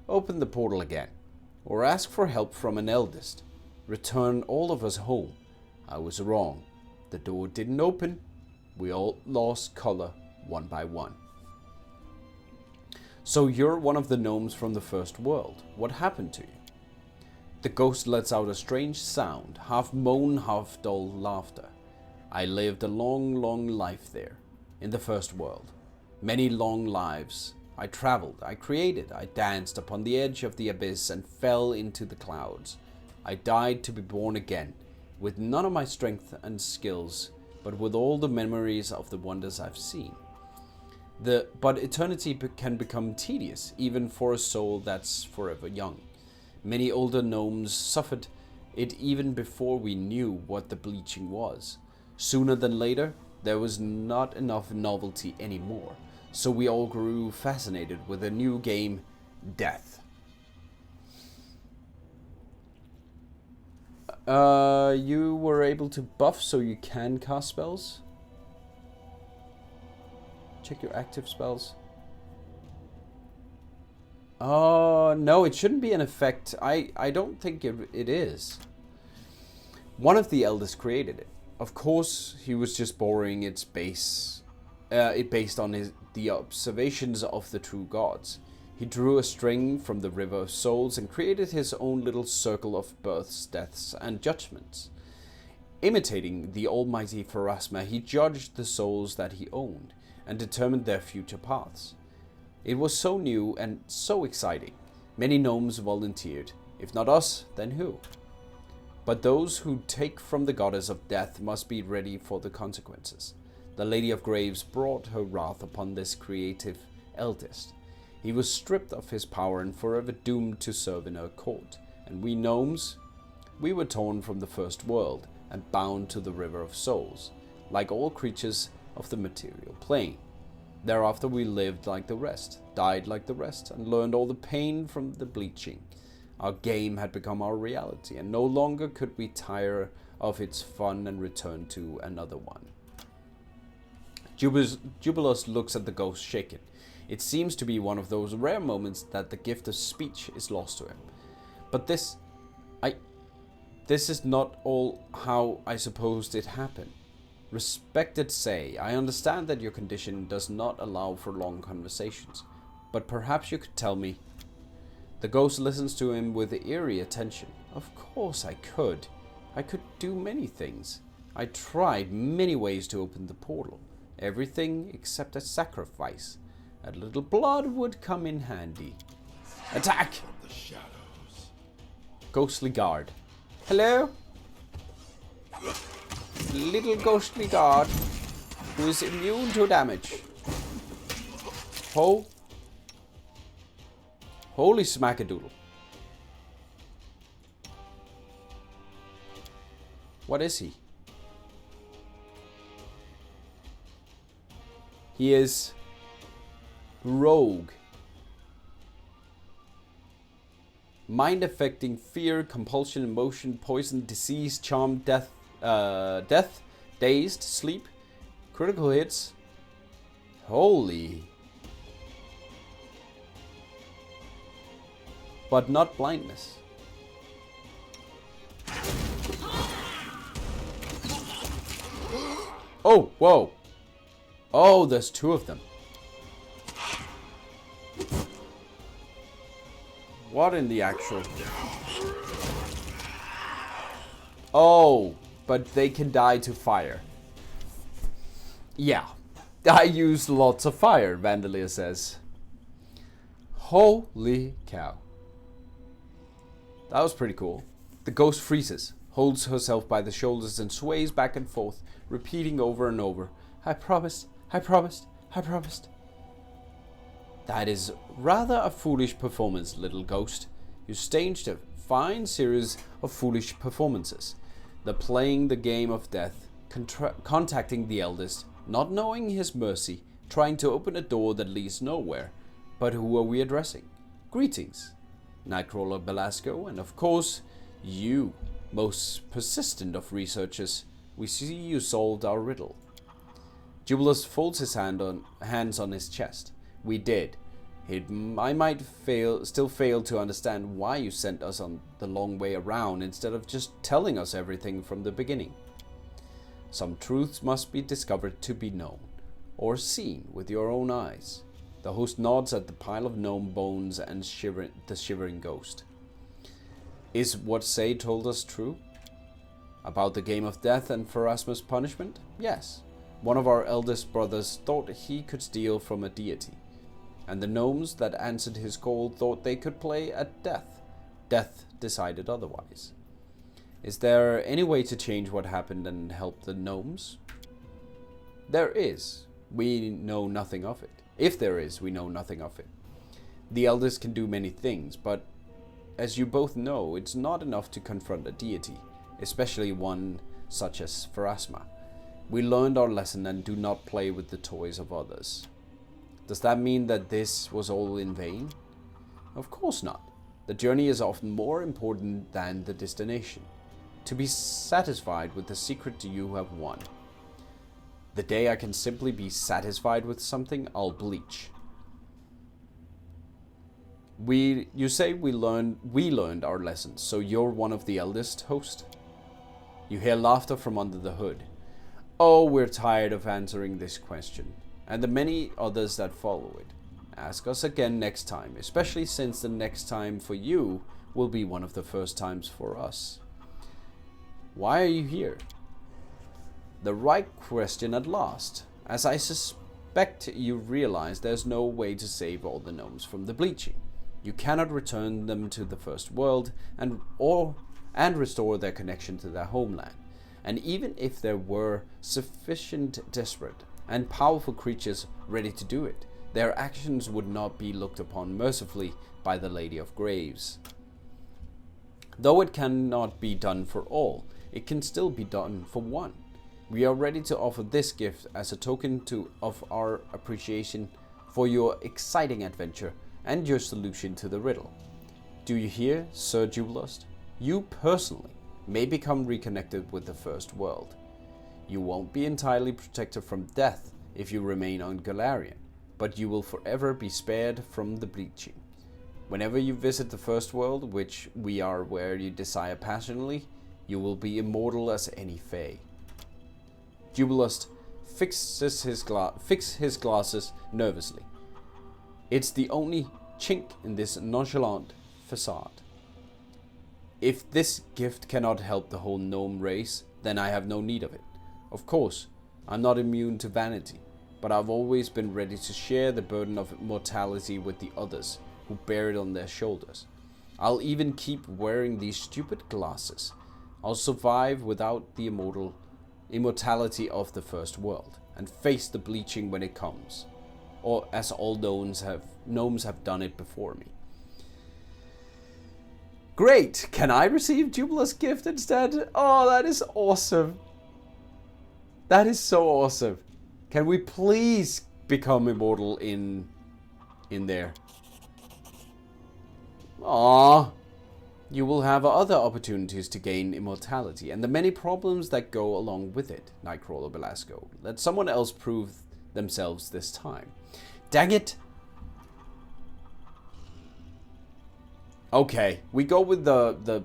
open the portal again, or ask for help from an eldest, return all of us home. I was wrong. The door didn't open. We all lost color one by one. So you're one of the gnomes from the first world. What happened to you? The ghost lets out a strange sound, half moan, half dull laughter. I lived a long, long life there, in the first world. Many long lives. I traveled, I created, I danced upon the edge of the abyss and fell into the clouds. I died to be born again, with none of my strength and skills, but with all the memories of the wonders I've seen. But eternity can become tedious, even for a soul that's forever young. Many older gnomes suffered it even before we knew what the bleaching was. Sooner than later, there was not enough novelty anymore, so we all grew fascinated with a new game, Death. You were able to buff so you can cast spells? Check your active spells. Oh, no, it shouldn't be an effect. I don't think it is. One of the elders created it. Of course, he was just borrowing it based on the observations of the true gods. He drew a string from the river of souls and created his own little circle of births, deaths, and judgments. Imitating the almighty Pharasma, he judged the souls that he owned and determined their future paths. It was so new and so exciting. Many gnomes volunteered. If not us, then who? But those who take from the goddess of death must be ready for the consequences. The Lady of Graves brought her wrath upon this creative eldest. He was stripped of his power and forever doomed to serve in her court. And we gnomes, we were torn from the first world and bound to the river of souls, like all creatures of the material plane. Thereafter we lived like the rest, died like the rest, and learned all the pain from the bleaching. Our game had become our reality, and no longer could we tire of its fun and return to another one. Jubilus looks at the ghost shaken. It seems to be one of those rare moments that the gift of speech is lost to him. But this is not all how I supposed it happened. Respected say, I understand that your condition does not allow for long conversations, but perhaps you could tell me. The ghost listens to him with eerie attention. Of course I could. I could do many things. I tried many ways to open the portal. Everything except a sacrifice. A little blood would come in handy. Attack! The shadows. Ghostly guard. Hello? Little ghostly guard who is immune to damage. Holy smackadoodle. What is he? He is rogue. Mind affecting fear, compulsion, emotion, poison, disease, charm, death, dazed, sleep, critical hits. Holy. But not blindness. Oh, whoa. Oh, there's two of them. What in the actual... Oh, but they can die to fire. Yeah, I used lots of fire, Vandalia says. Holy cow. That was pretty cool. The ghost freezes, holds herself by the shoulders and sways back and forth, repeating over and over, I promised, I promised, I promised. That is rather a foolish performance, little ghost. You staged a fine series of foolish performances. The playing the game of death, contacting the eldest, not knowing his mercy, trying to open a door that leads nowhere. But who are we addressing? Greetings, Nightcrawler Belasco, and of course, you, most persistent of researchers. We see you solved our riddle. Jubilus folds his hands on his chest. We did. I might still fail to understand why you sent us on the long way around instead of just telling us everything from the beginning. Some truths must be discovered to be known, or seen with your own eyes. The host nods at the pile of gnome bones and the shivering ghost. Is what Say told us true? About the game of death and Pharasma's punishment? Yes. One of our eldest brothers thought he could steal from a deity, and the gnomes that answered his call thought they could play at death. Death decided otherwise. Is there any way to change what happened and help the gnomes? There is. We know nothing of it. If there is, we know nothing of it. The elders can do many things, but as you both know, it's not enough to confront a deity, especially one such as Pharasma. We learned our lesson and do not play with the toys of others. Does that mean that this was all in vain? Of course not. The journey is often more important than the destination. To be satisfied with the secret you have won. The day I can simply be satisfied with something, I'll bleach. You say we learned our lessons, so you're one of the eldest, host? You hear laughter from under the hood. Oh, we're tired of answering this question, and the many others that follow it. Ask us again next time, especially since the next time for you will be one of the first times for us. Why are you here? The right question at last. As I suspect you realize there's no way to save all the gnomes from the bleaching. You cannot return them to the first world and restore their connection to their homeland. And even if there were sufficient desperate and powerful creatures ready to do it, their actions would not be looked upon mercifully by the Lady of Graves. Though it cannot be done for all, it can still be done for one. We are ready to offer this gift as a token of our appreciation for your exciting adventure and your solution to the riddle. Do you hear, Sir Jubilust? You personally may become reconnected with the first world. You won't be entirely protected from death if you remain on Galarian, but you will forever be spared from the bleaching. Whenever you visit the first world, which we are where you desire passionately, you will be immortal as any fae. Jubilust fixes his glasses nervously. It's the only chink in this nonchalant facade. If this gift cannot help the whole gnome race, then I have no need of it. Of course, I'm not immune to vanity, but I've always been ready to share the burden of mortality with the others who bear it on their shoulders. I'll even keep wearing these stupid glasses. I'll survive without the immortality of the first world, and face the bleaching when it comes, or as all gnomes have done it before me. Great! Can I receive Jubilus' gift instead? Oh, that is awesome. That is so awesome. Can we please become immortal in there? Aww. You will have other opportunities to gain immortality and the many problems that go along with it, Nightcrawler Belasco. Let someone else prove themselves this time. Dang it! Okay, we go with the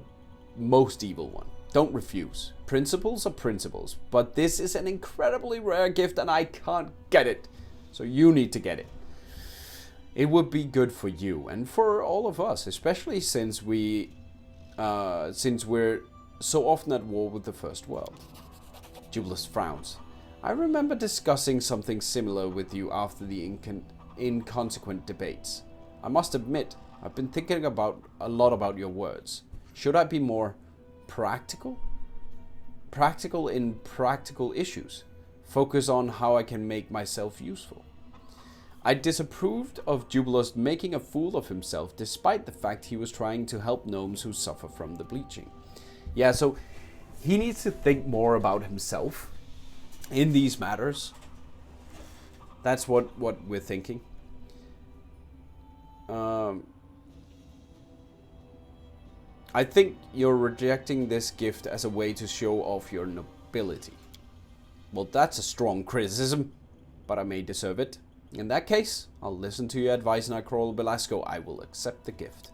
most evil one. Don't refuse. Principles are principles, but this is an incredibly rare gift and I can't get it. So you need to get it. It would be good for you and for all of us, especially since we're so often at war with the first world. Jubilus frowns. I remember discussing something similar with you after the inconsequent debates. I must admit, I've been thinking a lot about your words. Should I be more practical? Practical in practical issues. Focus on how I can make myself useful. I disapproved of Jubilus making a fool of himself despite the fact he was trying to help gnomes who suffer from the bleaching. Yeah, so he needs to think more about himself in these matters. That's what we're thinking. I think you're rejecting this gift as a way to show off your nobility. Well, that's a strong criticism, but I may deserve it. In that case, I'll listen to your advice, Nightcrawler Belasco. I will accept the gift.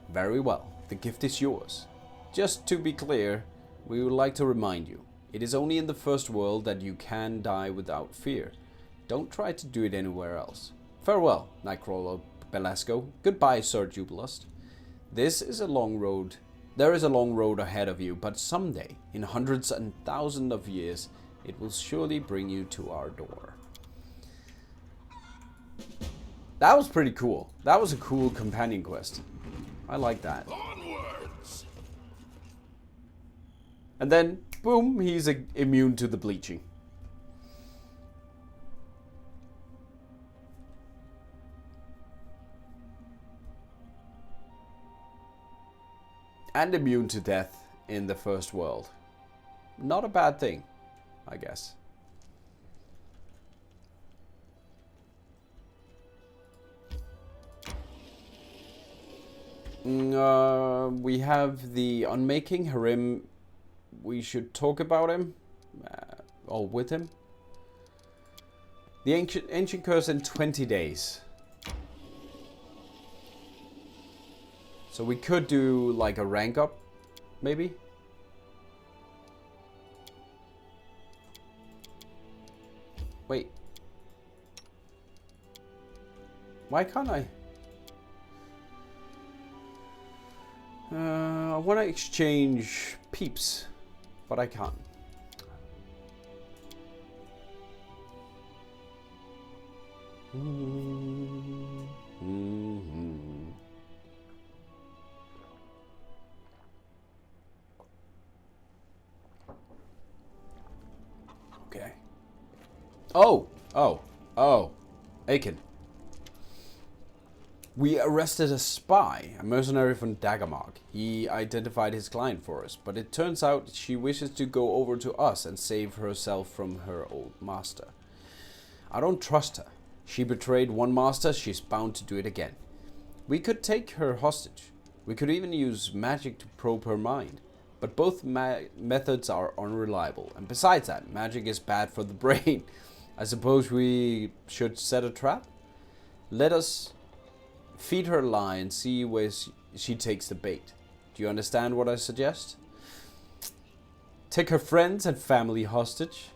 Very well, the gift is yours. Just to be clear, we would like to remind you, it is only in the first world that you can die without fear. Don't try to do it anywhere else. Farewell, Nightcrawler Belasco. Goodbye, Sir Jubilust. This is a long road. There is a long road ahead of you, but someday, in hundreds and thousands of years, it will surely bring you to our door. That was pretty cool. That was a cool companion quest. I like that. Onwards! And then, boom, he's immune to the bleaching. And immune to death in the first world. Not a bad thing, I guess. We have the Unmaking Harim. We should talk about him. Or with him. The ancient curse in 20 days. So we could do like a rank up, maybe. Wait. Why can't I? I want to exchange peeps, but I can't. Okay. Oh. Aiken. We arrested a spy, a mercenary from Daggermark. He identified his client for us, but it turns out she wishes to go over to us and save herself from her old master. I don't trust her. She betrayed one master, she's bound to do it again. We could take her hostage. We could even use magic to probe her mind. But both methods are unreliable. And besides that, magic is bad for the brain. I suppose we should set a trap? Let us feed her a lie and see where she takes the bait. Do you understand what I suggest? Take her friends and family hostage.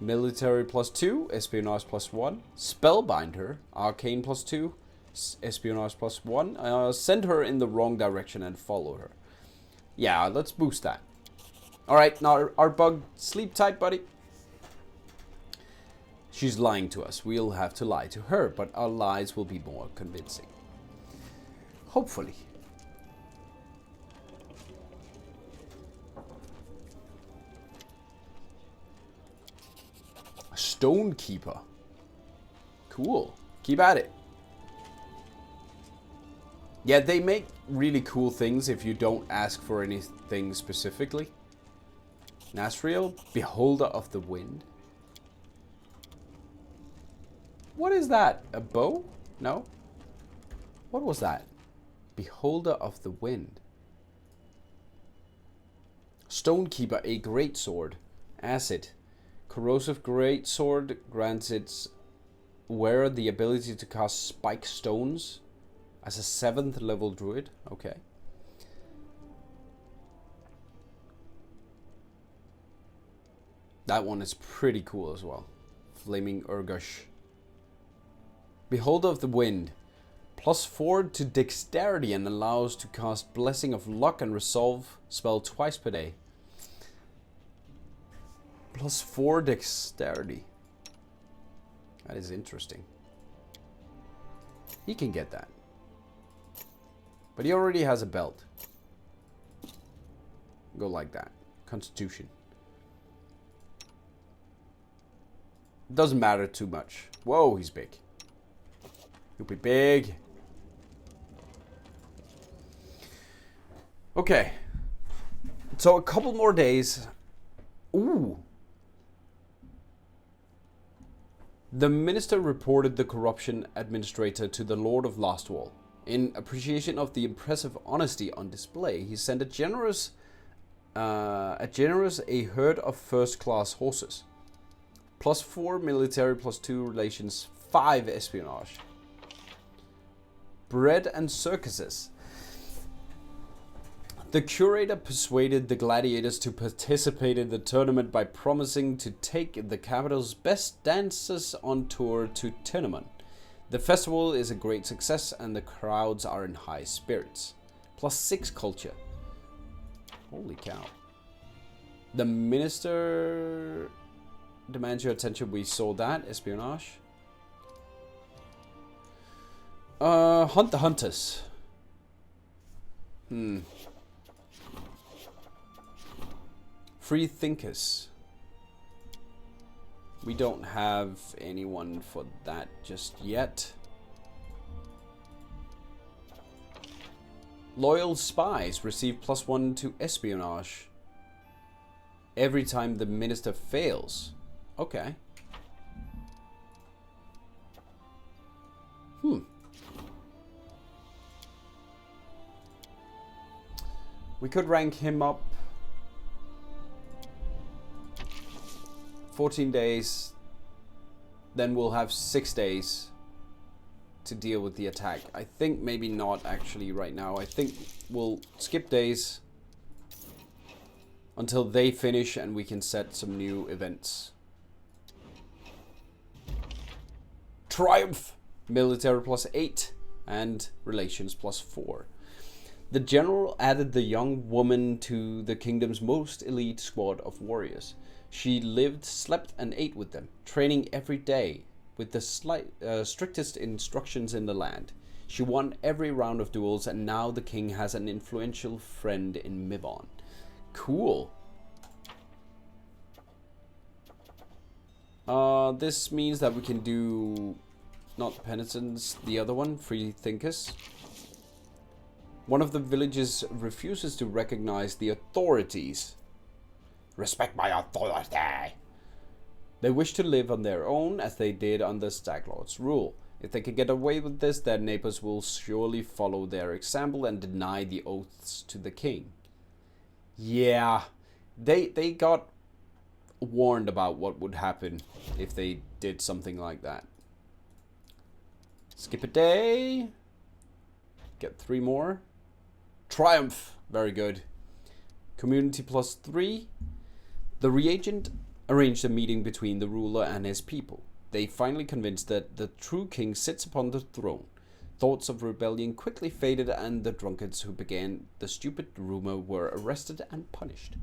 Military +2, espionage +1. Spellbind her, arcane +2, espionage +1. Send her in the wrong direction and follow her. Yeah, let's boost that. Alright, now our bug, sleep tight, buddy. She's lying to us. We'll have to lie to her, but our lies will be more convincing. Hopefully. A Stonekeeper. Cool. Keep at it. Yeah, they make really cool things if you don't ask for anything specifically. Nasriel, Beholder of the Wind. What is that? A bow? No? What was that? Beholder of the Wind. Stonekeeper, a greatsword. Acid. Corrosive greatsword grants its wearer the ability to cast spike stones as a 7th level druid. Okay. That one is pretty cool as well. Flaming Urgush. Beholder of the Wind. +4 to dexterity and allows to cast Blessing of Luck and Resolve spell twice per day. +4 dexterity. That is interesting. He can get that. But he already has a belt. Go like that. Constitution. Doesn't matter too much. Whoa, he's big. He'll be big. Okay. So a couple more days. Ooh. The minister reported the corruption administrator to the Lord of Lastwall. In appreciation of the impressive honesty on display, he sent a herd of first-class horses. +4 military, +2 relations, 5 espionage. Bread and circuses. The curator persuaded the gladiators to participate in the tournament by promising to take the capital's best dancers on tour to Tenemon. The festival is a great success and the crowds are in high spirits. +6 culture. Holy cow. The minister demands your attention. We saw that. Espionage. Hunt the hunters. Free thinkers. We don't have anyone for that just yet. Loyal spies receive +1 to espionage every time the minister fails. Okay. We could rank him up. 14 days. then we'll have 6 days to deal with the attack. I think maybe not actually right now. I think we'll skip days until they finish and we can set some new events. Triumph! Military +8 and relations +4. The general added the young woman to the kingdom's most elite squad of warriors. She lived, slept and ate with them, training every day with the strictest instructions in the land. She won every round of duels and now the king has an influential friend in Mivon. Cool. This means that we can do, not penitence, the other one, free thinkers. One of the villages refuses to recognize the authorities. Respect my authority. They wish to live on their own as they did under Staglord's rule. If they can get away with this, their neighbors will surely follow their example and deny the oaths to the king. Yeah, they got warned about what would happen if they did something like that. Skip a day. Get 3 more. Triumph. Very good. Community +3. The reagent arranged a meeting between the ruler and his people. They finally convinced that the true king sits upon the throne. Thoughts of rebellion quickly faded and the drunkards who began the stupid rumor were arrested and punished.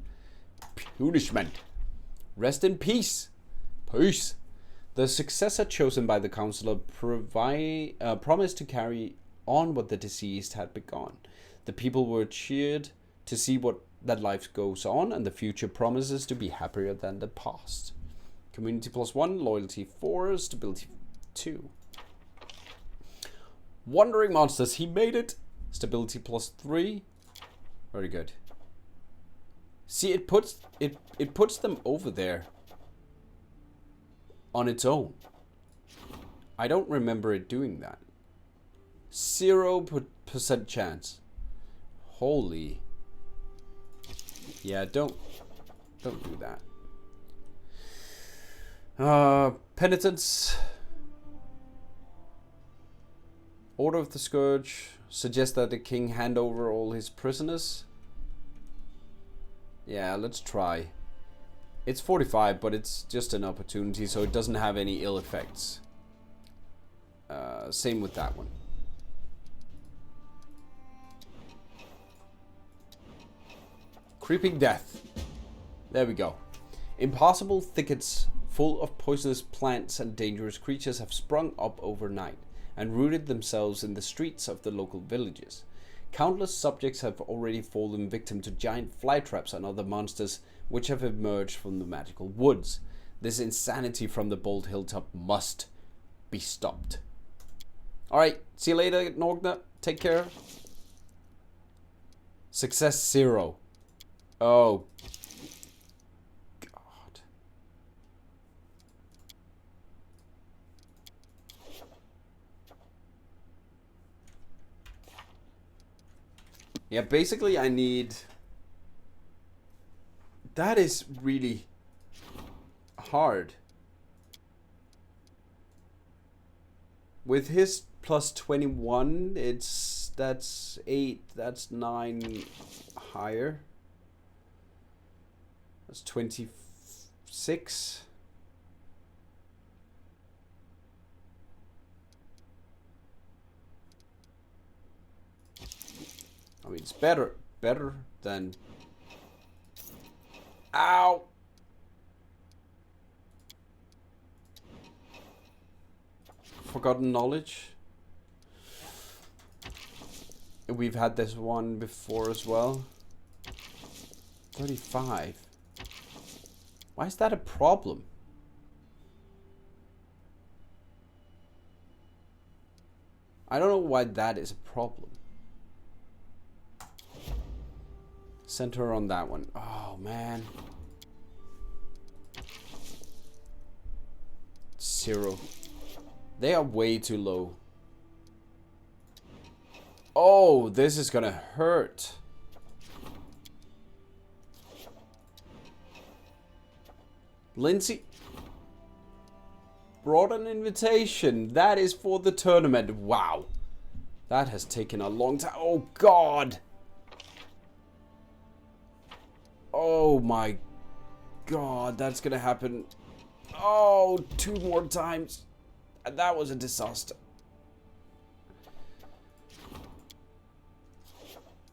Punishment. Rest in peace. Peace. The successor chosen by the councillor promised to carry on what the deceased had begun. The people were cheered to see that life goes on and the future promises to be happier than the past. Community +1, loyalty 4, stability 2. Wandering monsters, he made it. Stability +3. Very good. See, it puts them over there on its own. I don't remember it doing that. 0% chance. Holy. Yeah, don't do that. Penitence. Order of the Scourge suggests that the king hand over all his prisoners. Yeah, let's try. It's 45, but it's just an opportunity, so it doesn't have any ill effects. Same with that one. Creeping Death. There we go. Impossible thickets full of poisonous plants and dangerous creatures have sprung up overnight and rooted themselves in the streets of the local villages. Countless subjects have already fallen victim to giant fly traps and other monsters which have emerged from the magical woods. This insanity from the bold hilltop must be stopped. Alright, see you later, Norgna. Take care. Success 0. Oh. God. Yeah, basically I need... That is really hard. With his +21, that's 8, that's 9 higher. That's 26. I mean, it's better than... Ow! Forgotten Knowledge. We've had this one before as well. 35. Why is that a problem? I don't know why that is a problem. Center on that one. Oh, man. 0. They are way too low. Oh, this is gonna hurt. Lindsay. brought an invitation. That is for the tournament. Wow. That has taken a long time. Oh, God. Oh, my God. That's going to happen. Oh, 2 more times. And that was a disaster.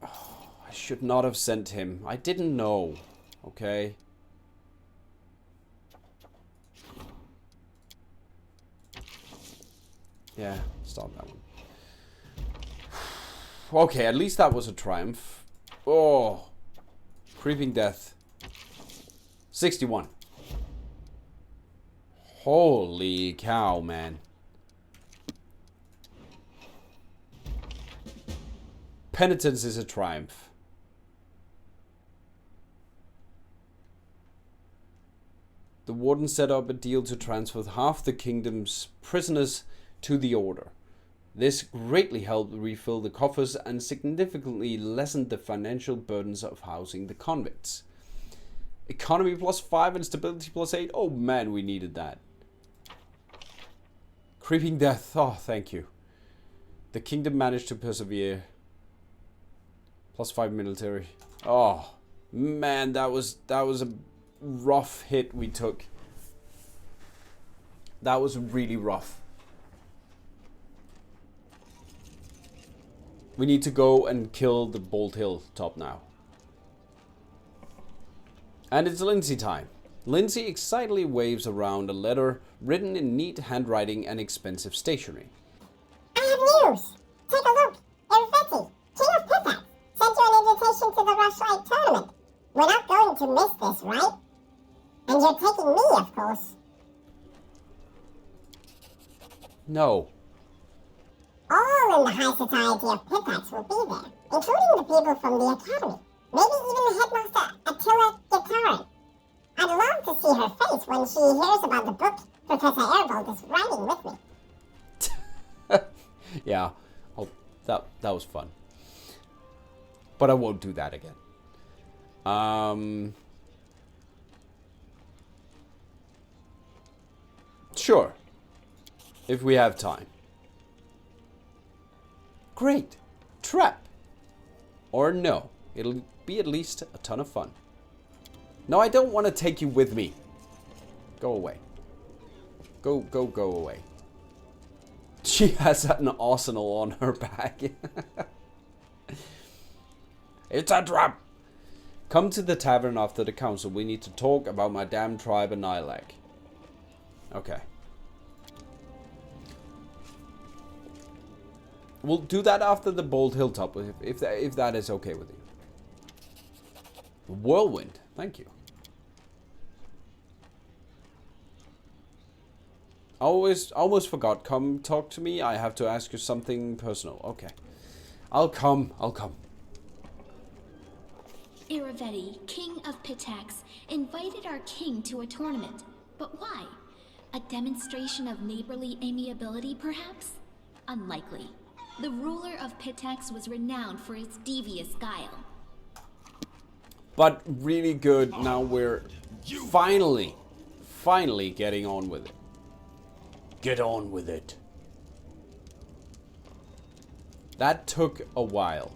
Oh, I should not have sent him. I didn't know. Okay. Yeah, stop that one. Okay, at least that was a triumph. Oh. Creeping Death. 61. Holy cow, man. Penitence is a triumph. The warden set up a deal to transfer half the kingdom's prisoners to the order. This greatly helped refill the coffers and significantly lessened the financial burdens of housing the convicts. Economy +5 and stability +8. Oh man, we needed that. Creeping Death. Oh, thank you. The kingdom managed to persevere. +5 military. Oh man, that was a rough hit we took. That was really rough. We need to go and kill the Bold Hill top now. And it's Lindsay time. Lindsay excitedly waves around a letter written in neat handwriting and expensive stationery. I have news. Take a look. Irveti, King of Pickaxe, sent you an invitation to the Rushlight tournament. We're not going to miss this, right? And you're taking me, of course. No. All in the high society of Pickaxe will be there, including the people from the academy. Maybe even the headmaster, Attila Gitarin. I'd love to see her face when she hears about the book Professor Arvold is writing with me. Yeah. Oh, that was fun. But I won't do that again. Sure. If we have time. Great. Trap. Or no. It'll be at least a ton of fun. No, I don't want to take you with me. Go away. Go away. She has an arsenal on her back. It's a trap. Come to the tavern after the council. We need to talk about my damn tribe and Nilak. Okay. We'll do that after the Bold Hilltop, if that is okay with you. Whirlwind, thank you. Almost forgot. Come talk to me. I have to ask you something personal. Okay. I'll come. Iravetti, King of Pitax, invited our king to a tournament. But why? A demonstration of neighborly amiability, perhaps? Unlikely. The ruler of Pitax was renowned for his devious guile. But really good. Now we're finally getting on with it. Get on with it. That took a while.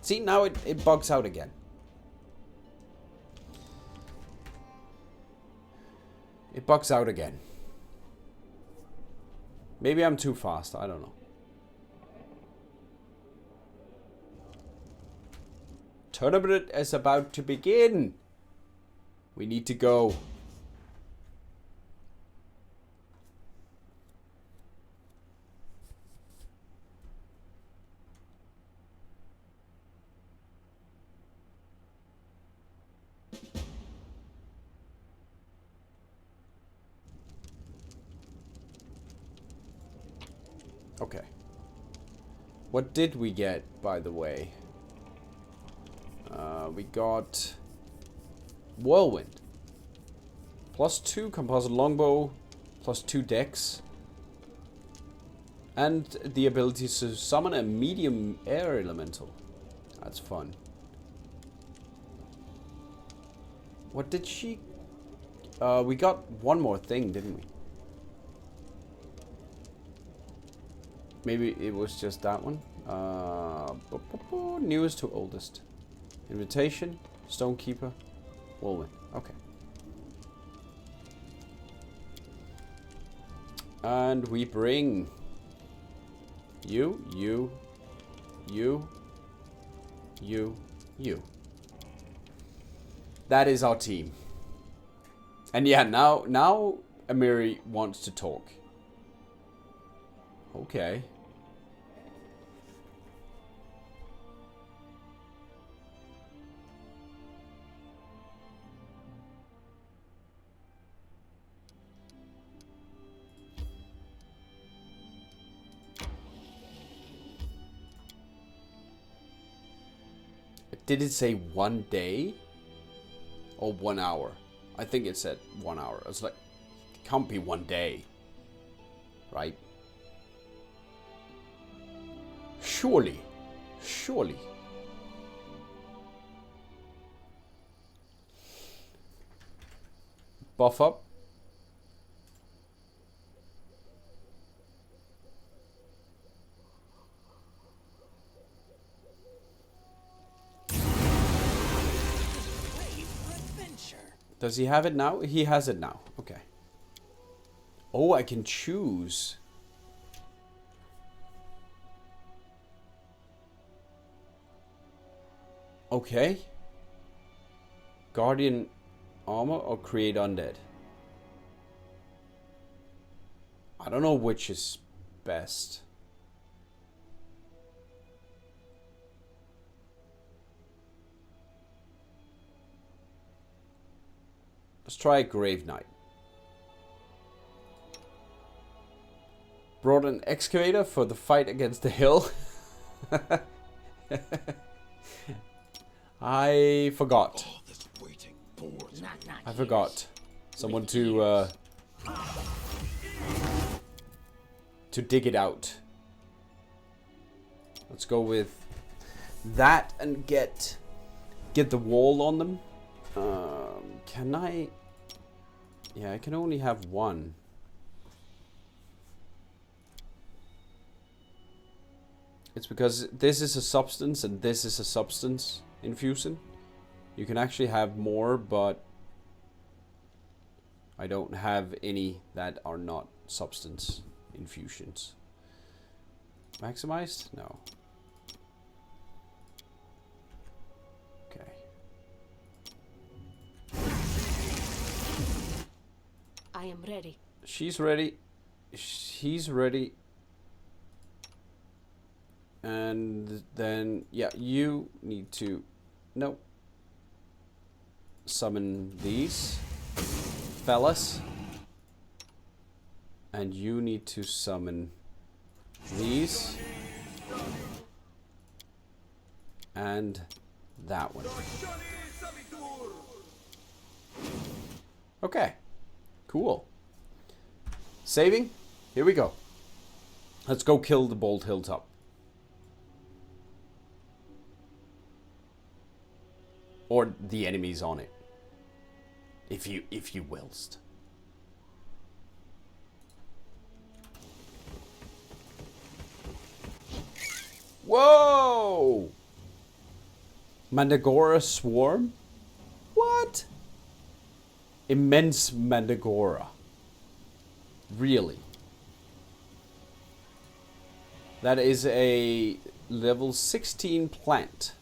See, now it bugs out again. It bugs out again. Maybe I'm too fast. I don't know. Tournament is about to begin. We need to go. Okay. What did we get, by the way? We got Whirlwind. +2 composite longbow, +2 dex. And the ability to summon a medium air elemental. That's fun. What did she... we got one more thing, didn't we? Maybe it was just that one. Newest to oldest. Invitation, Stonekeeper, Wolven. Okay. And we bring you. That is our team. And yeah, now Amiri wants to talk. Okay. Did it say 1 day? Or 1 hour? I think it said 1 hour. It's like, it can't be 1 day. Right? Surely. Surely. Buff up. Does he have it now? He has it now. Okay. Oh, I can choose. Okay. Guardian armor or create undead? I don't know which is best. Let's try Grave Knight. Brought an excavator for the fight against the hill. I forgot. I forgot. Someone to dig it out. Let's go with that and get the wall on them. Can I? Yeah, I can only have one. It's because this is a substance and this is a substance infusion. You can actually have more, but I don't have any that are not substance infusions. Maximized? No. Okay. I am ready. She's ready. He's ready. And then, yeah, you need to, no, summon these fellas. And you need to summon these. And that one. Okay. Cool. Saving. Here we go. Let's go kill the Bold Hilltop. Or the enemies on it. If you willst. Whoa! Mandagora Swarm? What? Immense Mandagora. Really? That is a level 16 plant.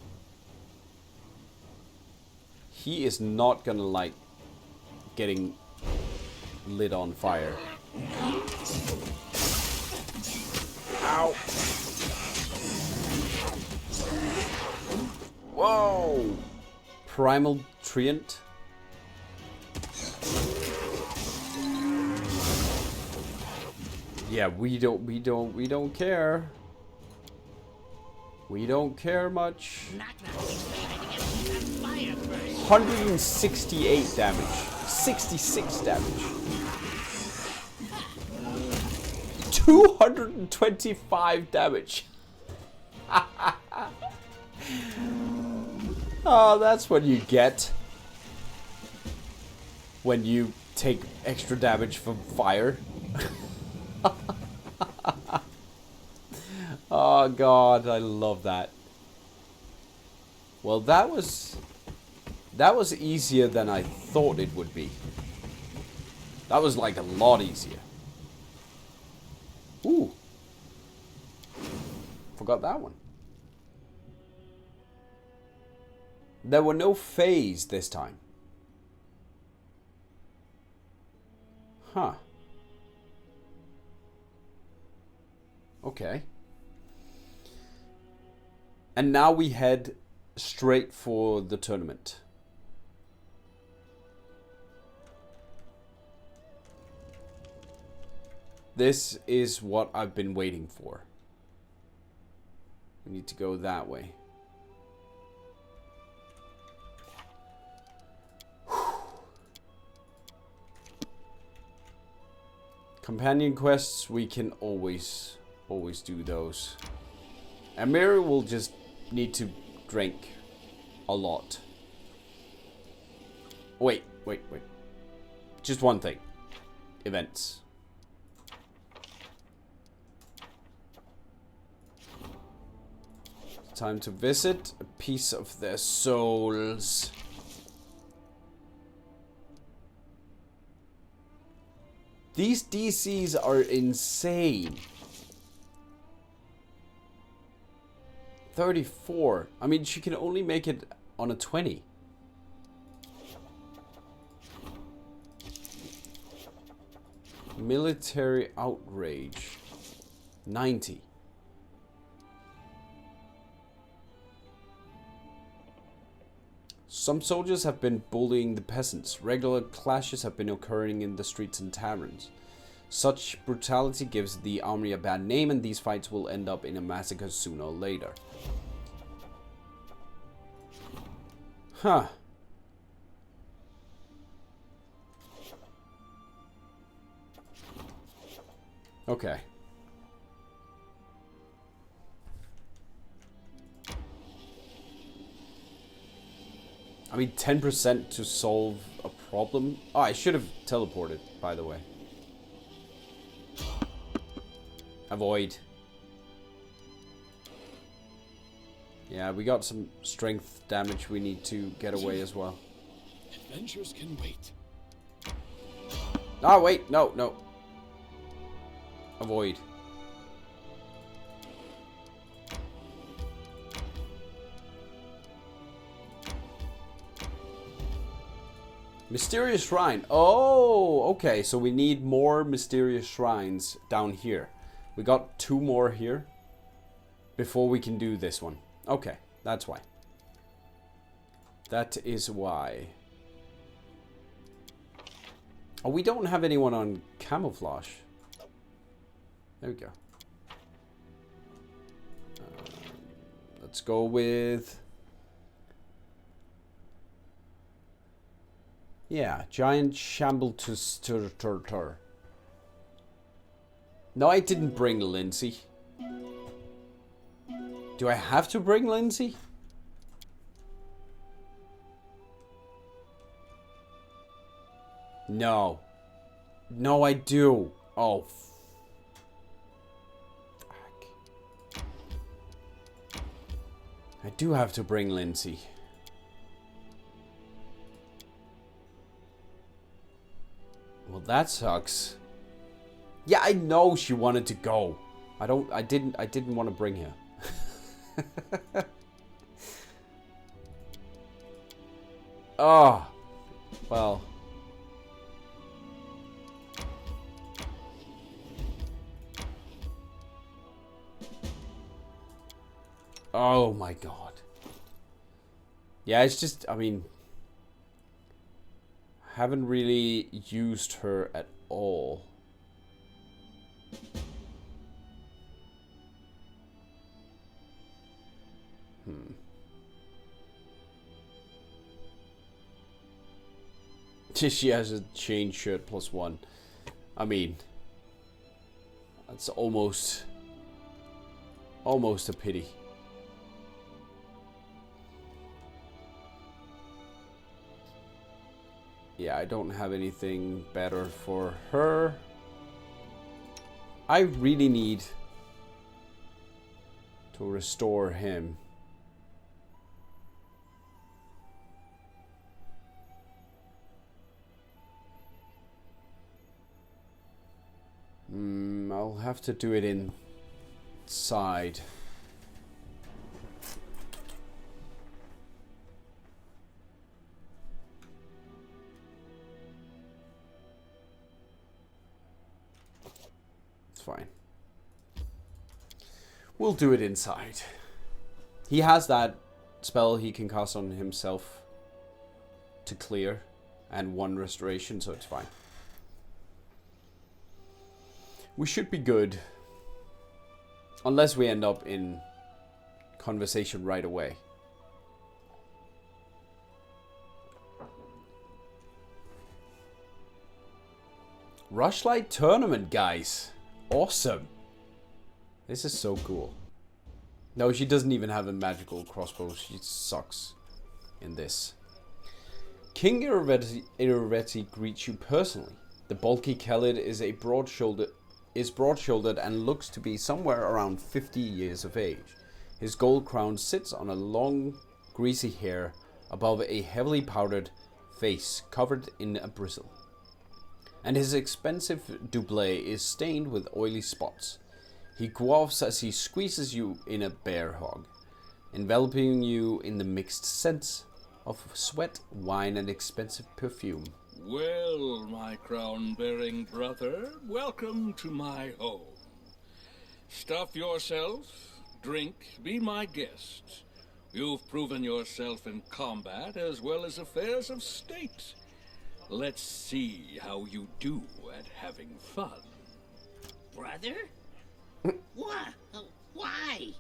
He is not gonna like getting lit on fire. Ow! Whoa! Primal Treant. Yeah, we don't care. We don't care much. 168 damage. 66 damage. 225 damage. Oh, that's what you get when you take extra damage from fire. Oh god, I love that. Well, that was easier than I thought it would be. That was like a lot easier. Ooh. Forgot that one. There were no phase this time. Huh. Okay. And now we head straight for the tournament. This is what I've been waiting for. We need to go that way. Companion quests, we can always do those. And Mary will just need to drink a lot. Wait. Just one thing. Events. Time to visit a piece of their souls. These DCs are insane. 34. I mean, she can only make it on a 20. Military outrage. 90. Some soldiers have been bullying the peasants. Regular clashes have been occurring in the streets and taverns. Such brutality gives the army a bad name, and these fights will end up in a massacre sooner or later. Huh. Okay. I mean, 10% to solve a problem. Oh, I should have teleported, by the way. Avoid. Yeah, we got some strength damage we need to get away as well. Adventures can wait. Oh, wait. No. Avoid. Mysterious Shrine. Oh, okay. So we need more mysterious shrines down here. We got 2 more here before we can do this one. Okay, that's why. That is why. Oh, we don't have anyone on camouflage. There we go. Let's go with... Yeah, giant shamble-to-stir-tur. No, I didn't bring Lindsay. Do I have to bring Lindsay? No. No, I do. Oh, fuck. I do have to bring Lindsay. Well, that sucks. Yeah, I know she wanted to go. I didn't want to bring her. Oh, well. Oh my god. Yeah, it's just, I mean, haven't really used her at all. She has a chain shirt +1. I mean, that's almost a pity. Yeah, I don't have anything better for her. I really need to restore him. I'll have to do it inside. It's fine. We'll do it inside. He has that spell he can cast on himself to clear and 1 restoration, so it's fine. We should be good. Unless we end up in conversation right away. Rushlight tournament, guys. Awesome. This is so cool. No, she doesn't even have a magical crossbow. She sucks in this. King Iruveti greets you personally. The bulky Khalid is broad-shouldered and looks to be somewhere around 50 years of age. His gold crown sits on a long, greasy hair above a heavily powdered face covered in a bristle. And his expensive doublet is stained with oily spots. He quaffs as he squeezes you in a bear hug, enveloping you in the mixed scents of sweat, wine, and expensive perfume. Well, my crown-bearing brother, welcome to my home. Stuff yourself, drink, be my guest. You've proven yourself in combat as well as affairs of state. Let's see how you do at having fun. Brother? What? Why?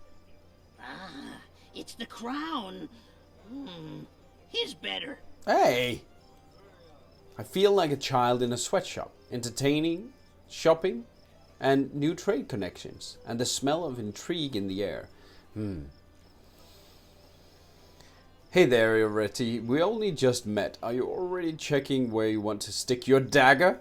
Ah, it's the crown. He's better. Hey! I feel like a child in a sweatshop, entertaining, shopping, and new trade connections, and the smell of intrigue in the air. Hey there, Iruveti. We only just met. Are you already checking where you want to stick your dagger?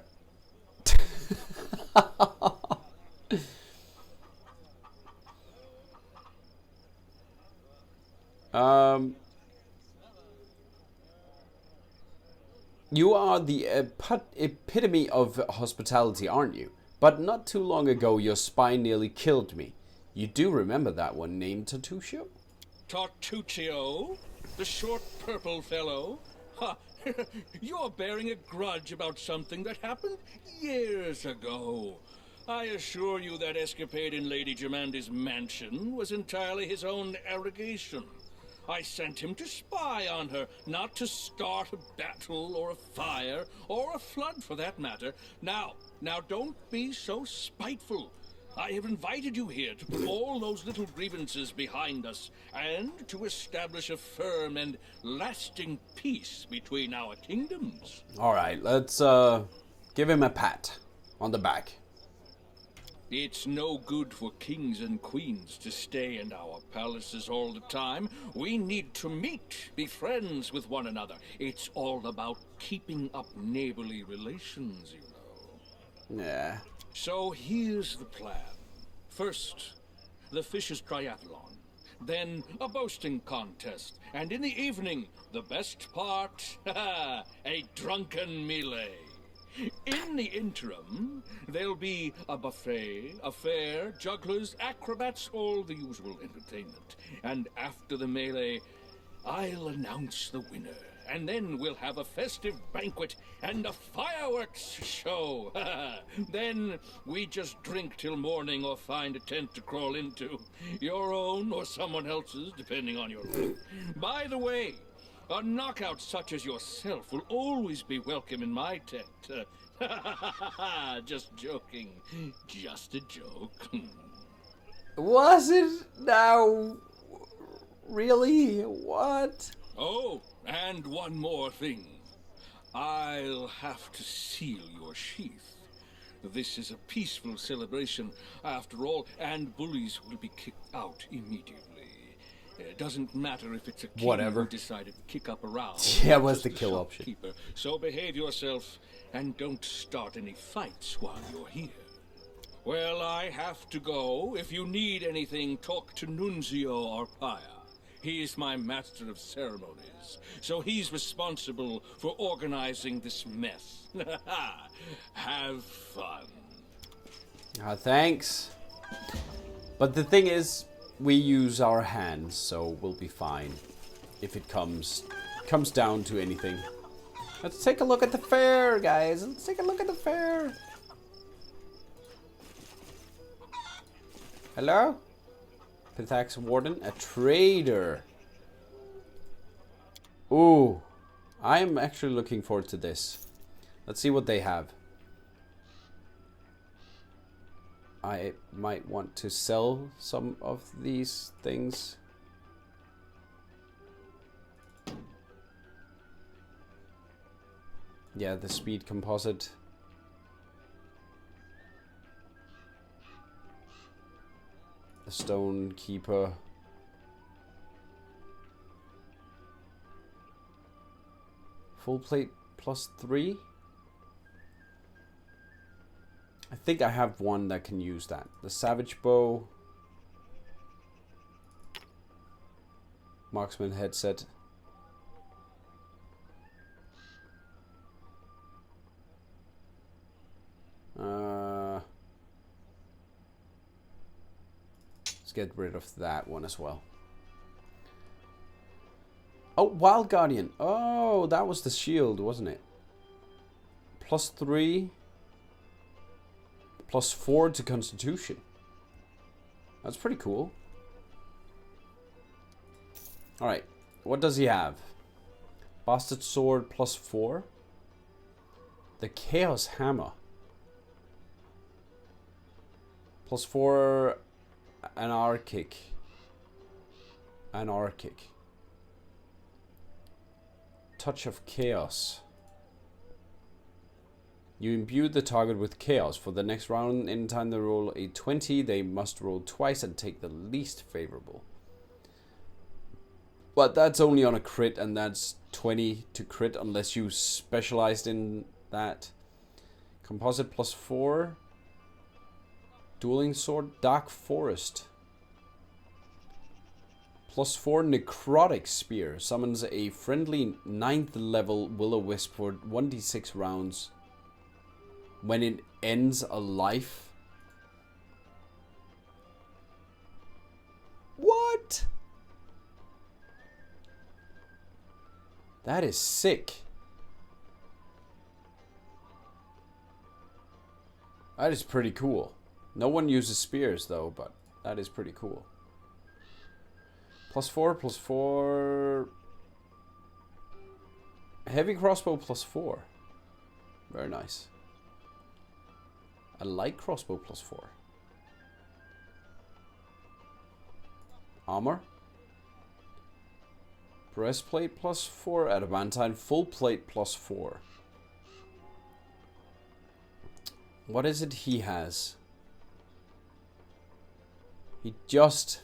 You are the epitome of hospitality, aren't you? But not too long ago, your spine nearly killed me. You do remember that one named Tartuccio? Tartuccio? The short purple fellow? Ha! You're bearing a grudge about something that happened years ago. I assure you that escapade in Lady Germandi's mansion was entirely his own arrogation. I sent him to spy on her, not to start a battle or a fire, or a flood for that matter. Now don't be so spiteful. I have invited you here to put all those little grievances behind us, and to establish a firm and lasting peace between our kingdoms. Alright, let's give him a pat on the back. It's no good for kings and queens to stay in our palaces all the time. We need to meet, be friends with one another. It's all about keeping up neighborly relations, you know. Yeah. So here's the plan. First, the Fishers' Triathlon. Then a boasting contest. And in the evening, the best part, a drunken melee. In the interim, there'll be a buffet, a fair, jugglers, acrobats, all the usual entertainment. And after the melee, I'll announce the winner. And then we'll have a festive banquet and a fireworks show. Then we just drink till morning or find a tent to crawl into. Your own or someone else's, depending on your luck. By the way, a knockout such as yourself will always be welcome in my tent. Just joking. Just a joke. Was it now? Really? What? Oh, and one more thing. I'll have to seal your sheath. This is a peaceful celebration, after all, and bullies will be kicked out immediately. It doesn't matter if it's a king who decided to kick up a row. Yeah, what's the kill option? So behave yourself and don't start any fights while you're here. Well, I have to go. If you need anything, talk to Nunzio Arpaia. He's my master of ceremonies, so he's responsible for organizing this mess. Have fun. Thanks. But the thing is, we use our hands, so we'll be fine. If it comes down to anything. Let's take a look at the fair, guys. Let's take a look at the fair. Hello? Pithax Warden, a trader. Ooh, I'm actually looking forward to this. Let's see what they have. I might want to sell some of these things. Yeah, the speed composite. The stone keeper. Full plate +3. I think I have one that can use that. The savage bow. Marksman headset. Let's get rid of that one as well. Oh, Wild Guardian. Oh, that was the shield, wasn't it? +3. +4 to Constitution. That's pretty cool. Alright, what does he have? Bastard Sword +4. The Chaos Hammer. +4 Anarchic. Anarchic. Touch of Chaos. You imbue the target with chaos. For the next round, anytime they roll a 20, they must roll twice and take the least favorable. But that's only on a crit, and that's 20 to crit unless you specialized in that. Composite +4. Dueling Sword, Dark Forest. +4 Necrotic Spear. Summons a friendly 9th level Will-O-Wisp for 1d6 rounds. When it ends a life. What? That is sick. That is pretty cool. No one uses spears though, but that is pretty cool. +4, +4. Heavy crossbow +4. Very nice. A light crossbow +4. Armor. Breastplate +4. Adamantine full plate +4. What is it he has? He just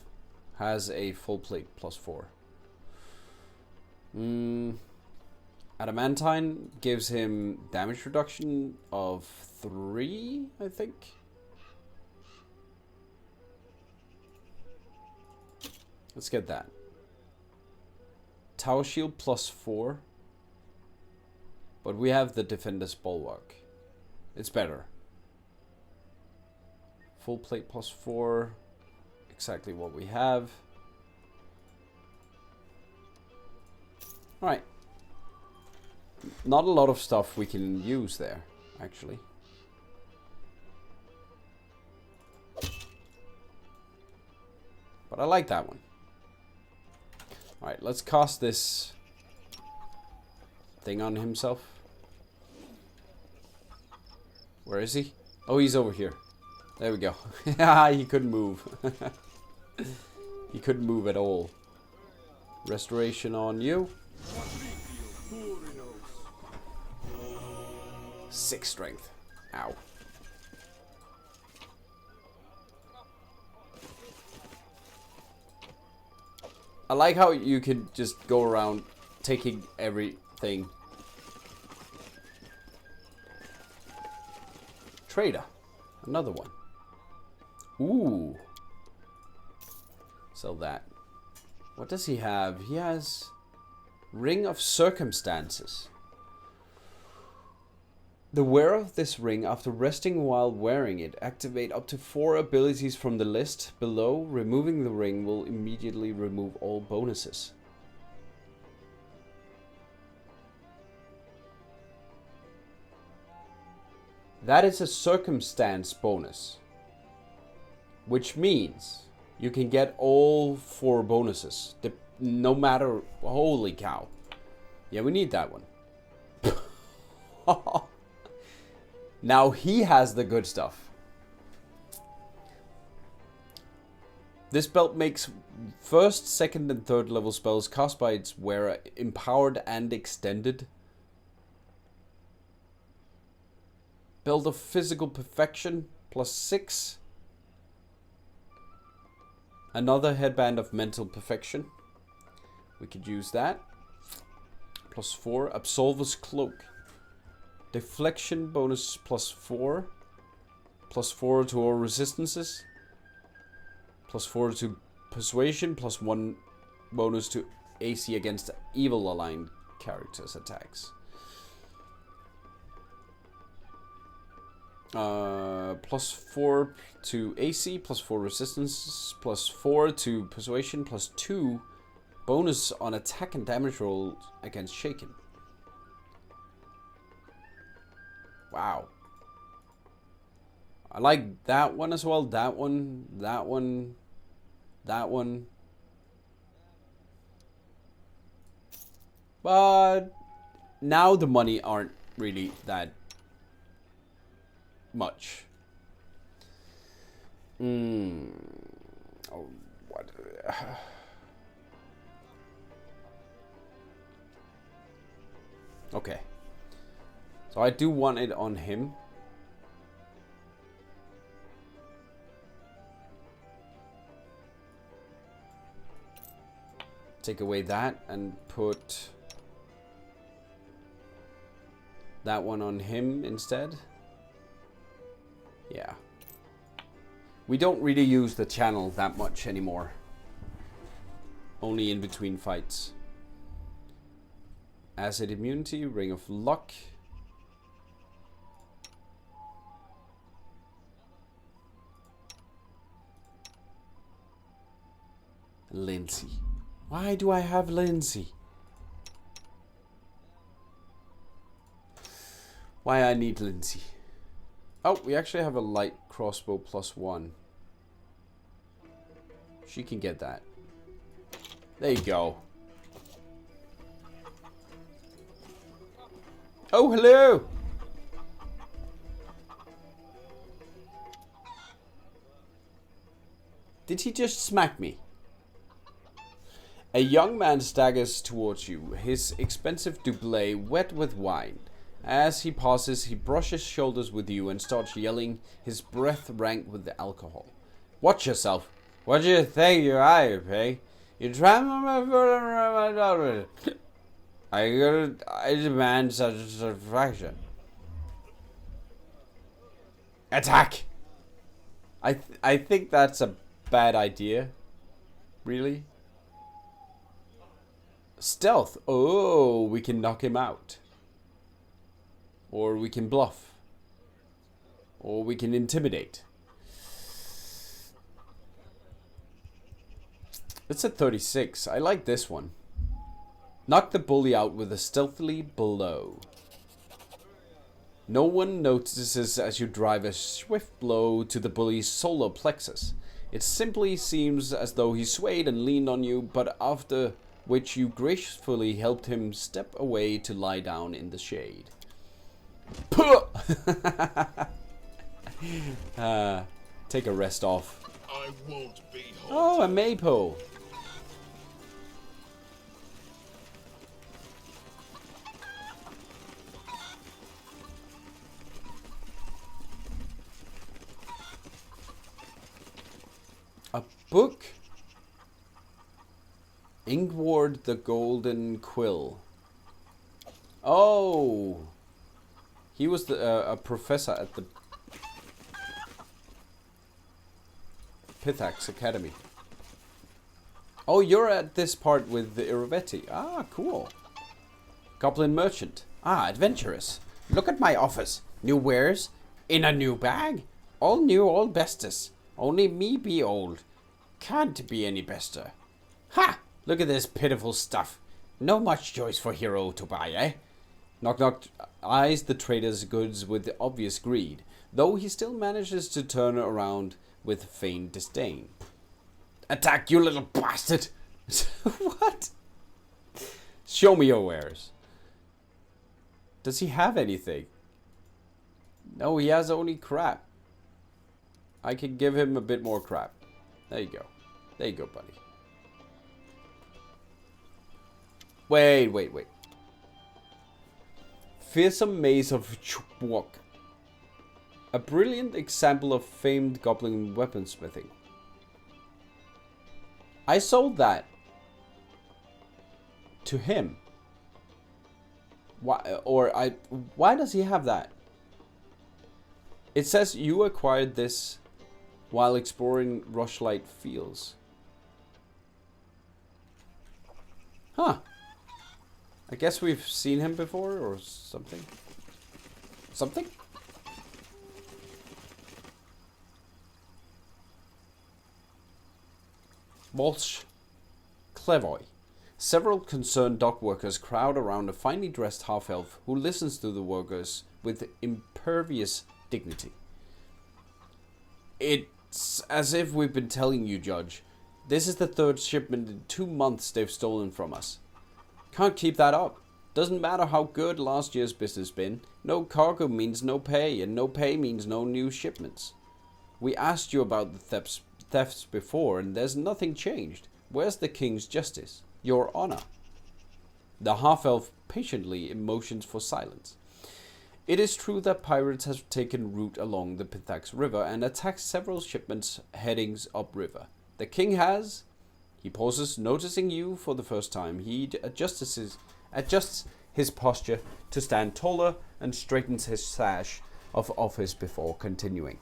has a full plate +4. Adamantine gives him damage reduction of 3, I think. Let's get that. Tower shield +4. But we have the Defender's Bulwark. It's better. Full plate +4. Exactly what we have. Alright. Not a lot of stuff we can use there, actually. But I like that one. Alright, let's cast this thing on himself. Where is he? Oh, he's over here. There we go. He couldn't move. He couldn't move at all. Restoration on you. 6 strength. Ow. I like how you could just go around taking everything. Trader. Another one. Ooh. Sell that. What does he have? He has Ring of Circumstances. The wearer of this ring, after resting while wearing it, activate up to 4 abilities from the list below. Removing the ring will immediately remove all bonuses. That is a circumstance bonus, which means you can get all 4 bonuses, no matter. Holy cow! Yeah, we need that one. Now he has the good stuff. This belt makes first, second, and third level spells cast by its wearer empowered and extended. Belt of Physical Perfection, +6. Another headband of Mental Perfection. We could use that. +4. Absolver's Cloak. Deflection bonus +4. +4 to all resistances. +4 to Persuasion. +1 bonus to AC against evil aligned characters' attacks. +4 to AC, +4 resistance, +4 to persuasion, +2 bonus on attack and damage rolls against shaken. Wow. I like that one as well. That one, that one, that one. But now the money aren't really that much. Oh, what? Okay. So I do want it on him. Take away that and put that one on him instead. Yeah. We don't really use the channel that much anymore. Only in between fights. Acid immunity, Ring of Luck. Lindsay. Why do I have Lindsay? Why I need Lindsay? Oh, we actually have a light crossbow +1. She can get that. There you go. Oh, hello! Did he just smack me? A young man staggers towards you, his expensive doublet wet with wine. As he passes, he brushes shoulders with you and starts yelling, his breath rank with the alcohol. Watch yourself. What do you think you are, eh? You trample my foot around my daughter. I demand satisfaction. Attack! I think that's a bad idea. Really? Stealth. Oh, we can knock him out. Or we can bluff. Or we can intimidate. It's a 36. I like this one. Knock the bully out with a stealthily blow. No one notices as you drive a swift blow to the bully's solar plexus. It simply seems as though he swayed and leaned on you, but after which you gracefully helped him step away to lie down in the shade. Take a rest off. I won't be haunted. Oh, a maypole. A book. Ingward the Golden Quill. Oh. He was a professor at the... Pithax Academy. Oh, you're at this part with the Iravetti. Ah, cool. Goblin Merchant. Ah, adventurous. Look at my office. New wares in a new bag. All new, all bestest. Only me be old. Can't be any bester. Ha! Look at this pitiful stuff. No much choice for hero to buy, eh? Knock Knock eyes the trader's goods with obvious greed, though he still manages to turn around with feigned disdain. Attack, you little bastard! What? Show me your wares. Does he have anything? No, he has only crap. I can give him a bit more crap. There you go. There you go, buddy. Wait. Fearsome Maze of Chubwok. A brilliant example of famed goblin weaponsmithing. I sold that to him. Why does he have that? It says you acquired this while exploring Rushlight Fields. Huh. I guess we've seen him before or something. Something? Walsh Clevoy. Several concerned dock workers crowd around a finely dressed half-elf who listens to the workers with impervious dignity. It's as if we've been telling you, Judge. This is the third shipment in 2 months they've stolen from us. Can't keep that up. Doesn't matter how good last year's business been. No cargo means no pay, and no pay means no new shipments. We asked you about the thefts before, and there's nothing changed. Where's the king's justice? Your honor? The half-elf patiently motions for silence. It is true that pirates have taken route along the Pithax River and attacked several shipments headings upriver. The king has... He pauses, noticing you for the first time. He adjusts his posture to stand taller and straightens his sash of office before continuing.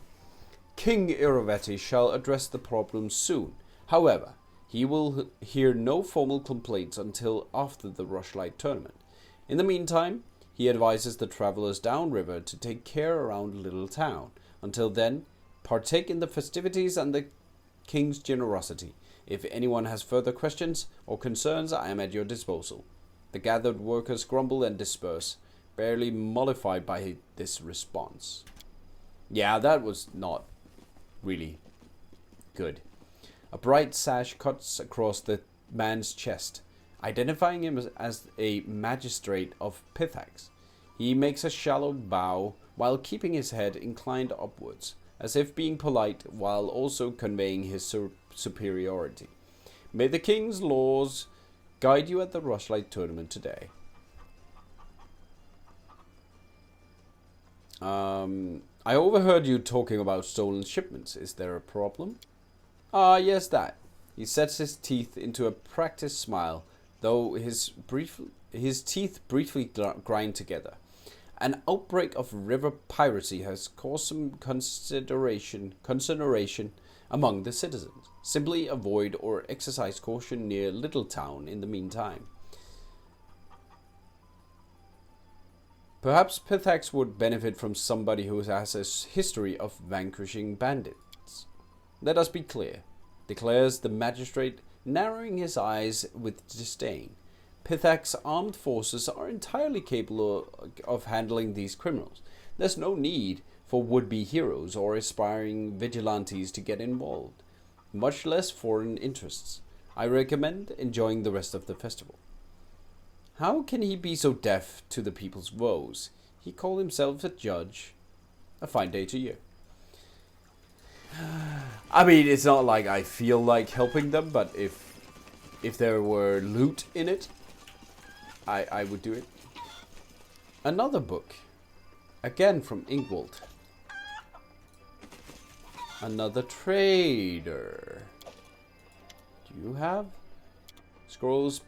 King Iravetti shall address the problem soon. However, he will hear no formal complaints until after the Rushlight tournament. In the meantime, he advises the travelers downriver to take care around Little Town. Until then, partake in the festivities and the king's generosity. If anyone has further questions or concerns, I am at your disposal. The gathered workers grumble and disperse, barely mollified by this response. Yeah, that was not really good. A bright sash cuts across the man's chest, identifying him as a magistrate of Pithax. He makes a shallow bow while keeping his head inclined upwards, as if being polite while also conveying his superiority. May the king's laws guide you at the Rushlight tournament today. I overheard you talking about stolen shipments. Is there a problem? Ah, yes, that. He sets his teeth into a practiced smile, though his teeth briefly grind together. An outbreak of river piracy has caused some consideration among the citizens. Simply avoid or exercise caution near Little Town in the meantime. Perhaps Pithax would benefit from somebody who has a history of vanquishing bandits. Let us be clear, declares the magistrate, narrowing his eyes with disdain. Pithax armed forces are entirely capable of handling these criminals. There's no need for would-be heroes or aspiring vigilantes to get involved, much less foreign interests. I recommend enjoying the rest of the festival. How can he be so deaf to the people's woes? He called himself a judge. A fine day to you. I mean, it's not like I feel like helping them, but if there were loot in it, I would do it. Another book. Again from Ingwald. Another trader. Do you have? Scrolls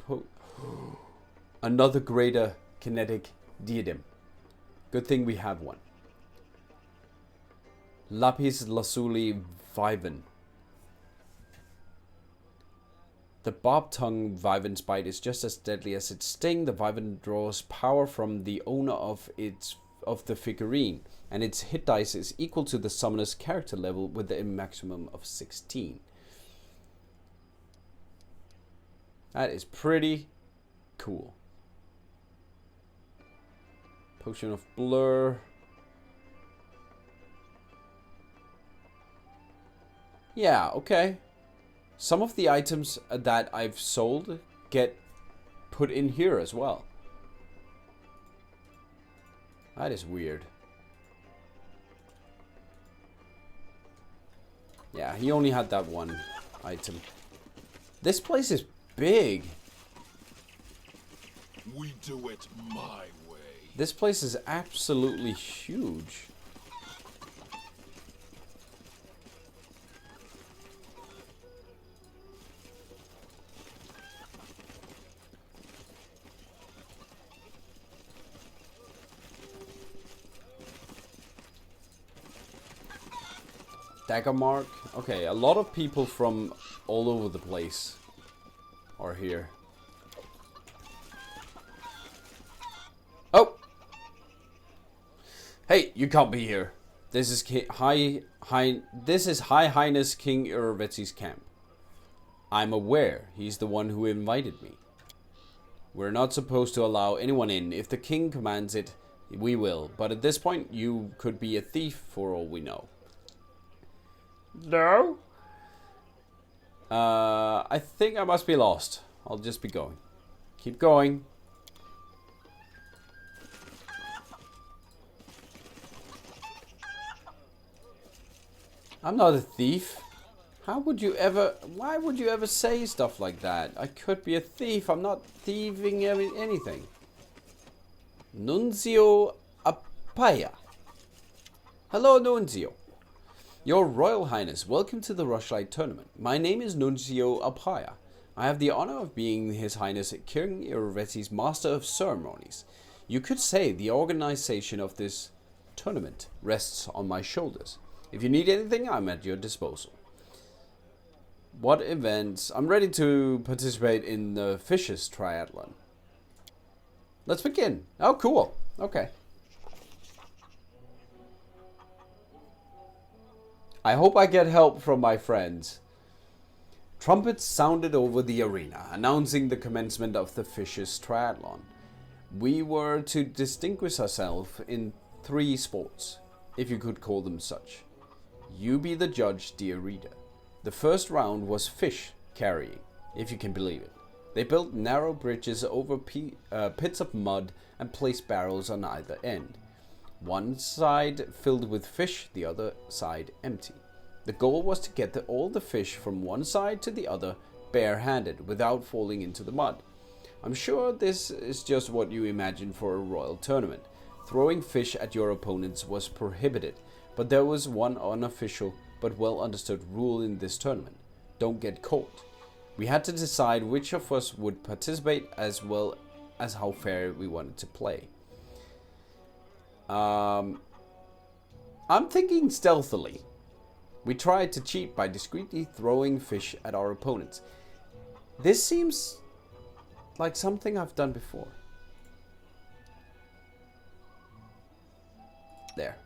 Another greater kinetic diadem. Good thing we have one. Lapis lazuli Viven. The bob-tongue Wyvern's bite is just as deadly as its sting. The Wyvern draws power from the owner of the figurine, and its hit dice is equal to the summoner's character level with a maximum of 16. That is pretty cool. Potion of Blur. Yeah, okay. Some of the items that I've sold get put in here as well. That is weird. Yeah, he only had that one item. This place is big. We do it my way. This place is absolutely huge. Dagger mark. Okay, a lot of people from all over the place are here. Oh! Hey, you can't be here. This is High Highness King Urvetzi's camp. I'm aware he's the one who invited me. We're not supposed to allow anyone in. If the king commands it, we will. But at this point, you could be a thief for all we know. No? I think I must be lost. I'll just be going. Keep going. I'm not a thief. How would you ever... Why would you ever say stuff like that? I could be a thief. I'm not thieving anything. Nunzio Apaya. Hello, Nunzio. Your Royal Highness, welcome to the Rushlight Tournament. My name is Nunzio Apaya. I have the honor of being His Highness King Urvetzi's Master of Ceremonies. You could say the organization of this tournament rests on my shoulders. If you need anything, I'm at your disposal. What events? I'm ready to participate in the Fishes Triathlon. Let's begin. Oh, cool. Okay. I hope I get help from my friends. Trumpets sounded over the arena, announcing the commencement of the Fishes Triathlon. We were to distinguish ourselves in 3 sports, if you could call them such. You be the judge, dear reader. The first round was fish carrying, if you can believe it. They built narrow bridges over pits of mud and placed barrels on either end. One side filled with fish, the other side empty. The goal was to get all the fish from one side to the other bare-handed without falling into the mud. I'm sure this is just what you imagine for a royal tournament. Throwing fish at your opponents was prohibited, but there was one unofficial but well understood rule in this tournament. Don't get caught. We had to decide which of us would participate as well as how fair we wanted to play. I'm thinking stealthily. We tried to cheat by discreetly throwing fish at our opponents. This seems like something I've done before. There.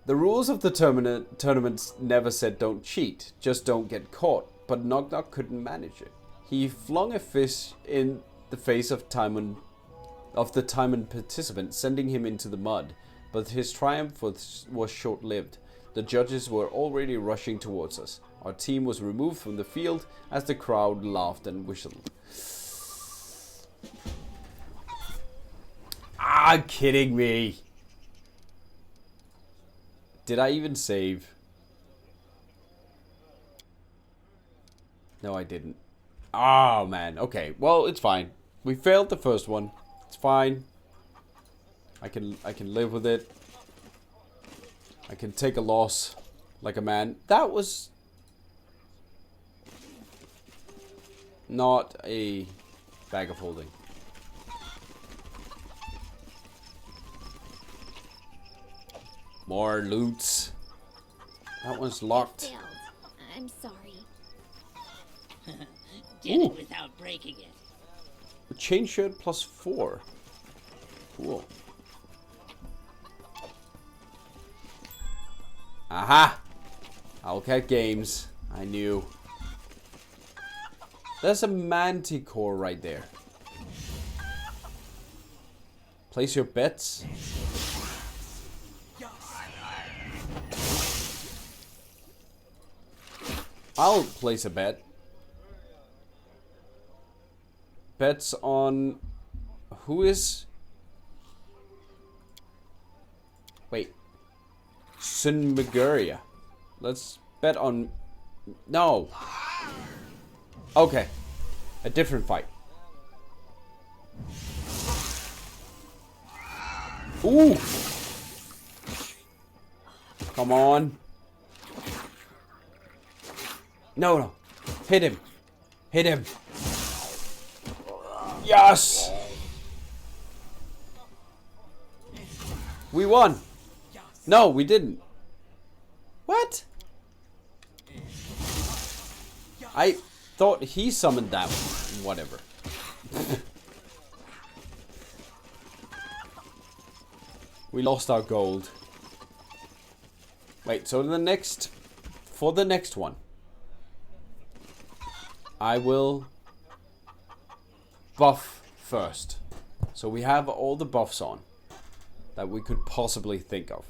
The rules of the tournament never said don't cheat, just don't get caught, but Knock Knock couldn't manage it. He flung a fish in the face of the Timon participant, sending him into the mud, but his triumph was short-lived. The judges were already rushing towards us. Our team was removed from the field as the crowd laughed and whistled. Ah, kidding me. Did I even save? No, I didn't. Oh, man. Okay. Well, it's fine. We failed the first one. It's fine. I can live with it. I can take a loss like a man. That was not a bag of holding. More loots. That one's locked. I'm sorry. Did it without breaking it. Chain shirt +4. Cool. Aha! Owlcat Games. I knew. There's a manticore right there. Place your bets. I'll place a bet. Bets on who is... Wait. Sinmaguria. Let's bet on... No. Okay. A different fight. Ooh. Come on. No, no. Hit him. Hit him. Yes. We won. No, we didn't. What? I thought he summoned that one. Whatever. We lost our gold. Wait, so for the next one, I will buff first. So we have all the buffs on that we could possibly think of.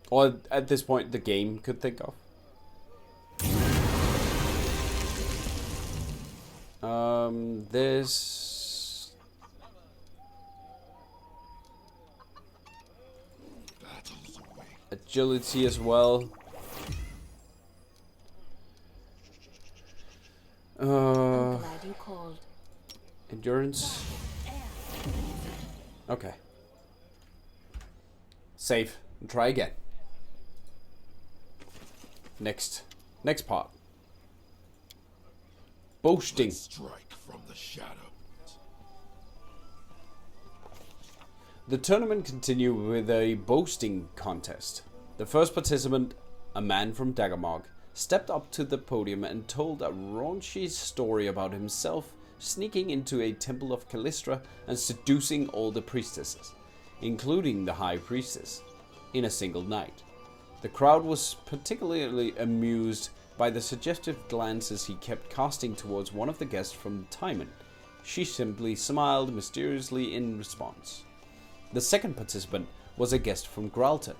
Or at this point the game could think of. This agility as well. I'm glad you called. Endurance. Okay. Save and try again. Next part. Boasting. Strike from the shadows. The tournament continued with a boasting contest. The first participant, a man from Daggermark, stepped up to the podium and told a raunchy story about himself sneaking into a temple of Callistra and seducing all the priestesses, including the High Priestess, in a single night. The crowd was particularly amused by the suggestive glances he kept casting towards one of the guests from Timon. She simply smiled mysteriously in response. The second participant was a guest from Gralton,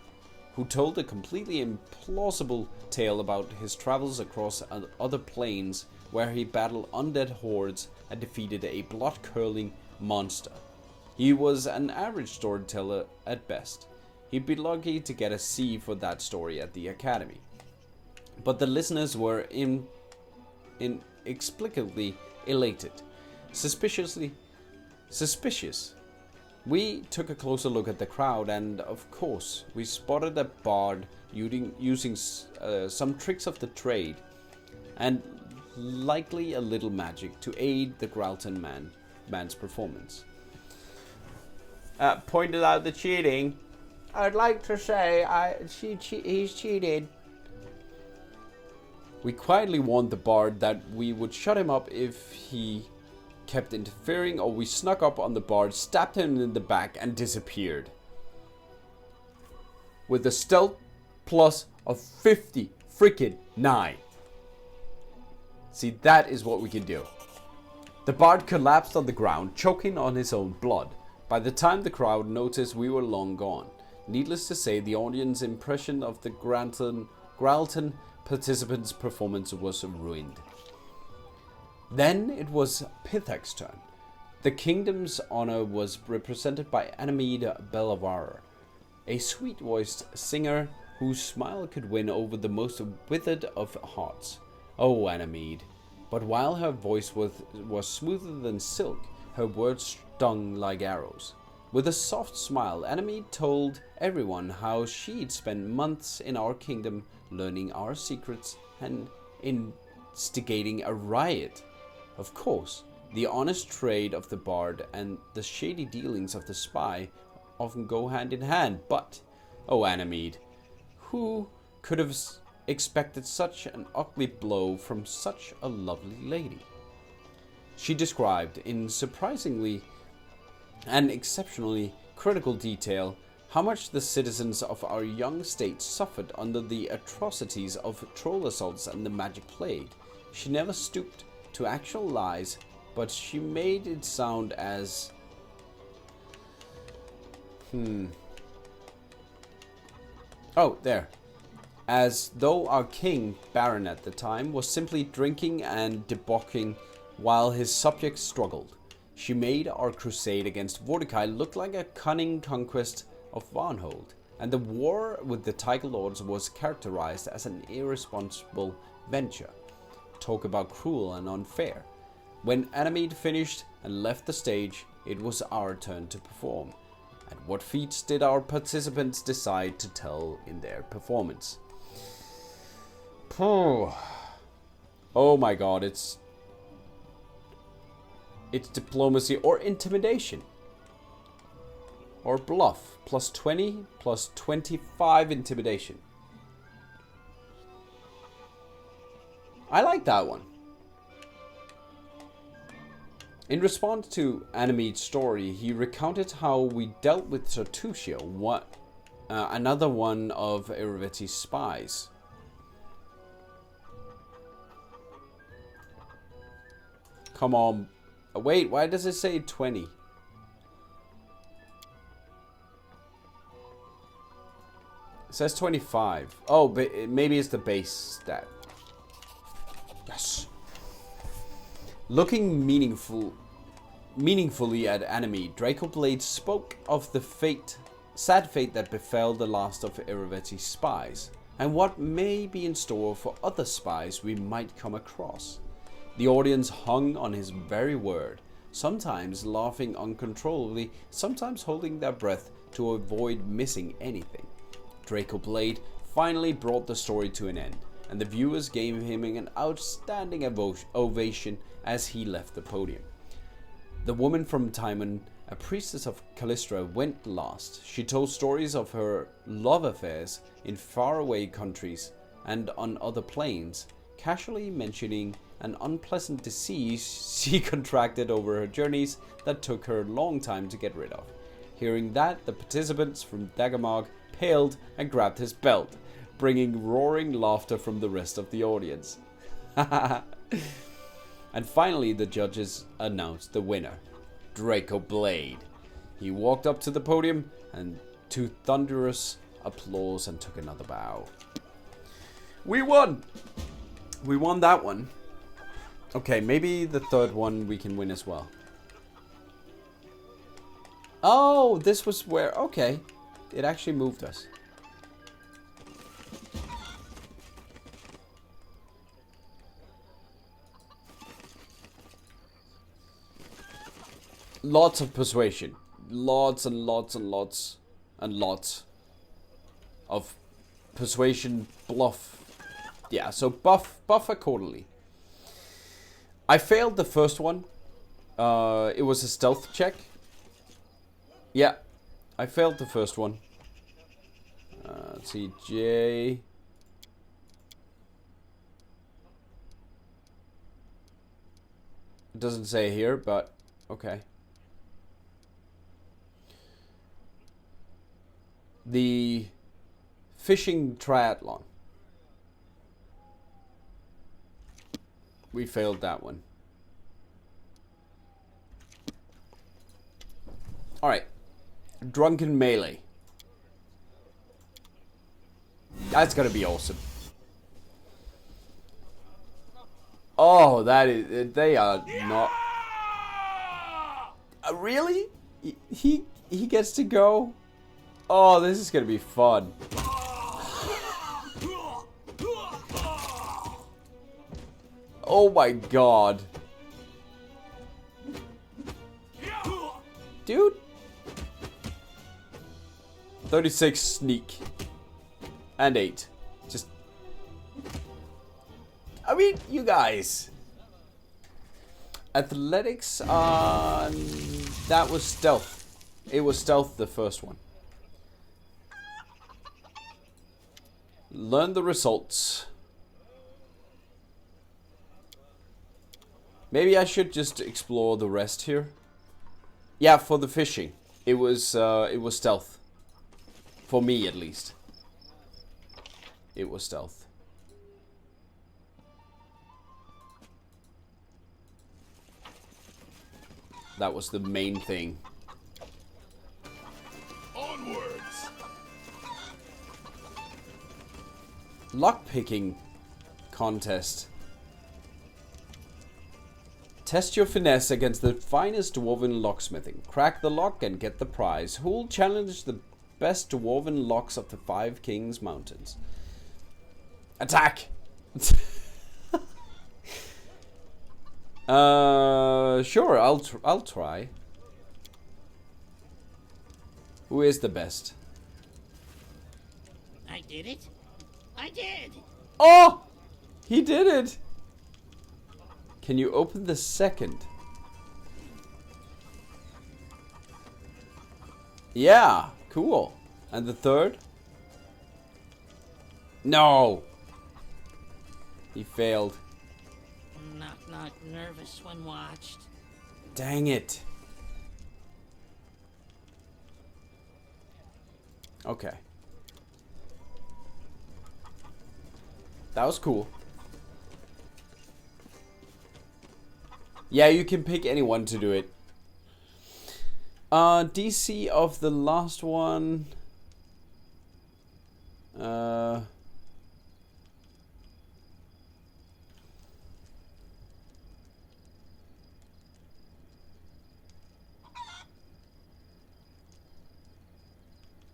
who told a completely implausible tale about his travels across other planes where he battled undead hordes and defeated a blood-curdling monster. He was an average storyteller at best. He'd be lucky to get a C for that story at the academy. But the listeners were inexplicably elated. Suspicious. We took a closer look at the crowd and, of course, we spotted a bard using some tricks of the trade and likely a little magic to aid the Gralton man's performance. Pointed out the cheating. I'd like to say he's cheated. We quietly warned the bard that we would shut him up if he kept interfering, or we snuck up on the bard, stabbed him in the back, and disappeared. With a stealth plus of 50-freaking-9. See, that is what we can do. The bard collapsed on the ground, choking on his own blood. By the time the crowd noticed, we were long gone. Needless to say, the audience's impression of the Gralton participants' performance was ruined. Then it was Pithak's turn. The kingdom's honor was represented by Anemid Bellavara, a sweet-voiced singer whose smile could win over the most withered of hearts. Oh, Anemid. But while her voice was smoother than silk, her words stung like arrows. With a soft smile, Anemid told everyone how she'd spent months in our kingdom learning our secrets and instigating a riot. Of course, the honest trade of the bard and the shady dealings of the spy often go hand in hand, but, oh Anemid, who could have expected such an ugly blow from such a lovely lady. She described in surprisingly and exceptionally critical detail how much the citizens of our young state suffered under the atrocities of troll assaults and the magic plague. She never stooped to actual lies, but she made it sound as... Oh, there. As though our king, Baron at the time, was simply drinking and debauching while his subjects struggled. She made our crusade against Mordecai look like a cunning conquest of Varnhold, and the war with the Tiger Lords was characterized as an irresponsible venture. Talk about cruel and unfair. When Animede finished and left the stage, it was our turn to perform. And what feats did our participants decide to tell in their performance? Oh my god, it's diplomacy or intimidation. Or bluff. Plus 20, plus 25 intimidation. I like that one. In response to Animede's story, he recounted how we dealt with Sartuccio, another one of Iravetti's spies. Come on. Wait, why does it say 20? It says 25. Oh, but maybe it's the base stat. Yes. Looking meaningfully at Animede, Draco Blade spoke of the sad fate that befell the last of Iravetti's spies, and what may be in store for other spies we might come across. The audience hung on his very word, sometimes laughing uncontrollably, sometimes holding their breath to avoid missing anything. Draco Blade finally brought the story to an end, and the viewers gave him an outstanding ovation as he left the podium. The woman from Timon, a priestess of Callistra, went last. She told stories of her love affairs in faraway countries and on other planes, casually mentioning an unpleasant disease she contracted over her journeys that took her a long time to get rid of. Hearing that, the participants from Dagamog paled and grabbed his belt, bringing roaring laughter from the rest of the audience. And finally, the judges announced the winner, Draco Blade. He walked up to the podium and to thunderous applause and took another bow. We won! We won that one. Okay, maybe the third one we can win as well. Oh, this was where... Okay. It actually moved us. Lots of persuasion. Lots and lots and lots and lots of persuasion, bluff. Yeah, so buff accordingly. I failed the first one. It was a stealth check. Yeah, I failed the first one. Let's see, J. It doesn't say here, but okay. The fishing triathlon. We failed that one. Alright. Drunken melee. That's gonna be awesome. Oh, that is... They are not... Really? He gets to go? Oh, this is gonna be fun. Oh my god. Dude. 36 sneak. And 8. Just... I mean, you guys. Athletics, that was stealth. It was stealth, the first one. learn the results. Maybe I should just explore the rest here. Yeah, for the fishing. It was stealth. For me, at least. It was stealth. That was the main thing. Onwards. Lockpicking contest. Test your finesse against the finest dwarven locksmithing. Crack the lock and get the prize. Who'll challenge the best dwarven locks of the 5 Kings Mountains? Attack! Sure, I'll try. Who is the best? I did it. I did. Oh! He did it! Can you open the second? Yeah, cool. And the third? No! He failed. Knock knock nervous when watched. Dang it. Okay. That was cool. Yeah, you can pick anyone to do it. DC of the last one.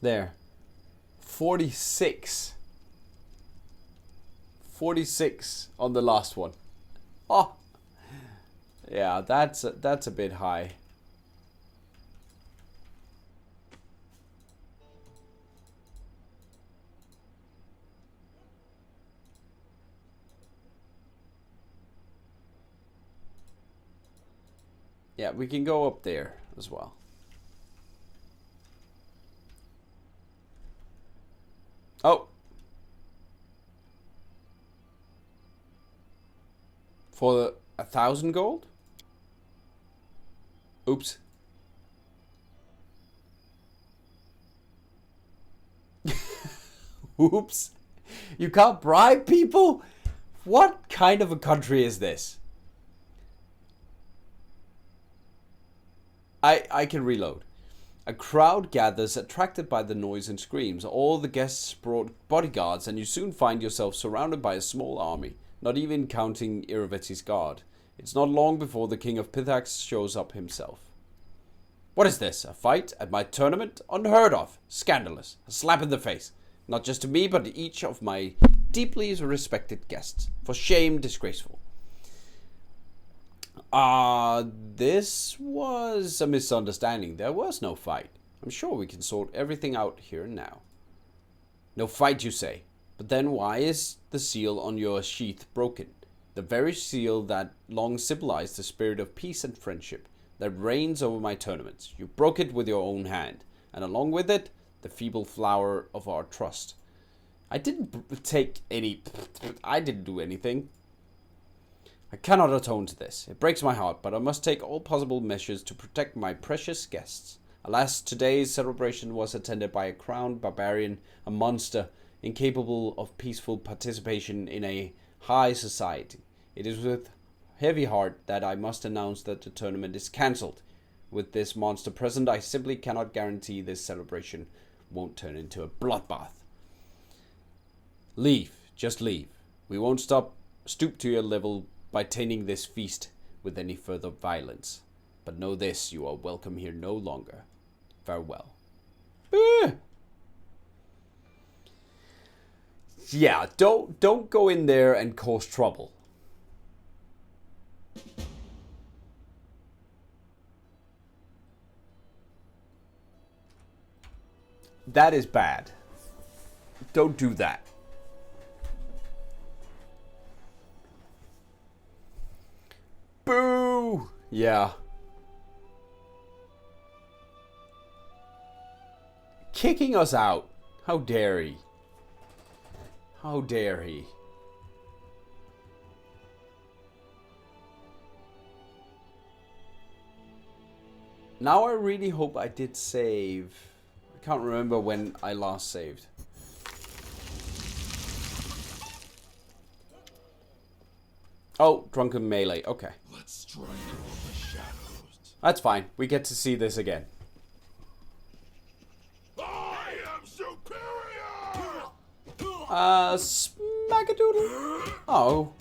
There. 46. 46 on the last one. Oh. Yeah, that's a bit high. Yeah, we can go up there as well. Oh. For 1,000 gold? Oops. Oops. You can't bribe people? What kind of a country is this? I can reload. A crowd gathers, attracted by the noise and screams. All the guests brought bodyguards, and you soon find yourself surrounded by a small army, not even counting Iravetti's guard. It's not long before the King of Pithax shows up himself. What is this? A fight at my tournament? Unheard of. Scandalous. A slap in the face. Not just to me, but to each of my deeply respected guests. For shame, disgraceful. This was a misunderstanding. There was no fight. I'm sure we can sort everything out here and now. No fight, you say? But then why is the seal on your sheath broken? The very seal that long symbolized the spirit of peace and friendship that reigns over my tournaments. You broke it with your own hand, and along with it, the feeble flower of our trust. I didn't do anything. I cannot atone to this. It breaks my heart, but I must take all possible measures to protect my precious guests. Alas, today's celebration was attended by a crowned barbarian, a monster, incapable of peaceful participation in a high society. It is with heavy heart that I must announce that the tournament is cancelled. With this monster present, I simply cannot guarantee this celebration won't turn into a bloodbath. Leave. Just leave. We won't stoop to your level by tainting this feast with any further violence. But know this, you are welcome here no longer. Farewell. Yeah, don't go in there and cause trouble. That is bad. Don't do that. Boo! Yeah. Kicking us out. How dare he? How dare he? Now I really hope I did save. I can't remember when I last saved. Oh, drunken melee. Okay. Let's strangle the shadows. That's fine. We get to see this again. I am superior! Smackadoodle. Oh.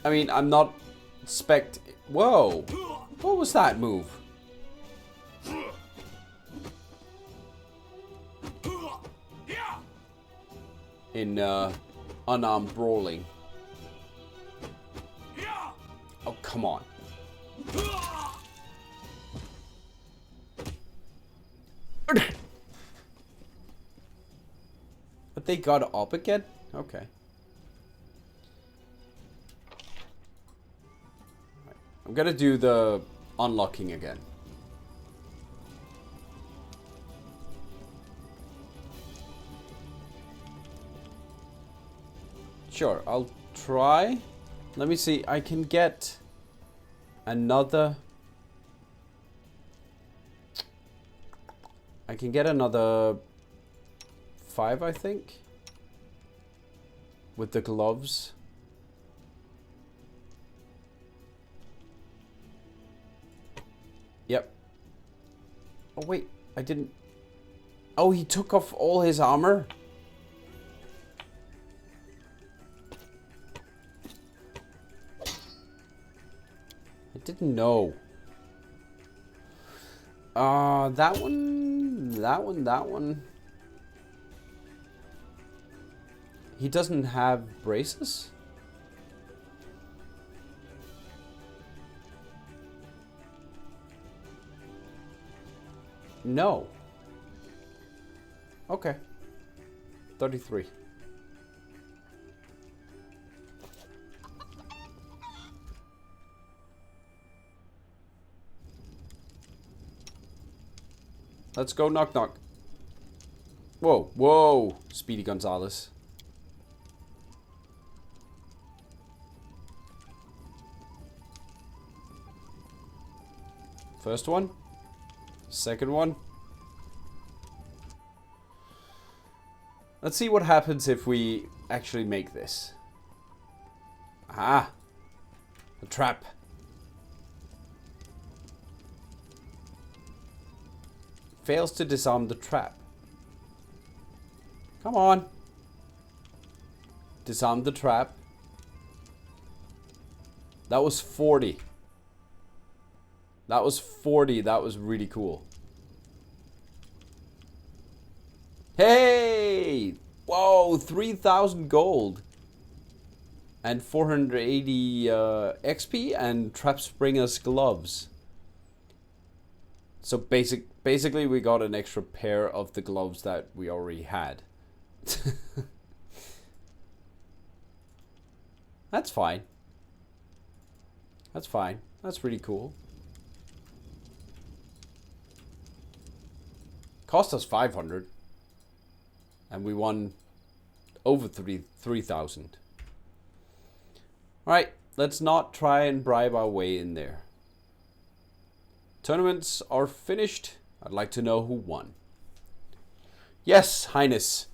I mean, I'm not Whoa. What was that move? In unarmed brawling. Oh, come on. But they got up again? Okay. I'm gonna do the unlocking again. Sure, I'll try. Let me see. I can get another. I can get another 5, I think. With the gloves. Yep. Oh, wait. I didn't. Oh, he took off all his armor? I didn't know. That one. He doesn't have braces? No. Okay. 33. Let's go knock knock. Whoa, whoa, Speedy Gonzalez. First one. Second one. Let's see what happens if we actually make this. Ah. A trap. Fails to disarm the trap. Come on. Disarm the trap. That was 40. That was 40. That was really cool. Hey! Whoa, 3,000 gold. And 480 XP and Trap Springer's gloves. So basically we got an extra pair of the gloves that we already had. That's fine. That's fine. That's really cool. Cost us 500. And we won over 3,000. Alright, let's not try and bribe our way in there. Tournaments are finished. I'd like to know who won. Yes, Highness.